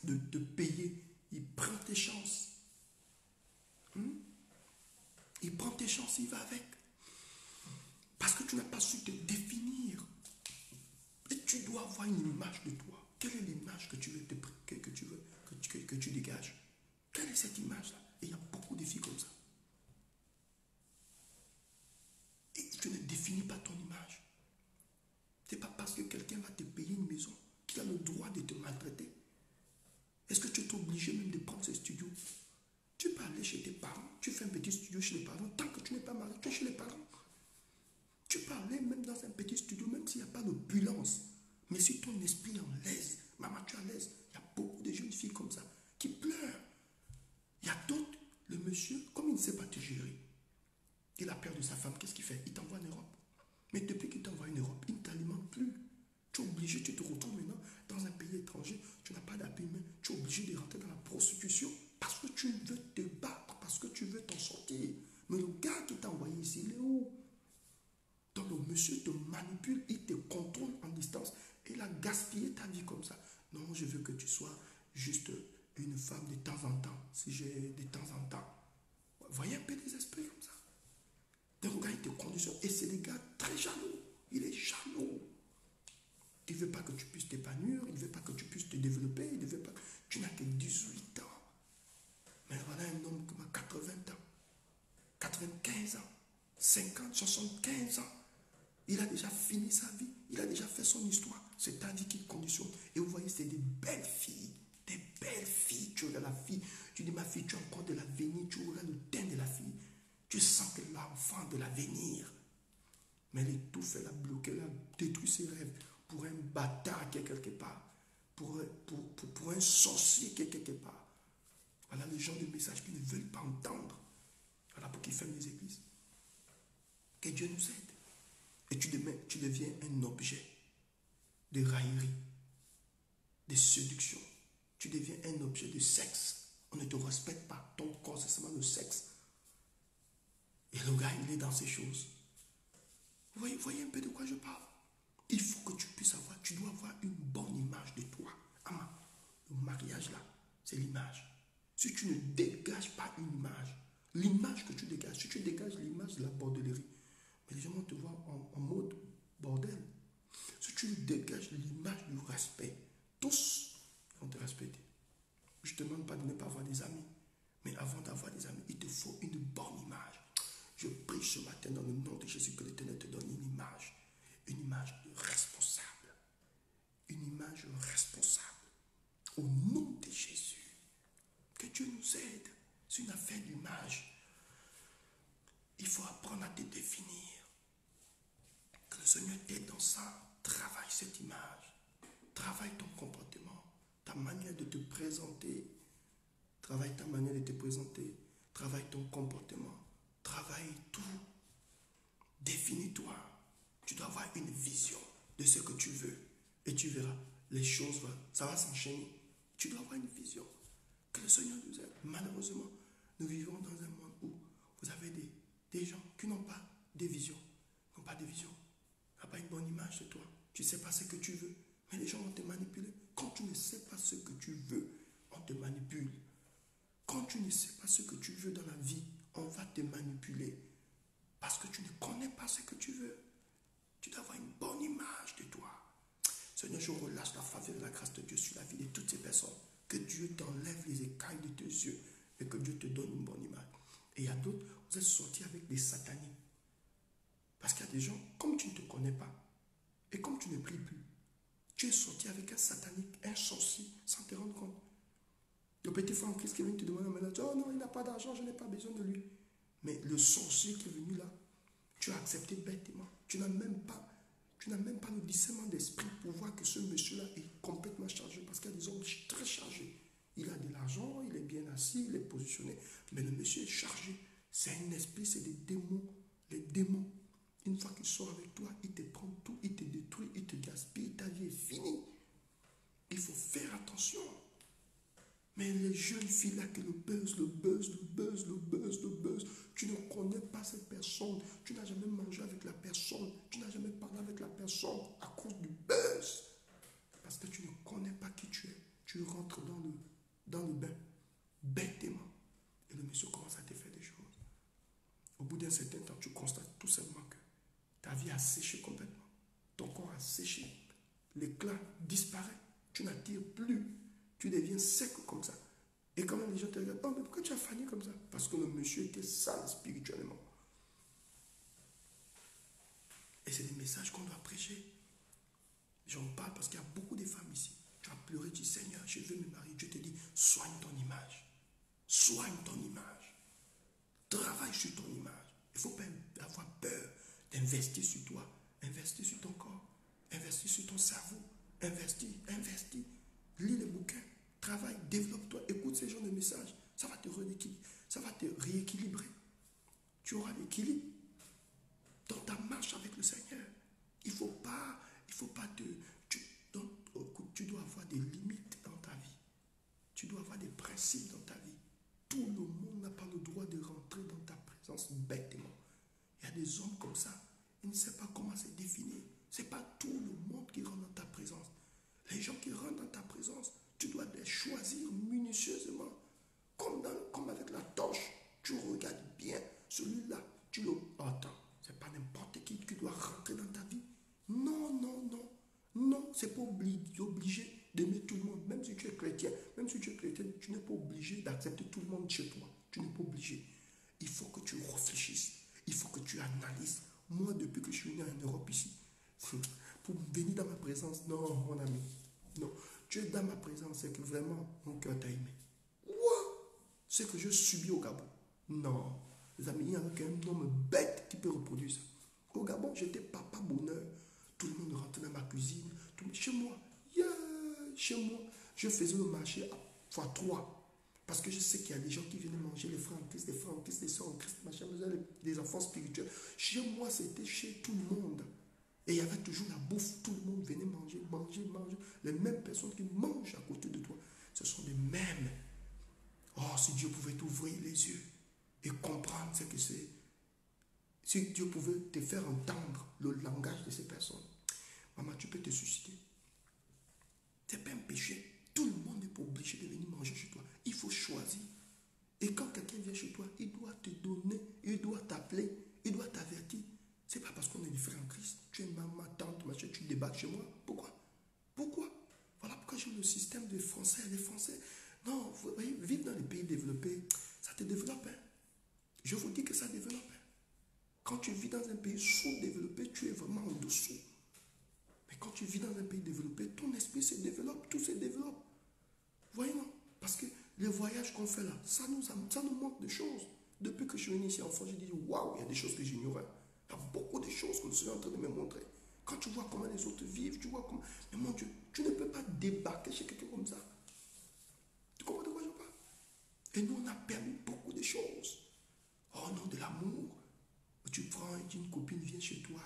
de payer. Il prend tes chances. Il prend tes chances, il va avec. Parce que tu n'as pas su te définir. Et tu dois avoir une image de toi. Quelle est l'image que tu veux, que tu dégages? Quelle est cette image-là? Et il y a beaucoup de filles comme ça. Et tu ne définis pas ton image. Ce n'est pas parce que quelqu'un va te payer une maison qu'il a le droit de te maltraiter. Est-ce que tu es obligé même de prendre ce studio? Tu peux aller chez tes parents, tu fais un petit studio chez les parents, tant que tu n'es pas marié, tu es chez les parents. Tu peux aller même dans un petit studio, même s'il n'y a pas d'opulence. Mais si ton esprit est en l'aise, maman, tu es à l'aise. Il y a beaucoup de jeunes filles comme ça qui pleurent. Il y a d'autres, le monsieur, comme il ne sait pas te gérer, il a peur de sa femme, qu'est-ce qu'il fait? Il t'envoie en Europe. Mais depuis qu'il t'envoie en Europe, il ne t'alimente plus. Tu es obligé, tu te retrouves maintenant dans un pays étranger, tu n'as pas d'appui humain, tu es obligé de rentrer dans la prostitution parce que tu veux te battre, parce que tu veux t'en sortir. Mais le gars qui t'a envoyé ici, il est où? Donc le monsieur te manipule, il te contrôle en distance. Et il a gaspillé ta vie comme ça. Non, je veux que tu sois juste une femme de temps en temps, si j'ai de temps en temps. Voyez un peu des esprits comme ça. Donc le gars, il te conditionne. Et c'est des gars très jaloux. Il est jaloux. Il ne veut pas que tu puisses t'épanouir, il ne veut pas que tu puisses te développer, il ne veut pas que... Tu n'as que 18 ans. Mais voilà un homme qui a 80 ans, 95 ans, 50, 75 ans. Il a déjà fini sa vie, il a déjà fait son histoire. C'est ta vie qui te conditionne. Et vous voyez, c'est des belles filles. Des belles filles. Tu regardes la fille, tu dis, ma fille, tu as encore de l'avenir, tu regardes le teint de la fille. Tu sens que l'enfant de l'avenir. Mais elle étouffe, elle a bloqué, elle a détruit ses rêves pour un bâtard qui est quelque part. Pour un sorcier qui est quelque part. Voilà le genre de message qu'ils ne veulent pas entendre. Voilà pour qu'ils ferment les églises. Que Dieu nous aide. Et tu deviens un objet de raillerie, de séduction. Tu deviens un objet de sexe. On ne te respecte pas. Ton corps, c'est seulement le sexe. Et le gars, il est dans ces choses. Vous voyez un peu de quoi je parle? Il faut que tu puisses avoir, tu dois avoir une bonne image de toi. Ah, le mariage là, c'est l'image. Si tu ne dégages pas une image, l'image que tu dégages, si tu dégages l'image de la bordellerie, mais les gens vont te voir en mode bordel. Si tu dégages l'image du respect, tous vont te respecter. Je ne te demande pas de ne pas avoir des amis, mais avant d'avoir des amis, il te faut une bonne image. Je prie ce matin dans le nom de Jésus que l'Éternel te donne une image de responsable. Une image responsable. Au nom de Jésus. Que Dieu nous aide. C'est une affaire d'image. Il faut apprendre à te définir. Que le Seigneur t'aide dans ça. Travaille cette image. Travaille ton comportement. Ta manière de te présenter. Travaille ta manière de te présenter. Travaille ton comportement. Travaille tout. Définis-toi. Tu dois avoir une vision de ce que tu veux. Et tu verras, les choses, ça va s'enchaîner. Tu dois avoir une vision. Que le Seigneur nous aide. Malheureusement, nous vivons dans un monde où vous avez des gens qui n'ont pas de vision. N'ont pas de vision. N'ont pas une bonne image de toi. Tu ne sais pas ce que tu veux. Mais les gens vont te manipuler. Quand tu ne sais pas ce que tu veux, on te manipule. Quand tu ne sais pas ce que tu veux dans la vie, on va te manipuler. Parce que tu ne connais pas ce que tu veux. Tu dois avoir une bonne image de toi. Seigneur, je relâche la faveur et la grâce de Dieu sur la vie de toutes ces personnes. Que Dieu t'enlève les écailles de tes yeux et que Dieu te donne une bonne image. Et il y a d'autres, vous êtes sortis avec des sataniques. Parce qu'il y a des gens, comme tu ne te connais pas et comme tu ne pries plus, tu es sorti avec un satanique, un sorcier, sans te rendre compte. Le petit frère en Christ qui est venu te demander, oh non, il n'a pas d'argent, je n'ai pas besoin de lui. Mais le sorcier qui est venu là, tu as accepté bêtement. Tu n'as même pas le discernement d'esprit pour voir que ce monsieur-là est complètement chargé. Parce qu'il y a des hommes très chargés. Il a de l'argent, il est bien assis, il est positionné. Mais le monsieur est chargé. C'est un esprit, c'est des démons. Les démons, une fois qu'ils sont avec toi, ils te prennent tout, ils te détruisent, ils te gaspillent, ta vie est finie. Il faut faire attention. Mais les jeunes filles là, que le buzz, tu ne connais pas cette personne, tu n'as jamais mangé avec la personne, tu n'as jamais parlé avec la personne à cause du buzz. Parce que tu ne connais pas qui tu es. Tu rentres dans le bain, bêtement. Et le monsieur commence à te faire des choses. Au bout d'un certain temps, tu constates tout simplement que ta vie a séché complètement. Ton corps a séché. L'éclat disparaît. Tu n'attires plus. Tu deviens sec comme ça. Et quand même les gens te regardent, oh, mais pourquoi tu as fané comme ça? Parce que le monsieur était sale spirituellement. Et c'est des messages qu'on doit prêcher. J'en parle parce qu'il y a beaucoup de femmes ici. Tu as pleuré, tu dis, Seigneur, je veux me marier. Dieu te dit, soigne ton image. Soigne ton image. Travaille sur ton image. Il ne faut pas avoir peur d'investir sur toi. Investir sur ton corps. Investir sur ton cerveau. Investis. Lis les bouquins. Travaille, développe-toi. Écoute ces genres de messages. Ça va te rééquilibrer. Tu auras l'équilibre dans ta marche avec le Seigneur. Il ne faut pas tu dois avoir des limites dans ta vie. Tu dois avoir des principes dans ta vie. Tout le monde n'a pas le droit de rentrer dans ta présence bêtement. Il y a des hommes comme ça. Ils ne savent pas comment se définir. Ce n'est pas tout le monde qui rentre dans ta présence. Les gens qui rentrent dans ta présence, tu dois les choisir minutieusement. Comme avec la torche, tu regardes bien celui-là. Tu le... Attends, ce n'est pas n'importe qui doit rentrer dans ta vie. Non. Non, ce n'est pas obligé d'aimer tout le monde. Même si tu es chrétien, tu n'es pas obligé d'accepter tout le monde chez toi. Tu n'es pas obligé. Il faut que tu réfléchisses. Il faut que tu analyses. Moi, depuis que je suis venu en Europe ici, pour venir dans ma présence, non, mon ami, non. Tu es dans ma présence, c'est que vraiment, mon cœur t'a aimé. Quoi? Ce que je subis au Gabon. Non. Les amis, il n'y a aucun homme bête qui peut reproduire ça. Au Gabon, j'étais papa bonheur. Tout le monde rentrait dans ma cuisine. Chez moi, je faisais le marché à x3. Parce que je sais qu'il y a des gens qui viennent manger, les frères en Christ, les sœurs en Christ, machin, des enfants spirituels. Chez moi, c'était chez tout le monde. Et il y avait toujours la bouffe. Tout le monde venait manger. Les mêmes personnes qui mangent à côté de toi, ce sont les mêmes. Oh, si Dieu pouvait t'ouvrir les yeux et comprendre ce que c'est. Si Dieu pouvait te faire entendre le langage de ces personnes, maman, tu peux te susciter. Ce n'est pas un péché. Tout le monde n'est pas obligé de venir manger chez toi. Il faut choisir. Et quand quelqu'un vient chez toi, il doit te donner, il doit t'appeler, il doit t'avertir. Ce n'est pas parce qu'on est des frères en Christ. Tu es maman, tante, machin, tu débarques chez moi. Pourquoi? Voilà pourquoi j'aime le système des Français. Les Français, non, vous voyez, vivre dans les pays développés, ça te développe. Hein? Je vous dis que ça développe. Hein? Quand tu vis dans un pays sous-développé, tu es vraiment en dessous. Mais quand tu vis dans un pays développé, ton esprit se développe, tout se développe. Voyez, non? Parce que les voyages qu'on fait là, ça nous montre des choses. Depuis que je suis venu ici en France, j'ai dit, waouh, il y a des choses que j'ignorais. Il y a beaucoup de choses que je suis en train de me montrer. Quand tu vois comment les autres vivent, tu vois comment... Mais mon Dieu, tu ne peux pas débarquer chez quelqu'un comme ça. Tu comprends de quoi je parle? Et nous, on a permis beaucoup de choses. Oh non, de l'amour. Tu prends une copine vient chez toi,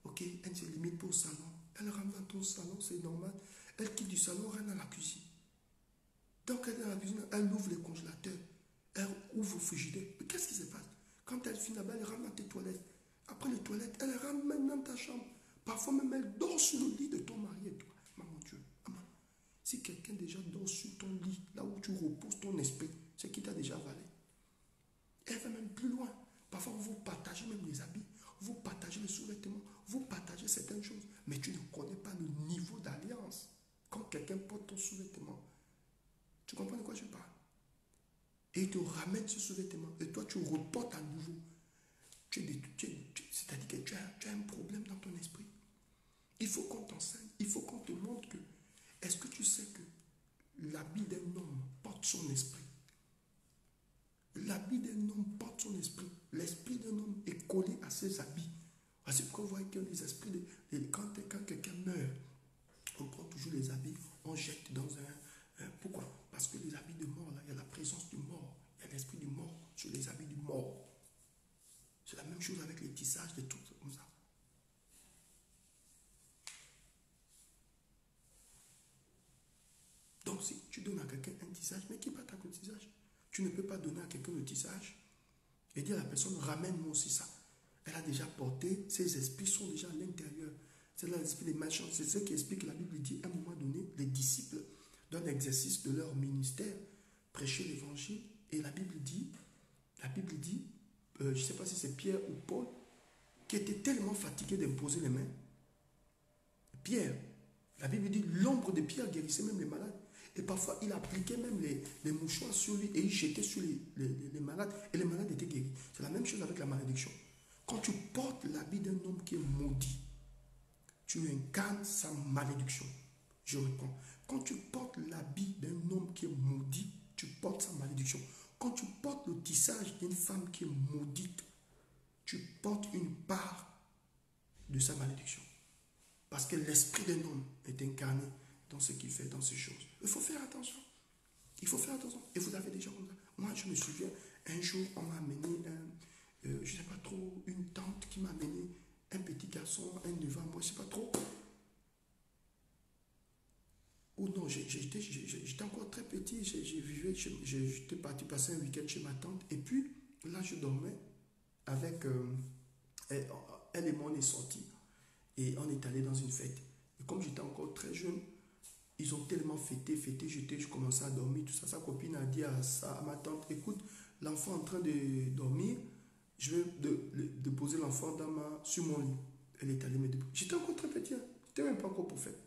ok, elle ne se limite pas au salon. Elle rentre dans ton salon, c'est normal. Elle quitte du salon, rentre dans la cuisine. Donc elle est dans la cuisine, elle ouvre les congélateurs, elle ouvre le frigidaire. Mais qu'est-ce qui se passe? Quand elle finit là-bas, elle rentre dans tes toilettes. Après les toilettes, elle rentre même dans ta chambre. Parfois même, elle dort sur le lit de ton mari et toi. Maman Dieu, maman. Si quelqu'un déjà dort sur ton lit, là où tu reposes ton esprit, c'est qu'il t'a déjà avalé. Elle va même plus loin. Parfois, vous partagez même les habits, vous partagez les sous-vêtements, vous partagez certaines choses, mais tu ne connais pas le niveau d'alliance. Quand quelqu'un porte ton sous-vêtement, tu comprends de quoi je parle? Et il te ramène ce sous-vêtement, et toi, tu reportes à nouveau. C'est-à-dire que tu as un problème dans ton esprit. Il faut qu'on t'enseigne, il faut qu'on te montre que, est-ce que tu sais que l'habit d'un homme porte son esprit? L'habit d'un homme porte son esprit. L'esprit d'un homme est collé à ses habits. C'est pourquoi vous voyez que les esprits, quand quelqu'un meurt, on prend toujours les habits, on jette dans un... Pourquoi? Parce que les habits de mort, là, il y a la présence du mort. Il y a l'esprit du mort sur les habits du mort. C'est la même chose avec les tissages, des trucs comme ça. Donc si tu donnes à quelqu'un un tissage, mais qui part avec le tissage? Tu ne peux pas donner à quelqu'un le tissage et dire à la personne, ramène-moi aussi ça. Elle a déjà porté, ses esprits sont déjà à l'intérieur. C'est là l'esprit des malchances. C'est ce qui explique que la Bible dit, à un moment donné, les disciples, dans l'exercice de leur ministère, prêchaient l'évangile. Et la Bible dit, je ne sais pas si c'est Pierre ou Paul, qui était tellement fatigué d'imposer les mains. Pierre, La Bible dit l'ombre de Pierre guérissait même les malades. Et parfois, il appliquait même les mouchoirs sur lui et il jetait sur les malades. Et les malades étaient guéris. C'est la même chose avec la malédiction. Quand tu portes l'habit d'un homme qui est maudit, tu incarnes sa malédiction. Je reprends. Quand tu portes l'habit d'un homme qui est maudit, tu portes sa malédiction. Quand tu portes le tissage d'une femme qui est maudite, tu portes une part de sa malédiction. Parce que l'esprit d'un homme est incarné dans ce qu'il fait, dans ces choses. Il faut faire attention. Il faut faire attention. Et vous avez déjà... Moi, je me souviens, un jour, on m'a amené, je ne sais pas trop, une tante qui m'a amené un petit garçon, un devant moi, je ne sais pas trop. Ou non, j'étais encore très petit, j'étais parti passer un week-end chez ma tante. Et puis, là, je dormais avec... elle et moi, on est sortis. Et on est allé dans une fête. Et comme j'étais encore très jeune, ils ont tellement fêté, je commençais à dormir, tout ça. Sa copine a dit à ma tante, écoute, l'enfant est en train de dormir, je vais déposer l'enfant sur mon lit. Elle est allée me déposer. J'étais encore très petit, hein. J'étais même pas encore prophète.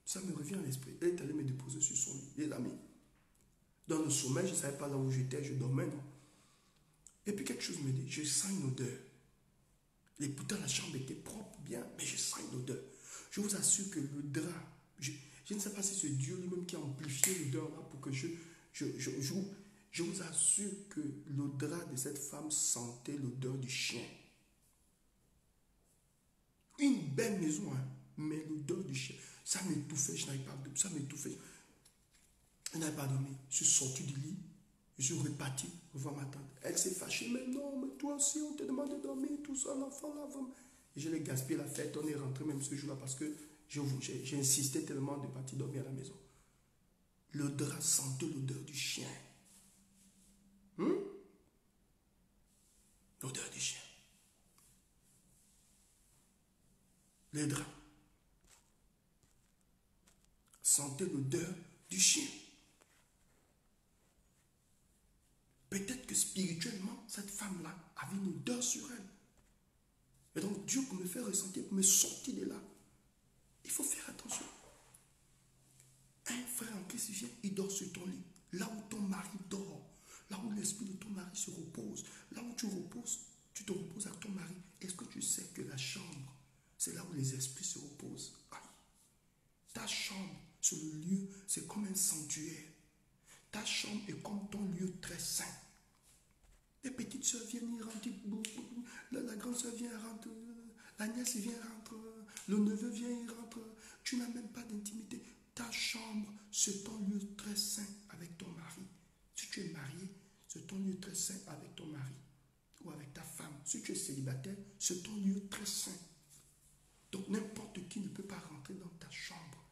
Ça me revient à l'esprit. Elle est allée me déposer sur son lit, les amis. Dans le sommeil, je ne savais pas là où j'étais, je dormais, non. Et puis quelque chose me dit, je sens une odeur. Et pourtant la chambre était propre, bien, mais je sens une odeur. Je vous assure que le drap, je ne sais pas si c'est Dieu lui-même qui a amplifié l'odeur là pour que je vous assure que le drap de cette femme sentait l'odeur du chien. Une belle maison, hein, mais l'odeur du chien, ça m'étouffait, je n'avais pas dormi, ça m'étouffait. Je n'avais pas dormi. Je suis sorti du lit, je suis reparti voir ma tante. Elle s'est fâchée, mais non, mais toi aussi, on te demande de dormir, tout ça, l'enfant là. Et je l'ai gaspillé la fête, on est rentré même ce jour-là parce que j'ai insisté tellement de partir dormir à la maison. Le drap sentait l'odeur du chien. L'odeur du chien. Le drap sentait l'odeur du chien. Peut-être que spirituellement, cette femme-là avait une odeur sur elle. Et donc Dieu pour me faire ressentir, pour me sortir de là, il faut faire attention. Un frère en Christ vient, il dort sur ton lit. Là où ton mari dort, là où l'esprit de ton mari se repose, là où tu te reposes avec ton mari. Est-ce que tu sais que la chambre, c'est là où les esprits se reposent? Aïe. Ta chambre, c'est le lieu, c'est comme un sanctuaire. Ta chambre est comme ton lieu très saint. Les petites soeurs viennent, ils rentrent, la grande soeur vient, rentre, la nièce vient, rentre, le neveu vient, il rentre. Tu n'as même pas d'intimité. Ta chambre, c'est ton lieu très saint avec ton mari. Si tu es marié, c'est ton lieu très saint avec ton mari ou avec ta femme. Si tu es célibataire, c'est ton lieu très saint. Donc n'importe qui ne peut pas rentrer dans ta chambre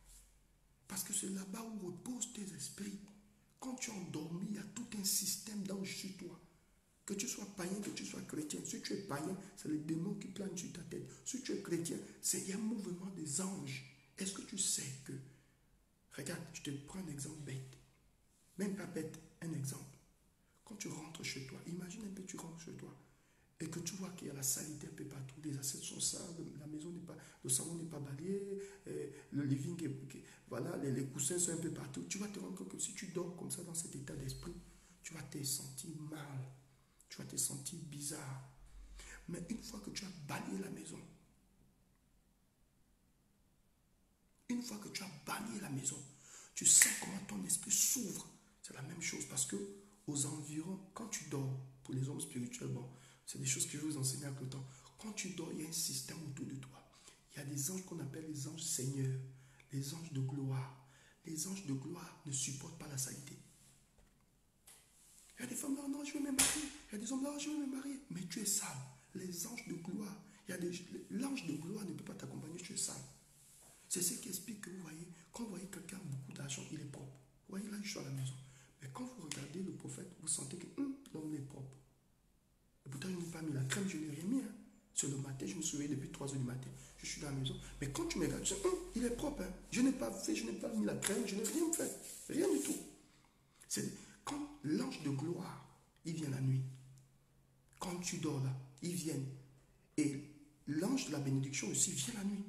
parce que c'est là-bas où reposent tes esprits. Quand tu es endormi, il y a tout un système d'anges sur toi. Que tu sois païen, que tu sois chrétien. Si tu es païen, c'est les démons qui planent sur ta tête. Si tu es chrétien, c'est un mouvement des anges. Est-ce que tu sais que... Regarde, je te prends un exemple bête. Même pas bête, un exemple. Quand tu rentres chez toi, imagine un peu, tu rentres chez toi et que tu vois qu'il y a la saleté un peu partout. Les assiettes sont sales, la maison n'est pas... Le salon n'est pas balayé, le living est... Voilà, les coussins sont un peu partout. Tu vas te rendre compte que si tu dors comme ça dans cet état d'esprit, tu vas te sentir mal. Tu vas te sentir bizarre. Mais une fois que tu as balayé la maison, tu sens comment ton esprit s'ouvre. C'est la même chose parce que aux environs, quand tu dors, pour les hommes spirituels, bon, c'est des choses que je vais vous enseigner avec le temps. Quand tu dors, il y a un système autour de toi. Il y a des anges qu'on appelle les anges seigneurs, les anges de gloire. Les anges de gloire ne supportent pas la saleté. Il y a des femmes là, non, je vais me marier. Il y a des hommes là, je vais me marier. Mais tu es sale. Les anges de gloire, l'ange de gloire ne peut pas t'accompagner, tu es sale. C'est ce qui explique que vous voyez, quand vous voyez quelqu'un a beaucoup d'argent, il est propre. Vous voyez là, je suis à la maison. Mais quand vous regardez le prophète, vous sentez que l'homme est propre. Et pourtant, je n'ai pas mis la crème, je n'ai rien mis. Hein. C'est le matin, je me souviens depuis 3 h du matin. Je suis dans la maison. Mais quand tu me regardes, tu sais, il est propre. Hein. Je n'ai pas fait, je n'ai pas mis la crème, je n'ai rien fait. Rien du tout. C'est quand l'ange de gloire, il vient la nuit. Quand tu dors là, il vient. Et l'ange de la bénédiction aussi vient la nuit.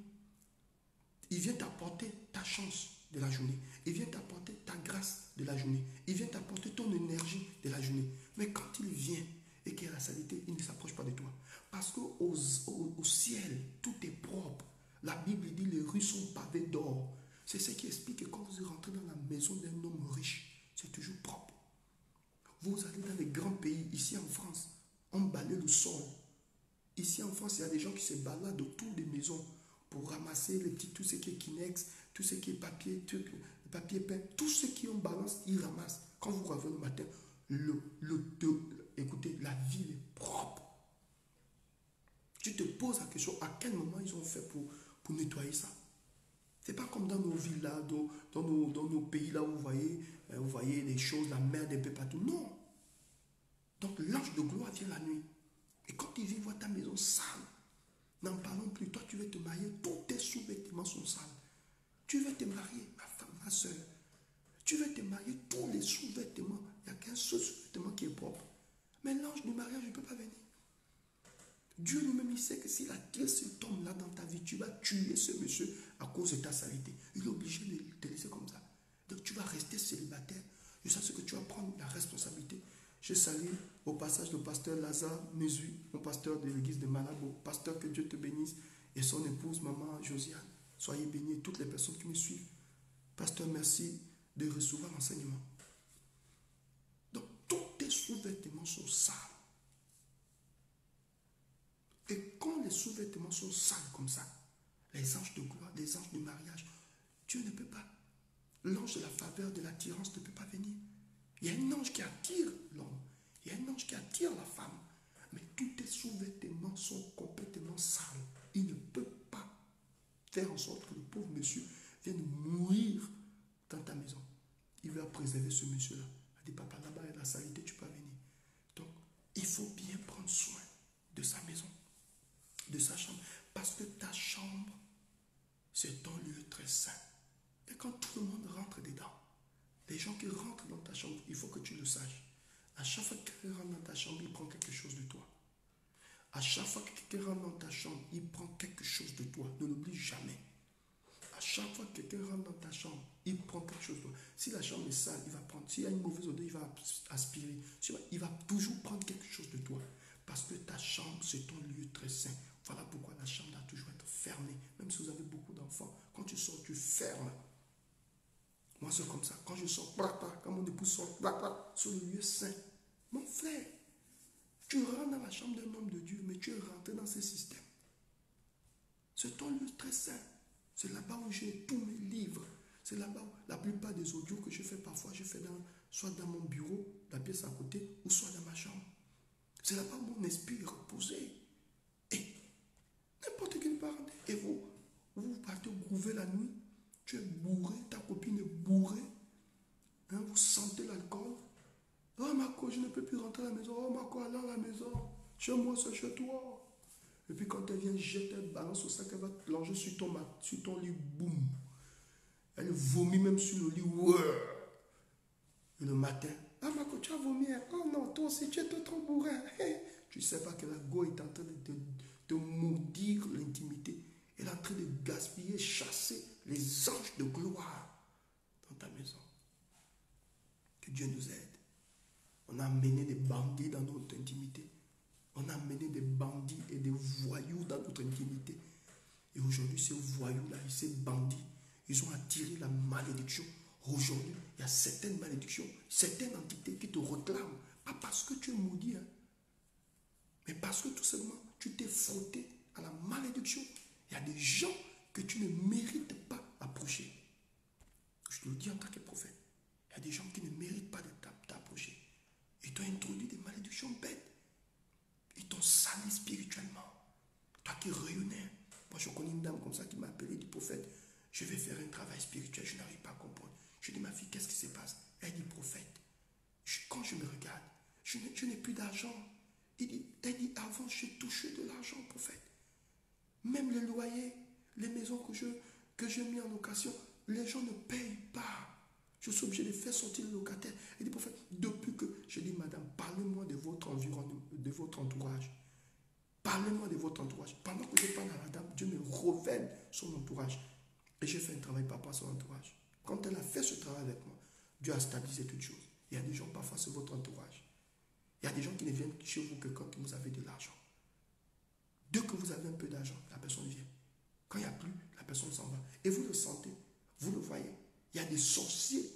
Il vient t'apporter ta chance de la journée. Il vient t'apporter ta grâce de la journée. Il vient t'apporter ton énergie de la journée. Mais quand il vient et qu'il y a la saleté, il ne s'approche pas de toi. Parce qu'au ciel, tout est propre. La Bible dit les rues sont pavées d'or. C'est ce qui explique que quand vous rentrez dans la maison d'un homme riche, c'est toujours propre. Vous allez dans les grands pays, ici en France, on balaye le sol. Ici en France, il y a des gens qui se baladent autour des maisons pour ramasser les petits, tout ce qui est Kinex, tout ce qui est papier, papier peint, tout ce qui on balance, ils ramassent. Quand vous revenez le matin, écoutez, la ville est propre. Tu te poses la question, à quel moment ils ont fait pour nettoyer ça? C'est pas comme dans nos villes là, dans nos pays là où vous voyez les choses, la merde un peu partout. Non. Donc l'ange de gloire vient la nuit. Et quand il vient voir ta maison sale, n'en parlons plus. Toi, tu veux te marier, tous tes sous-vêtements sont sales. Tu veux te marier, ma femme, ma soeur. Tu veux te marier, tous les sous-vêtements. Il n'y a qu'un seul sous-vêtement qui est propre. Mais l'ange du mariage ne peut pas venir. Dieu lui-même, il sait que si la grâce tombe là dans ta vie, tu vas tuer ce monsieur à cause de ta saleté. Il est obligé de te laisser comme ça. Donc tu vas rester célibataire. Je sais ce que tu vas prendre la responsabilité. Je salue au passage le pasteur Lazare Mesui, mon pasteur de l'église de Malabo. Pasteur, que Dieu te bénisse. Et son épouse, maman Josiane. Soyez bénis, toutes les personnes qui me suivent. Pasteur, merci de recevoir l'enseignement. Donc tous tes sous-vêtements sont sales. Et quand les sous-vêtements sont sales comme ça, les anges de gloire, les anges du mariage, Dieu ne peut pas. L'ange de la faveur, de l'attirance ne peut pas venir. Il y a un ange qui attire l'homme. Il y a un ange qui attire la femme. Mais tous tes sous-vêtements sont complètement sales. Il ne peut pas faire en sorte que le pauvre monsieur vienne mourir dans ta maison. Il va préserver ce monsieur-là. Il dit, papa, là-bas, il y a la saleté, tu peux venir. Donc, il faut bien prendre soin de sa maison, de sa chambre. Parce que ta chambre, c'est un lieu très saint. Et quand tout le monde rentre dedans, les gens qui rentrent dans ta chambre, il faut que tu le saches. À chaque fois que quelqu'un rentre dans ta chambre, il prend quelque chose de toi. À chaque fois que quelqu'un rentre dans ta chambre, il prend quelque chose de toi. Ne l'oublie jamais. À chaque fois que quelqu'un rentre dans ta chambre, il prend quelque chose de toi. Si la chambre est sale, il va prendre. S'il y a une mauvaise odeur, il va aspirer. Il va toujours prendre quelque chose de toi. Parce que ta chambre, c'est ton lieu très saint. Voilà pourquoi la chambre doit toujours être fermée. Même si vous avez beaucoup d'enfants, quand tu sors, tu fermes. Moi, c'est comme ça. Quand je sors, quand mon épouse sort, sur le lieu saint. Mon frère, tu rentres dans la chambre d'un homme de Dieu, mais tu es rentré dans ce système. C'est ton lieu très saint. C'est là-bas où j'ai tous mes livres. C'est là-bas où la plupart des audios que je fais parfois, je fais soit dans mon bureau, la pièce à côté, ou soit dans ma chambre. C'est là-bas où mon esprit est reposé. Et n'importe qui ne peut rentrer. Et vous partez grouver la nuit. Tu es bourré, ta copine est bourrée. Hein, vous sentez l'alcool. Oh Marco, je ne peux plus rentrer à la maison. Oh Marco, allez à la maison. Chez moi, c'est chez toi. Et puis quand elle vient jeter, elle balance au sac, elle va te plonger sur ton lit, boum. Elle vomit même sur le lit. Ouais. Et le matin, ah Marco, tu as vomi. Oh non, toi aussi, tu es trop bourré. Tu ne sais pas que la go est en train de maudire l'intimité. Elle est en train de gaspiller, chasser les anges de gloire dans ta maison. Que Dieu nous aide. On a amené des bandits dans notre intimité. On a amené des bandits et des voyous dans notre intimité. Et aujourd'hui, ces voyous-là, ces bandits, ils ont attiré la malédiction. Aujourd'hui, il y a certaines malédictions, certaines entités qui te réclament. Pas parce que tu es maudit, hein, mais parce que tout simplement, tu t'es frotté à la malédiction. Il y a des gens que tu ne mérites pas d'approcher. Je te le dis en tant que prophète. Il y a des gens qui ne méritent pas de t'approcher. Ils t'ont introduit des malédictions bêtes. Ils t'ont sali spirituellement. Toi qui rayonnais. Moi, je connais une dame comme ça qui m'a appelé, dit prophète, je vais faire un travail spirituel, je n'arrive pas à comprendre. Je dis, ma fille, qu'est-ce qui se passe? Elle dit, prophète, quand je me regarde, je n'ai plus d'argent. Elle dit, avant, j'ai touché de l'argent, prophète. Même les loyers, les maisons que j'ai mis en location, les gens ne payent pas. Je suis obligé de faire sortir le locataire. Elle dit, prophète, depuis que je dis, madame, parlez-moi de votre environnement, de votre entourage. Parlez-moi de votre entourage. Pendant que je parle à la dame, Dieu me révèle son entourage. Et j'ai fait un travail par rapport à son entourage. Quand elle a fait ce travail avec moi, Dieu a stabilisé toutes choses. Il y a des gens, parfois, c'est votre entourage. Il y a des gens qui ne viennent chez vous que quand vous avez de l'argent. Dès que vous avez un peu d'argent, la personne vient. Quand il n'y a plus, la personne s'en va. Et vous le sentez, vous le voyez. Il y a des sorciers,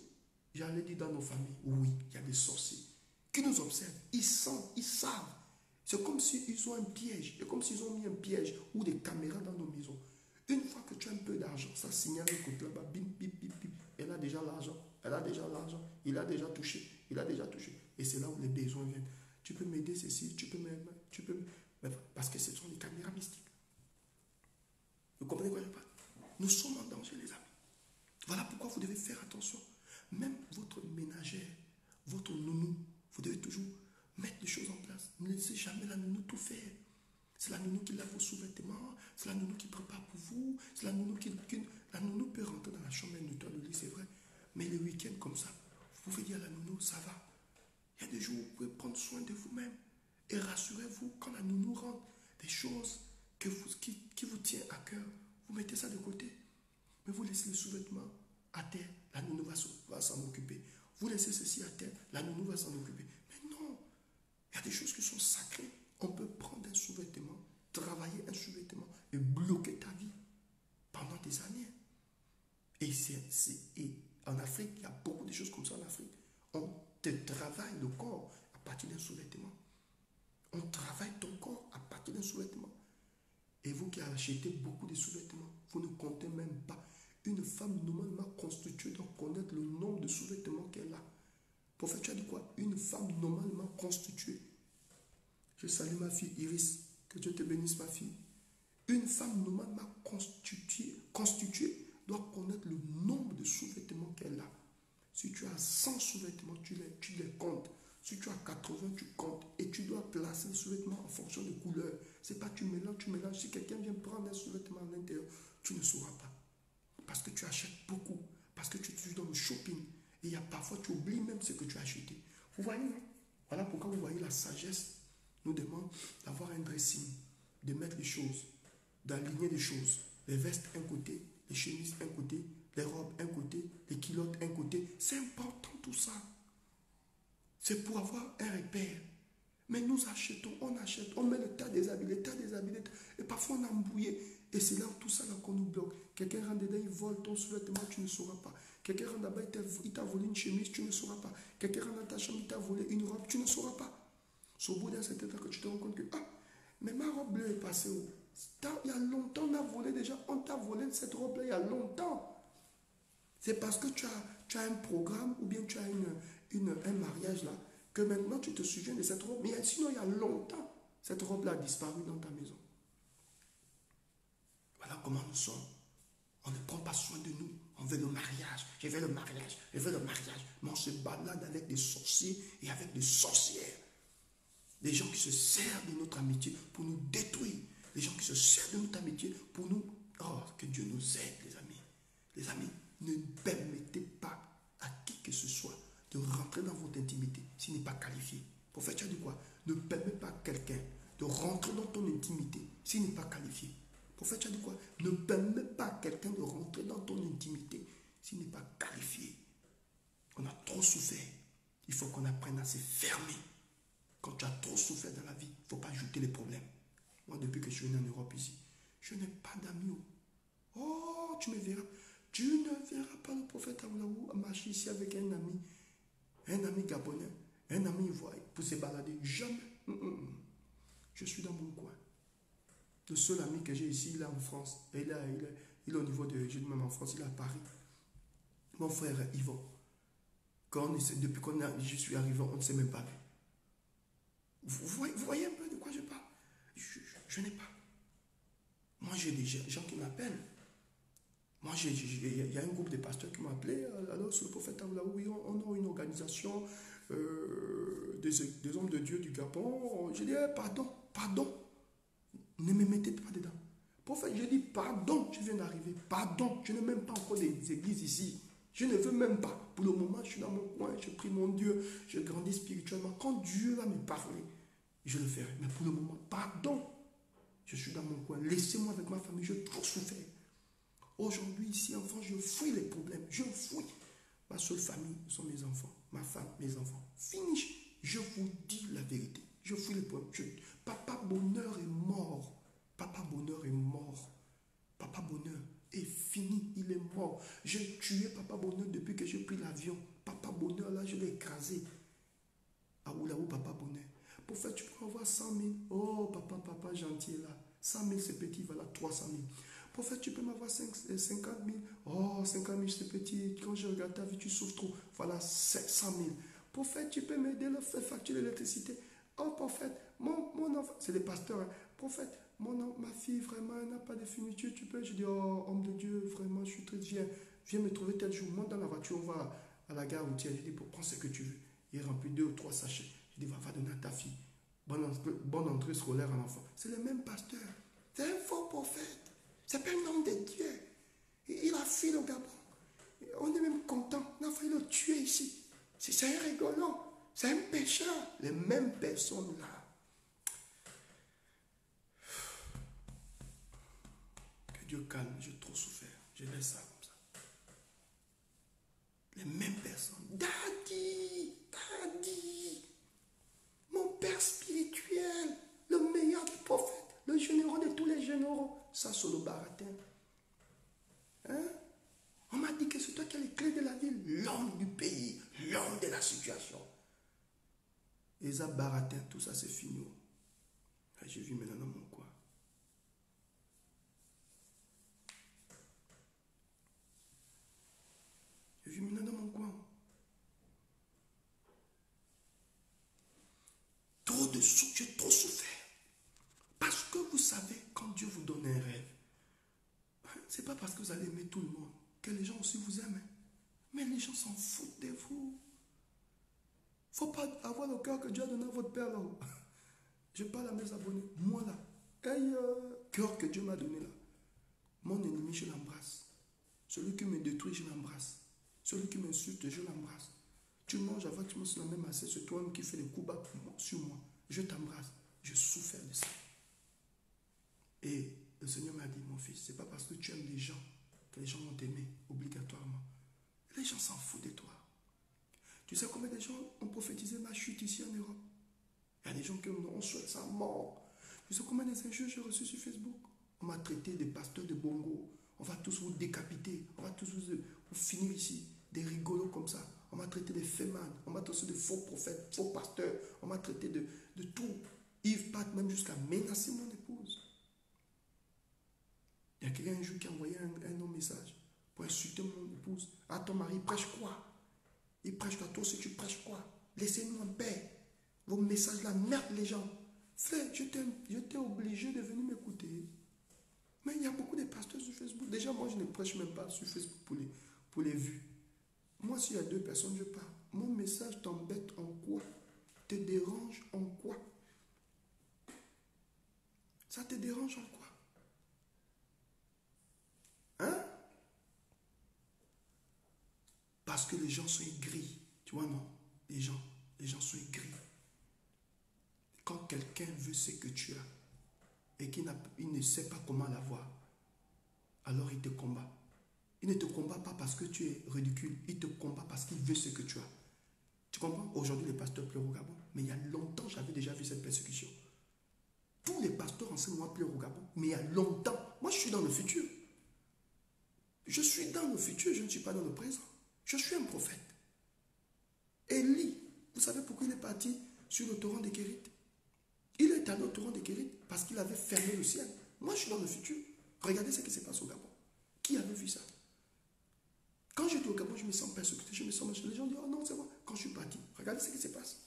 j'allais dire dans nos familles, oui, il y a des sorciers qui nous observent. Ils sentent, ils savent. C'est comme s'ils ont un piège. C'est comme s'ils ont mis un piège ou des caméras dans nos maisons. Une fois que tu as un peu d'argent, ça signale le côté là-bas, bim, bim, bim, bim. Elle a déjà l'argent, elle a déjà l'argent, il a déjà touché, il a déjà touché. Et c'est là où les besoins viennent. Tu peux m'aider, ceci, tu peux m'aider, tu peux m'aider. Parce que ce sont les caméras mystiques. Vous comprenez quoi je parle? Nous sommes en danger, les amis. Voilà pourquoi vous devez faire attention. Même votre ménagère, votre nounou, vous devez toujours mettre les choses en place. Ne laissez jamais la nounou tout faire. C'est la nounou qui lave vos sous-vêtements, c'est la nounou qui prépare pour vous, c'est la nounou qui... La nounou peut rentrer dans la chambre et nettoyer le lit, c'est vrai. Mais les week-ends comme ça, vous pouvez dire à la nounou, ça va. Il y a des jours où vous pouvez prendre soin de vous-même. Et rassurez-vous, quand la nounou rentre, des choses qui vous tiennent à cœur, vous mettez ça de côté. Mais vous laissez les sous-vêtements à terre, la nounou va s'en occuper. Vous laissez ceci à terre, la nounou va s'en occuper. Mais non, il y a des choses qui sont sacrées. On peut prendre un sous-vêtement, travailler un sous-vêtement et bloquer ta vie pendant des années. Et en Afrique, il y a beaucoup de choses comme ça en Afrique. On te travaille le corps à partir d'un sous-vêtement. On travaille ton corps à partir d'un sous-vêtement. Et vous qui achetez beaucoup de sous-vêtements, vous ne comptez même pas. Une femme normalement constituée doit connaître le nombre de sous-vêtements qu'elle a. Prophète, tu as dit quoi? Une femme normalement constituée. Je salue ma fille Iris. Que Dieu te bénisse, ma fille. Une femme normalement constituée doit connaître le nombre de sous-vêtements qu'elle a. Si tu as 100 sous-vêtements, tu les comptes. Si tu as 80, tu comptes. Et tu dois placer les sous-vêtements en fonction de couleur. C'est pas tu mélanges. Si quelqu'un vient prendre un sous-vêtement à l'intérieur, tu ne sauras pas. Parce que tu achètes beaucoup. Parce que tu es dans le shopping. Et il y a parfois, tu oublies même ce que tu as acheté. Vous voyez, non? Voilà pourquoi vous voyez la sagesse nous demande d'avoir un dressing, de mettre les choses, d'aligner les choses. Les vestes un côté, les chemises un côté, les robes un côté, les culottes un côté. C'est important tout ça. C'est pour avoir un repère. Mais nous achetons, on met le tas des habits, et parfois on a embrouillé. Et c'est là où tout ça qu'on nous bloque. Quelqu'un rentre dedans, il vole ton sous-vêtement, tu ne sauras pas. Quelqu'un rentre là-bas, il t'a volé une chemise, tu ne sauras pas. Quelqu'un rentre dans ta chambre, il t'a volé une robe, tu ne sauras pas. C'est au bout d'un certain temps que tu te rends compte que, mais ma robe bleue est passée où? Il y a longtemps, on t'a volé cette robe-là il y a longtemps. C'est parce que tu as un programme ou bien tu as un mariage là, que maintenant tu te souviens de cette robe. Mais sinon, il y a longtemps, cette robe-là a disparu dans ta maison. Voilà comment nous sommes. On ne prend pas soin de nous. On veut le mariage. Je veux le mariage. Mais on se balade avec des sorciers et avec des sorcières. Des gens qui se servent de notre amitié pour nous détruire. Des gens qui se servent de notre amitié pour nous... Oh, que Dieu nous aide, les amis. Les amis, ne permettez pas à qui que ce soit de rentrer dans votre intimité s'il n'est pas qualifié. Prophète, tu as dit quoi? Ne permets pas à quelqu'un de rentrer dans ton intimité s'il n'est pas qualifié. Prophète, tu as dit quoi? Ne permets pas à quelqu'un de rentrer dans ton intimité s'il n'est pas qualifié. On a trop souffert. Il faut qu'on apprenne à se fermer. Quand tu as trop souffert dans la vie, il ne faut pas ajouter les problèmes. Moi, depuis que je suis venu en Europe ici, je n'ai pas d'amis. Oh, tu me verras. Tu ne verras pas le prophète Aoulaou marcher ici avec un ami gabonais, un ami ivoirien, pour se balader. Jamais. Je suis dans mon coin. Le seul ami que j'ai ici, il est en France. Et il est au niveau de, je dis même en France, il est à Paris. Mon frère Yvon. Depuis que je suis arrivé, on ne s'est même pas vu. Vous voyez un peu de quoi je parle? Je n'ai pas. Moi, j'ai des gens qui m'appellent. Moi, il y a un groupe de pasteurs qui m'ont appelé. Alors, sur le prophète Aoulaou, oui, on a une organisation des hommes de Dieu du Gabon. J'ai dit, pardon. Ne me mettez pas dedans. Prophète, j'ai dit, pardon, je viens d'arriver. Pardon, je n'ai même pas encore des églises ici. Je ne veux même pas. Pour le moment, je suis dans mon coin, je prie mon Dieu, je grandis spirituellement. Quand Dieu va me parler, je le ferai. Mais pour le moment, pardon. Je suis dans mon coin. Laissez-moi avec ma famille, je trop souffert. Aujourd'hui, ici, enfant, je fuis les problèmes. Je fuis. Ma seule famille, ce sont mes enfants. Ma femme, mes enfants. Finish. Je vous dis la vérité. Je fuis les problèmes. Papa Bonheur est mort. Papa Bonheur est mort. Papa Bonheur est fini. Il est mort. J'ai tué Papa Bonheur depuis que j'ai pris l'avion. Papa Bonheur, là, je l'ai écrasé. Ah, où Papa Bonheur. Pour faire, tu peux avoir 100 000. Oh, papa gentil là. 100 000, c'est petit, voilà, 300 000. Pour faire, tu peux m'avoir 50 000. Oh, 50 000, c'est petit. Quand je regarde ta vie, tu souffres trop. Voilà, 700 000. Pour faire, tu peux m'aider à faire facture d'électricité. Oh, prophète, mon enfant, c'est des pasteurs. Hein. Prophète, ma fille, vraiment, elle n'a pas de finiture. Tu peux, je dis, oh, homme de Dieu, vraiment, je suis triste. Viens me trouver tel jour. Monte dans la voiture, on va à la gare routière. Je dis, prends ce que tu veux. Il remplit 2 ou 3 sachets. Je dis, va donner à ta fille. Bonne entrée scolaire à l'enfant. C'est le même pasteur. C'est un faux prophète. C'est pas un homme de Dieu. Il a fui le Gabon. On est même content. On a failli le tuer ici. C'est un rigolant. C'est un pécheur. Les mêmes personnes là. Que Dieu calme. J'ai trop souffert. Je laisse ça comme ça. Les mêmes personnes. Daddy. Mon père spirituel. Le meilleur des prophètes. Le généraux de tous les généraux. Ça, c'est le baratin. Hein? On m'a dit que c'est toi qui as les clés de la ville. L'homme du pays. L'homme de la situation. Et ça, baratin, tout ça, c'est fini. Je vis maintenant dans mon coin. Je vis maintenant dans mon coin. Trop de souffle, j'ai trop souffert. Parce que vous savez, quand Dieu vous donne un rêve, c'est pas parce que vous allez aimer tout le monde que les gens aussi vous aiment. Mais les gens s'en foutent de vous. Faut pas avoir le cœur que Dieu a donné à votre père là-haut. Je parle à mes abonnés. Moi là, cœur que Dieu m'a donné là. Mon ennemi, je l'embrasse. Celui qui me détruit, je l'embrasse. Celui qui m'insulte, je l'embrasse. Tu manges avant que tu me sur la même assiette, c'est toi-même qui fais les coups bas sur moi. Je t'embrasse. Je souffre de ça. Et le Seigneur m'a dit, mon fils, c'est pas parce que tu aimes les gens que les gens vont t'aimer obligatoirement. Les gens s'en foutent de toi. Tu sais combien de gens ont prophétisé ma chute ici en Europe? Il y a des gens qui ont souhaité sa mort. Tu sais combien d'injures j'ai reçues sur Facebook? On m'a traité de pasteur de bongo. On va tous vous décapiter. On va tous vous finir ici. Des rigolos comme ça. On m'a traité de féman. On m'a traité de faux prophètes, faux pasteurs. On m'a traité de tout. Yves Pat même jusqu'à menacer mon épouse. Il y a quelqu'un un jour qui a envoyé un autre message pour insulter mon épouse. Ah, ton mari prêche quoi? Il prêche quoi? Toi aussi tu prêches quoi? Laissez-nous en paix. Vos messages là merdent les gens. Frère, j'étais obligé de venir m'écouter. Mais il y a beaucoup de pasteurs sur Facebook. Déjà, moi, je ne prêche même pas sur Facebook pour les vues. Moi, s'il y a 2 personnes, je parle. Mon message t'embête en quoi? Te dérange en quoi? Ça te dérange en quoi? Hein? Parce que les gens sont aigris. Tu vois, non? Les gens sont aigris. Quand quelqu'un veut ce que tu as et qu'il ne sait pas comment l'avoir, alors il te combat. Il ne te combat pas parce que tu es ridicule. Il te combat parce qu'il veut ce que tu as. Tu comprends? Aujourd'hui, les pasteurs pleurent au Gabon. Mais il y a longtemps, j'avais déjà vu cette persécution. Tous les pasteurs enseignent-moi pleurent au Gabon. Mais il y a longtemps. Moi, je suis dans le futur. Je suis dans le futur, je ne suis pas dans le présent. Je suis un prophète. Élie, vous savez pourquoi il est parti sur le torrent de Kérit? Il est allé au torrent de Kérit parce qu'il avait fermé le ciel. Moi, je suis dans le futur. Regardez ce qui se passe au Gabon. Qui avait vu ça? Quand j'étais au Gabon, je me sens persécuté, je me sens machin. Les gens disent, oh non, c'est moi. Quand je suis parti, regardez ce qui se passe.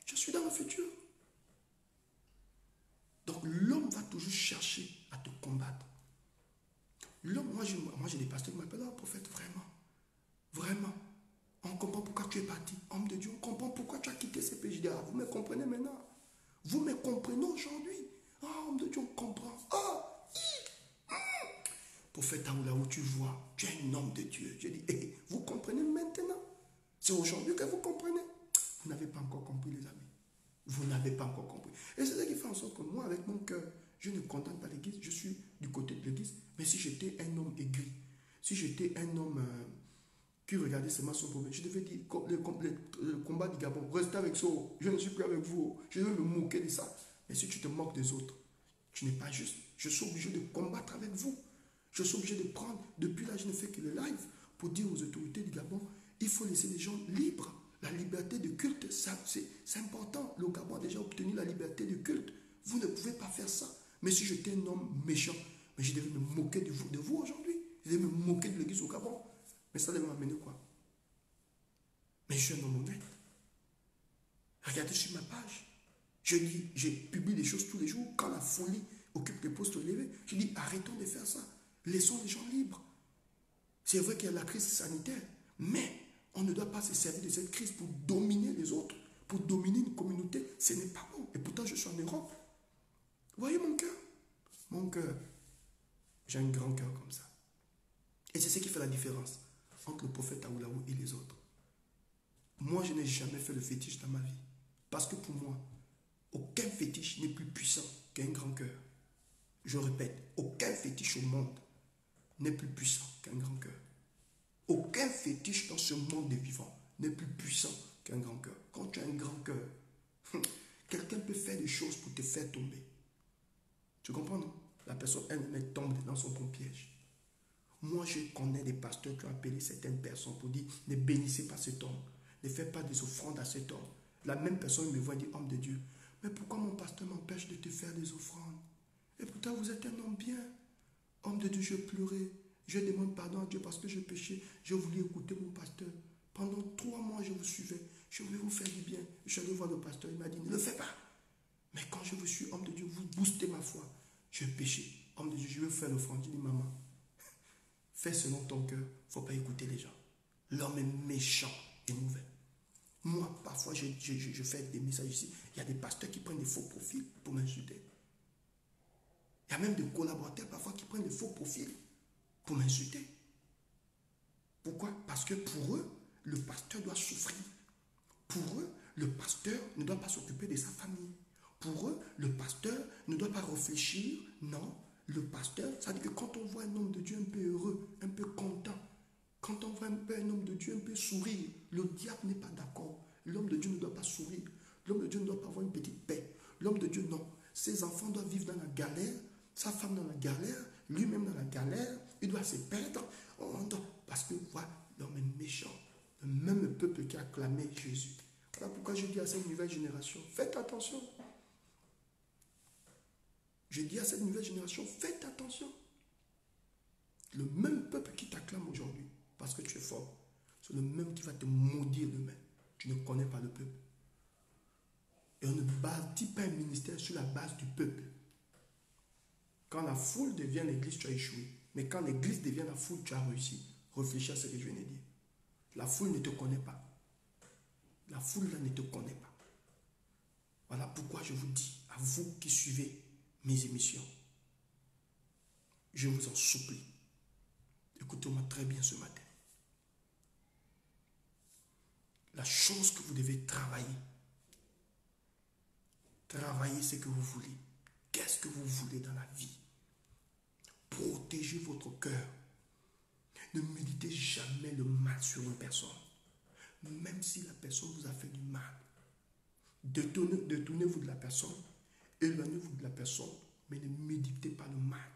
Je suis dans le futur. Donc, l'homme va toujours chercher à te combattre. L'homme, moi j'ai des pasteurs qui m'appellent, oh prophète, vraiment. Vraiment. On comprend pourquoi tu es parti. Homme de Dieu, on comprend pourquoi tu as quitté ces pays. Je dis, ah, vous me comprenez maintenant? Vous me comprenez aujourd'hui? Ah, homme de Dieu, on comprend. Ah, prophète Aoula, où tu vois, tu es un homme de Dieu. Je dis, hey, vous comprenez maintenant? C'est aujourd'hui que vous comprenez. Vous n'avez pas encore compris, les amis. Vous n'avez pas encore compris. Et c'est ça qui fait en sorte que moi, avec mon cœur, Je ne condamne pas l'église, je suis du côté de l'église. Mais si j'étais un homme aigri, si j'étais un homme qui regardait seulement son problème, je devais dire le combat du Gabon, restez avec ça, je ne suis plus avec vous, je vais me moquer de ça. Mais si tu te moques des autres, tu n'es pas juste. Je suis obligé de combattre avec vous. Je suis obligé de prendre, depuis là je ne fais que le live, pour dire aux autorités du Gabon, il faut laisser les gens libres. La liberté de culte, c'est important. Le Gabon a déjà obtenu la liberté de culte. Vous ne pouvez pas faire ça. Mais si j'étais un homme méchant, mais je devais me moquer de vous aujourd'hui. Je devais me moquer de l'église au Gabon. Mais ça devait m'amener quoi? Mais je suis un homme honnête. Regardez sur ma page. Je publie des choses tous les jours. Quand la folie occupe les postes élevés, je dis arrêtons de faire ça. Laissons les gens libres. C'est vrai qu'il y a la crise sanitaire, mais on ne doit pas se servir de cette crise pour dominer les autres, pour dominer une communauté. Ce n'est pas bon. Et pourtant, je suis en Europe. Vous voyez mon cœur? Mon cœur. J'ai un grand cœur comme ça. Et c'est ce qui fait la différence entre le prophète Aoulaou et les autres. Moi, je n'ai jamais fait le fétiche dans ma vie. Parce que pour moi, aucun fétiche n'est plus puissant qu'un grand cœur. Je répète, aucun fétiche au monde n'est plus puissant qu'un grand cœur. Aucun fétiche dans ce monde des vivants n'est plus puissant qu'un grand cœur. Quand tu as un grand cœur, quelqu'un peut faire des choses pour te faire tomber. Tu comprends, non? La personne, elle tombe dans son bon piège. Moi, je connais des pasteurs qui ont appelé certaines personnes pour dire ne bénissez pas cet homme, ne faites pas des offrandes à cet homme. La même personne me voit dire homme de Dieu. Mais pourquoi mon pasteur m'empêche de te faire des offrandes? Et pourtant, vous êtes un homme bien. Homme de Dieu, je pleurais. Je demande pardon à Dieu parce que je péchais. Je voulais écouter mon pasteur. Pendant 3 mois, je vous suivais. Je voulais vous faire du bien. Je suis allé voir le pasteur. Il m'a dit, ne le fais pas. Mais quand je vous suis, homme de Dieu, vous boostez ma foi. Je péchais. Homme de Dieu, je veux faire l'offrande. Je dis, maman, fais selon ton cœur. Il ne faut pas écouter les gens. L'homme est méchant et mauvais. Moi, parfois, je fais des messages ici. Il y a des pasteurs qui prennent des faux profils pour m'insulter. Il y a même des collaborateurs parfois qui prennent des faux profils pour m'insulter. Pourquoi? Parce que pour eux, le pasteur doit souffrir. Pour eux, le pasteur ne doit pas s'occuper de sa famille. Pour eux, le pasteur ne doit pas réfléchir. Non, le pasteur, ça veut dire que quand on voit un homme de Dieu un peu heureux, un peu content, quand on voit un homme de Dieu un peu sourire, le diable n'est pas d'accord. L'homme de Dieu ne doit pas sourire. L'homme de Dieu ne doit pas avoir une petite paix. L'homme de Dieu, non. Ses enfants doivent vivre dans la galère, sa femme dans la galère, lui-même dans la galère, il doit se perdre. Parce que voilà, l'homme est méchant. Le même peuple qui a acclamé Jésus. Voilà pourquoi je dis à cette nouvelle génération, faites attention. Je dis à cette nouvelle génération, faites attention. Le même peuple qui t'acclame aujourd'hui, parce que tu es fort, c'est le même qui va te maudire demain. Tu ne connais pas le peuple. Et on ne bâtit pas un ministère sur la base du peuple. Quand la foule devient l'église, tu as échoué. Mais quand l'église devient la foule, tu as réussi. Réfléchis à ce que je viens de dire. La foule ne te connaît pas. La foule là ne te connaît pas. Voilà pourquoi je vous dis, à vous qui suivez mes émissions, je vous en supplie. Écoutez-moi très bien ce matin. La chose que vous devez travailler ce que vous voulez. Qu'est-ce que vous voulez dans la vie? Protégez votre cœur. Ne méditez jamais le mal sur une personne. Même si la personne vous a fait du mal. Détournez-vous de la personne. Éloignez-vous de la personne. Mais ne méditez pas le mal.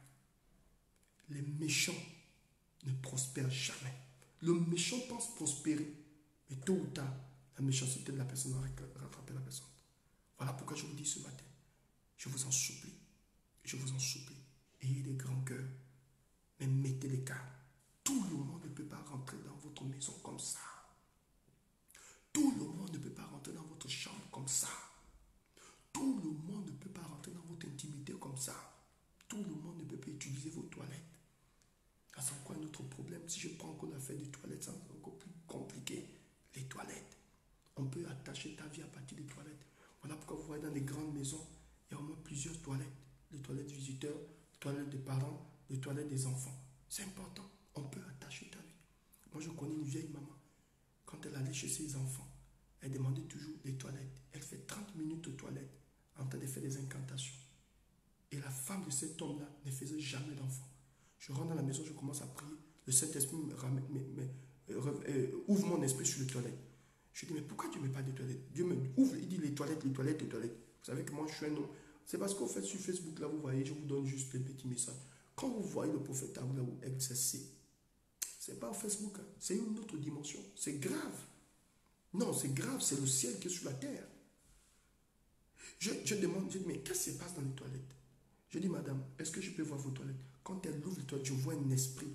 Les méchants ne prospèrent jamais. Le méchant pense prospérer. Mais tôt ou tard, la méchanceté de la personne va rattraper la personne. Voilà pourquoi je vous dis ce matin. Je vous en supplie. Je vous en supplie. Ayez des grands cœurs. Mais mettez les cadres. Tout le monde ne peut pas rentrer dans votre maison comme ça. Tout le monde ne peut pas rentrer dans votre chambre comme ça. Tout le monde ne peut pas rentrer dans votre intimité comme ça. Tout le monde ne peut pas utiliser vos toilettes. Ça, c'est encore un autre problème. Si je prends encore l'affaire des toilettes, c'est encore plus compliqué. Les toilettes. On peut attacher ta vie à partir des toilettes. Voilà pourquoi vous voyez dans les grandes maisons, il y a au moins plusieurs toilettes. Les toilettes visiteurs, les toilettes des parents, les toilettes des enfants. C'est important. On peut attacher ta vie. Moi, je connais une vieille maman. Quand elle allait chez ses enfants, elle demandait toujours les toilettes. Elle fait 30 minutes aux toilettes en train de faire des incantations. Et la femme de cet homme-là ne faisait jamais d'enfant. Je rentre dans la maison, je commence à prier. Le Saint-Esprit ouvre mon esprit sur les toilettes. Je dis, mais pourquoi Dieu ne met pas des toilettes? Dieu me ouvre, il dit les toilettes, les toilettes, les toilettes. Vous savez que moi, je suis un homme. C'est parce qu'au fait, sur Facebook, là, vous voyez, je vous donne juste des petits messages. Quand vous voyez le prophète là où exercer, ce n'est pas au Facebook, hein. C'est une autre dimension. C'est grave. Non, c'est grave, c'est le ciel qui est sur la terre. Je demande, je dis, mais qu'est-ce qui se passe dans les toilettes? Je dis, madame, est-ce que je peux voir vos toilettes? Quand elle ouvre les toilettes, je vois un esprit.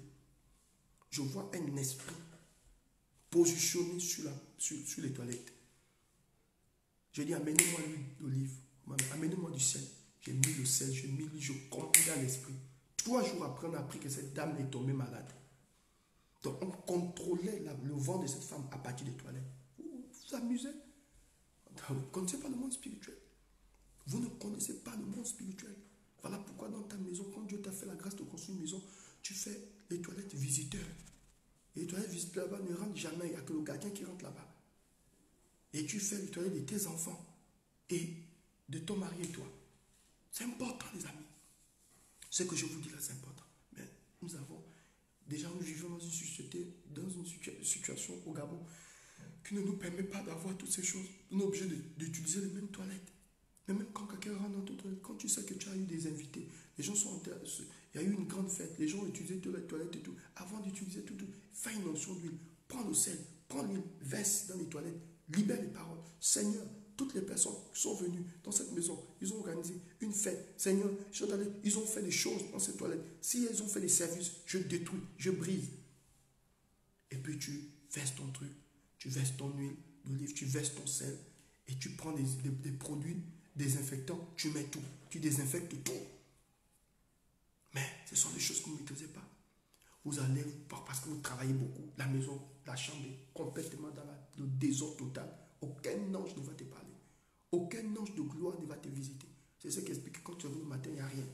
Je vois un esprit positionné sur les toilettes. Je dis, amenez-moi l'huile d'olive. Amenez-moi du sel. J'ai mis le sel, j'ai mis l'huile, je commande à l'esprit. 3 jours après, on a appris que cette dame est tombée malade. Donc, on contrôlait le vent de cette femme à partir des toilettes. Vous vous amusez? Vous ne connaissez pas le monde spirituel. Vous ne connaissez pas le monde spirituel. Voilà pourquoi dans ta maison, quand Dieu t'a fait la grâce de construire une maison, tu fais les toilettes visiteurs. Et les toilettes visiteurs là-bas ne rentrent jamais. Il n'y a que le gardien qui rentre là-bas. Et tu fais les toilettes de tes enfants et de ton mari et toi. C'est important, les amis. Ce que je vous dis là, c'est important. Mais nous avons, déjà nous vivons dans une situation au Gabon qui ne nous permet pas d'avoir toutes ces choses. On est obligé d'utiliser les mêmes toilettes. Mais même quand quelqu'un rentre dans ton toilette, quand tu sais que tu as eu des invités, les gens sont en terre, il y a eu une grande fête, les gens ont utilisé toutes les toilettes et tout. Avant d'utiliser tout, fais une onction d'huile, prends le sel, prends l'huile, verse dans les toilettes, libère les paroles. Seigneur, toutes les personnes qui sont venues dans cette maison, ils ont organisé une fête. Seigneur, ils ont fait des choses dans ces toilettes. Si elles ont fait des services, je détruis, je brise. Et puis tu verses ton truc, tu verses ton huile d'olive, tu verses ton sel et tu prends des produits désinfectants, tu mets tout, tu désinfectes tout. Mais ce sont des choses que vous ne maîtrisez pas. Vous allez, parce que vous travaillez beaucoup, la maison, la chambre est complètement dans le désordre total. Aucun ange ne va te parler. Aucun ange de gloire ne va te visiter. C'est ce qui explique que quand tu reviens le matin, il n'y a rien.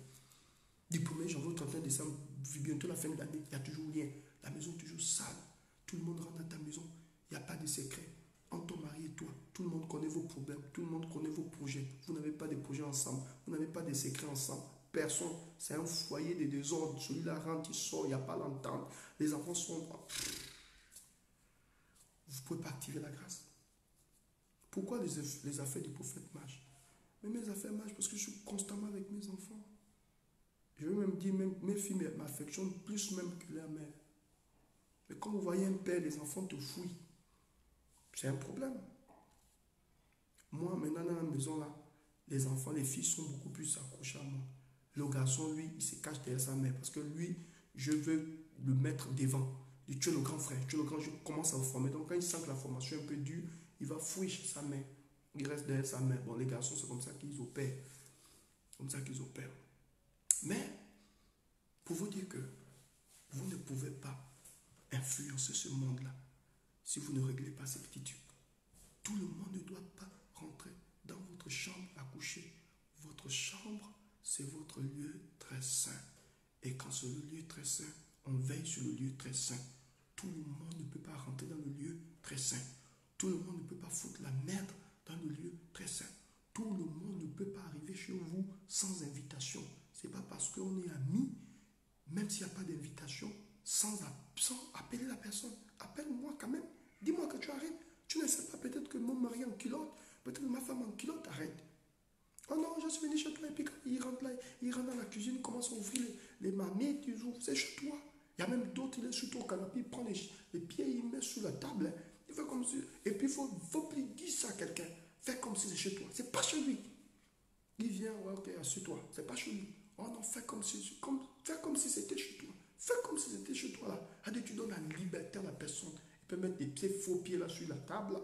Du 1er janvier au 31 décembre, bientôt la fin de l'année, il n'y a toujours rien. La maison est toujours sale. Tout le monde rentre dans ta maison. Il n'y a pas de secret. Entre ton mari et toi, tout le monde connaît vos problèmes. Tout le monde connaît vos projets. Vous n'avez pas de projets ensemble. Vous n'avez pas de secrets ensemble. Personne. C'est un foyer de désordre. Celui-là rentre, il sort, il n'y a pas l'entente. Les enfants sont... Vous ne pouvez pas activer la grâce. Pourquoi les affaires du prophète marchent? Mais mes affaires marchent parce que je suis constamment avec mes enfants. Je veux même dire, mes filles m'affectionnent plus même que leur mère. Mais quand vous voyez un père, les enfants te fouillent. C'est un problème. Moi, maintenant, dans la maison, là, les enfants, les filles sont beaucoup plus accrochés à moi. Le garçon, lui, il se cache derrière sa mère parce que lui, je veux le mettre devant. Il dit, tu es le grand frère, tu es le grand, je commence à le former. Donc, quand il sent que la formation est un peu dure, il va fouiller chez sa mère. Il reste derrière sa mère. Bon, les garçons, c'est comme ça qu'ils opèrent. Comme ça qu'ils opèrent. Mais, pour vous dire que vous ne pouvez pas influencer ce monde-là si vous ne réglez pas ces petits trucs. Tout le monde ne doit pas rentrer dans votre chambre à coucher. Votre chambre, c'est votre lieu très saint. Et quand c'est le lieu très saint, on veille sur le lieu très saint. Tout le monde ne peut pas rentrer dans le lieu très saint. Tout le monde ne peut pas foutre la merde dans le lieu très saint. Tout le monde ne peut pas arriver chez vous sans invitation. Ce n'est pas parce qu'on est amis, même s'il n'y a pas d'invitation, sans appeler la personne. Appelle-moi quand même. Dis-moi que tu arrêtes. Tu ne sais pas, peut-être que mon mari en culotte, peut-être que ma femme en culotte, arrête. Oh non, je suis venu chez toi et puis quand il rentre là, il rentre dans la cuisine, il commence à ouvrir les marmites, il ouvre, c'est chez toi. Il y a même d'autres, il est sur ton canapé, il prend les pieds, il met sur la table. Hein. Il fait comme si, et puis il faut plus dire ça à quelqu'un. Fais comme si c'est chez toi. C'est pas chez lui. Il vient, ouais, ok, assieds-toi. C'est pas chez lui. Oh non, fais comme si c'était chez toi. Fais comme si c'était chez toi là. Allez, tu donnes la liberté à la personne. Il peut mettre des faux pieds là sur la table. Là.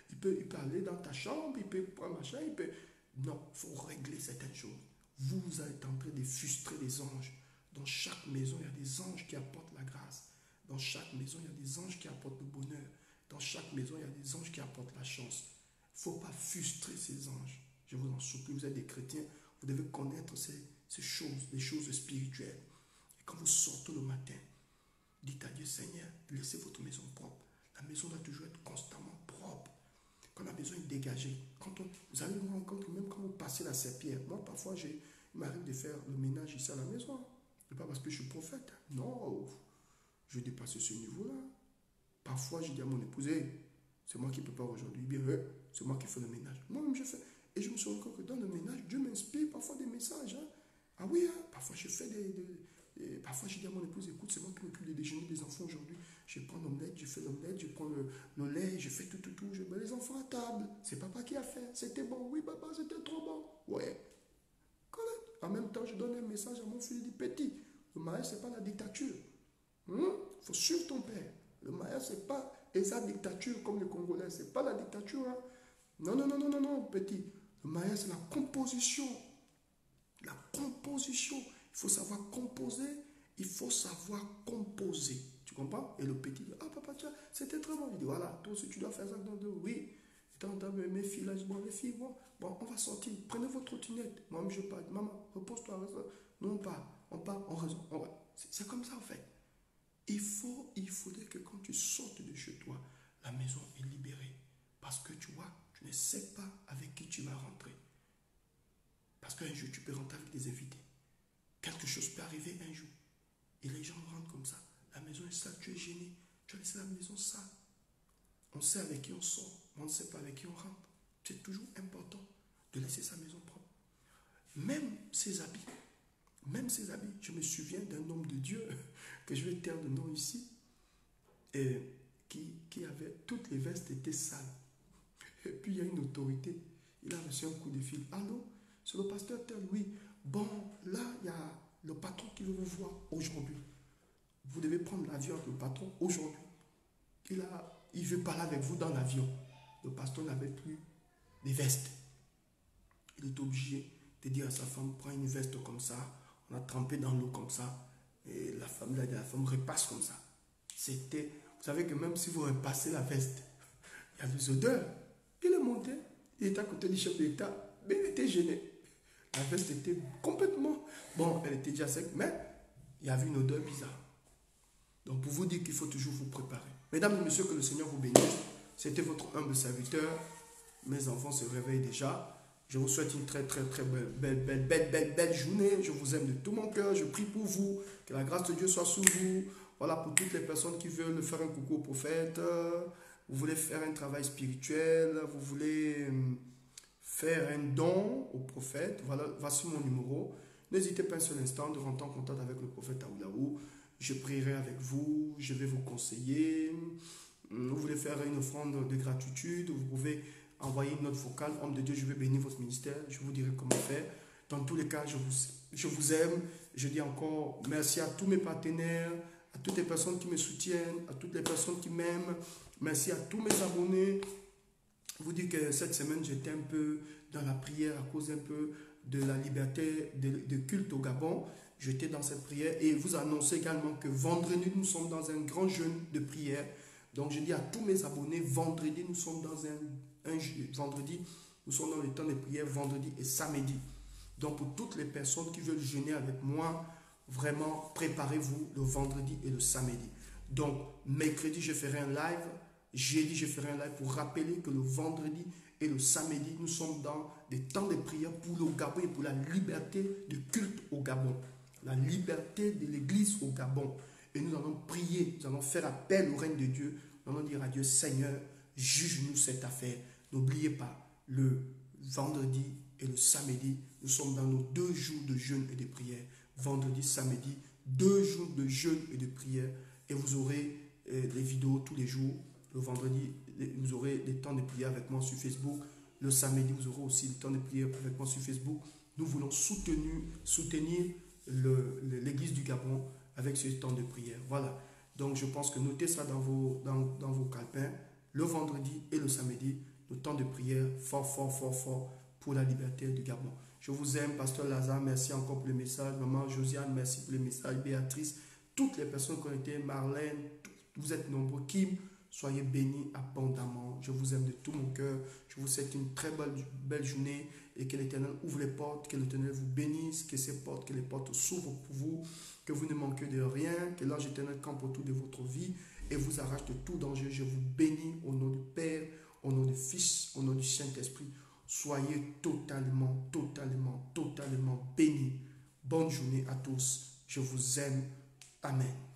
Il peut aller dans ta chambre, il peut prendre machin, il peut... Non, il faut régler certaines choses. Vous êtes en train de frustrer les anges. Dans chaque maison, il y a des anges qui apportent la grâce. Dans chaque maison, il y a des anges qui apportent le bonheur. Dans chaque maison, il y a des anges qui apportent la chance. Il ne faut pas frustrer ces anges. Je vous en supplie, vous êtes des chrétiens, vous devez connaître ces choses, les choses spirituelles. Et quand vous sortez le matin, dites à Dieu, Seigneur, laissez votre maison propre. La maison doit toujours être constamment propre. Quand la maison est dégagée, vous allez vous rendre compte que même quand vous passez la serpillière, moi parfois il m'arrive de faire le ménage ici à la maison. Ce n'est pas parce que je suis prophète. Non, je dépasse ce niveau-là. Parfois, je dis à mon épouse, hey, c'est moi qui prépare aujourd'hui. Bien, c'est moi qui fais le ménage. Moi-même, je fais. Et je me suis rendu compte que dans le ménage, Dieu m'inspire parfois des messages. Hein. Ah oui, hein, parfois je fais parfois je dis à mon épouse, écoute, c'est moi qui m'occupe du déjeuner des enfants aujourd'hui. Je prends l'omelette, je fais l'omelette, je prends le lait, je fais tout. Je mets les enfants à table. C'est papa qui a fait. C'était bon. Oui, papa, c'était trop bon. Ouais. Correct. En même temps, je donne un message à mon fils, il dit, petit, le mariage, ce n'est pas la dictature. Il faut suivre ton père. Le mariage, ce n'est pas sa dictature comme les Congolais. Ce n'est pas la dictature. Hein. Non, petit. Le mariage, c'est la composition. La composition. Il faut savoir composer. Il faut savoir composer. Tu comprends? Et le petit dit, ah papa, c'était très bon. Il dit, voilà, toi aussi, tu dois faire ça dans deux. Oui. Mes filles, là, je dis, bon, les filles, bon, on va sortir. Prenez votre trottinette. Moi, je parle. Maman, repose-toi. Nous, on part, on raisonne. C'est comme ça, en fait. Il faudrait que quand tu sortes de chez toi, la maison est libérée. Parce que tu vois, tu ne sais pas avec qui tu vas rentrer. Parce qu'un jour, tu peux rentrer avec des invités. Quelque chose peut arriver un jour. Et les gens rentrent comme ça. La maison est sale, tu es gêné. Tu as laissé la maison sale. On sait avec qui on sort, mais on ne sait pas avec qui on rentre. C'est toujours important de laisser sa maison propre. Même ses habits, je me souviens d'un homme de Dieu, que je vais taire le nom ici, et qui avait, toutes les vestes étaient sales. Et puis il y a une autorité, il a reçu un coup de fil. Allô, c'est le pasteur tel, oui. Bon, là, il y a le patron qui veut vous voir aujourd'hui. Vous devez prendre l'avion avec le patron aujourd'hui. Il veut parler avec vous dans l'avion. Le pasteur n'avait plus des vestes. Il est obligé de dire à sa femme, prends une veste comme ça. On a trempé dans l'eau comme ça. Et la femme repasse comme ça. Vous savez que même si vous repassez la veste, il y a des odeurs. Il est monté, il était à côté du chef d'État, mais il était gêné. La veste était complètement... Bon, elle était déjà sec, mais il y avait une odeur bizarre. Donc, pour vous dire qu'il faut toujours vous préparer. Mesdames et messieurs, que le Seigneur vous bénisse. C'était votre humble serviteur. Mes enfants se réveillent déjà. Je vous souhaite une très belle journée. Je vous aime de tout mon cœur. Je prie pour vous. Que la grâce de Dieu soit sur vous. Voilà, pour toutes les personnes qui veulent faire un coucou au prophète. Vous voulez faire un travail spirituel. Vous voulez faire un don au prophète. Voilà, voici mon numéro. N'hésitez pas un seul instant de rentrer en contact avec le prophète Aoulaou. Je prierai avec vous, je vais vous conseiller. Vous voulez faire une offrande de gratitude, vous pouvez envoyer une note vocale. Homme de Dieu, je vais bénir votre ministère, je vous dirai comment faire. Dans tous les cas, je vous aime. Je dis encore merci à tous mes partenaires, à toutes les personnes qui me soutiennent, à toutes les personnes qui m'aiment. Merci à tous mes abonnés. Je vous dis que cette semaine, j'étais un peu dans la prière à cause un peu de la liberté de culte au Gabon. J'étais dans cette prière et vous annoncez également que vendredi, nous sommes dans un grand jeûne de prière. Donc, je dis à tous mes abonnés, vendredi, nous sommes dans vendredi, nous sommes dans le temps de prière, vendredi et samedi. Donc, pour toutes les personnes qui veulent jeûner avec moi, vraiment, préparez-vous le vendredi et le samedi. Donc, mercredi, je ferai un live. Jeudi, je ferai un live pour rappeler que le vendredi et le samedi, nous sommes dans des temps de prière pour le Gabon et pour la liberté de culte au Gabon. La liberté de l'église au Gabon. Et nous allons prier, nous allons faire appel au règne de Dieu. Nous allons dire à Dieu, Seigneur, juge-nous cette affaire. N'oubliez pas, le vendredi et le samedi, nous sommes dans nos 2 jours de jeûne et de prière. Vendredi, samedi, 2 jours de jeûne et de prière. Et vous aurez les vidéos tous les jours. Le vendredi, vous aurez des temps de prière avec moi sur Facebook. Le samedi, vous aurez aussi le temps de prière avec moi sur Facebook. Nous voulons soutenir l'église du Gabon avec ce temps de prière. Voilà. Donc, je pense que notez ça dans vos calepins. Le vendredi et le samedi, le temps de prière fort pour la liberté du Gabon. Je vous aime, Pasteur Lazare. Merci encore pour le message. Maman Josiane, merci pour le message. Béatrice, toutes les personnes qui ont été, Marlène, vous êtes nombreux. Kim, soyez bénis abondamment. Je vous aime de tout mon cœur. Je vous souhaite une très belle journée et que l'Éternel ouvre les portes, que l'Éternel vous bénisse, que les portes s'ouvrent pour vous, que vous ne manquez de rien, que l'ange éternel campe autour de votre vie et vous arrache de tout danger. Je vous bénis au nom du Père, au nom du Fils, au nom du Saint-Esprit. Soyez totalement bénis. bonne journée à tous. Je vous aime. Amen.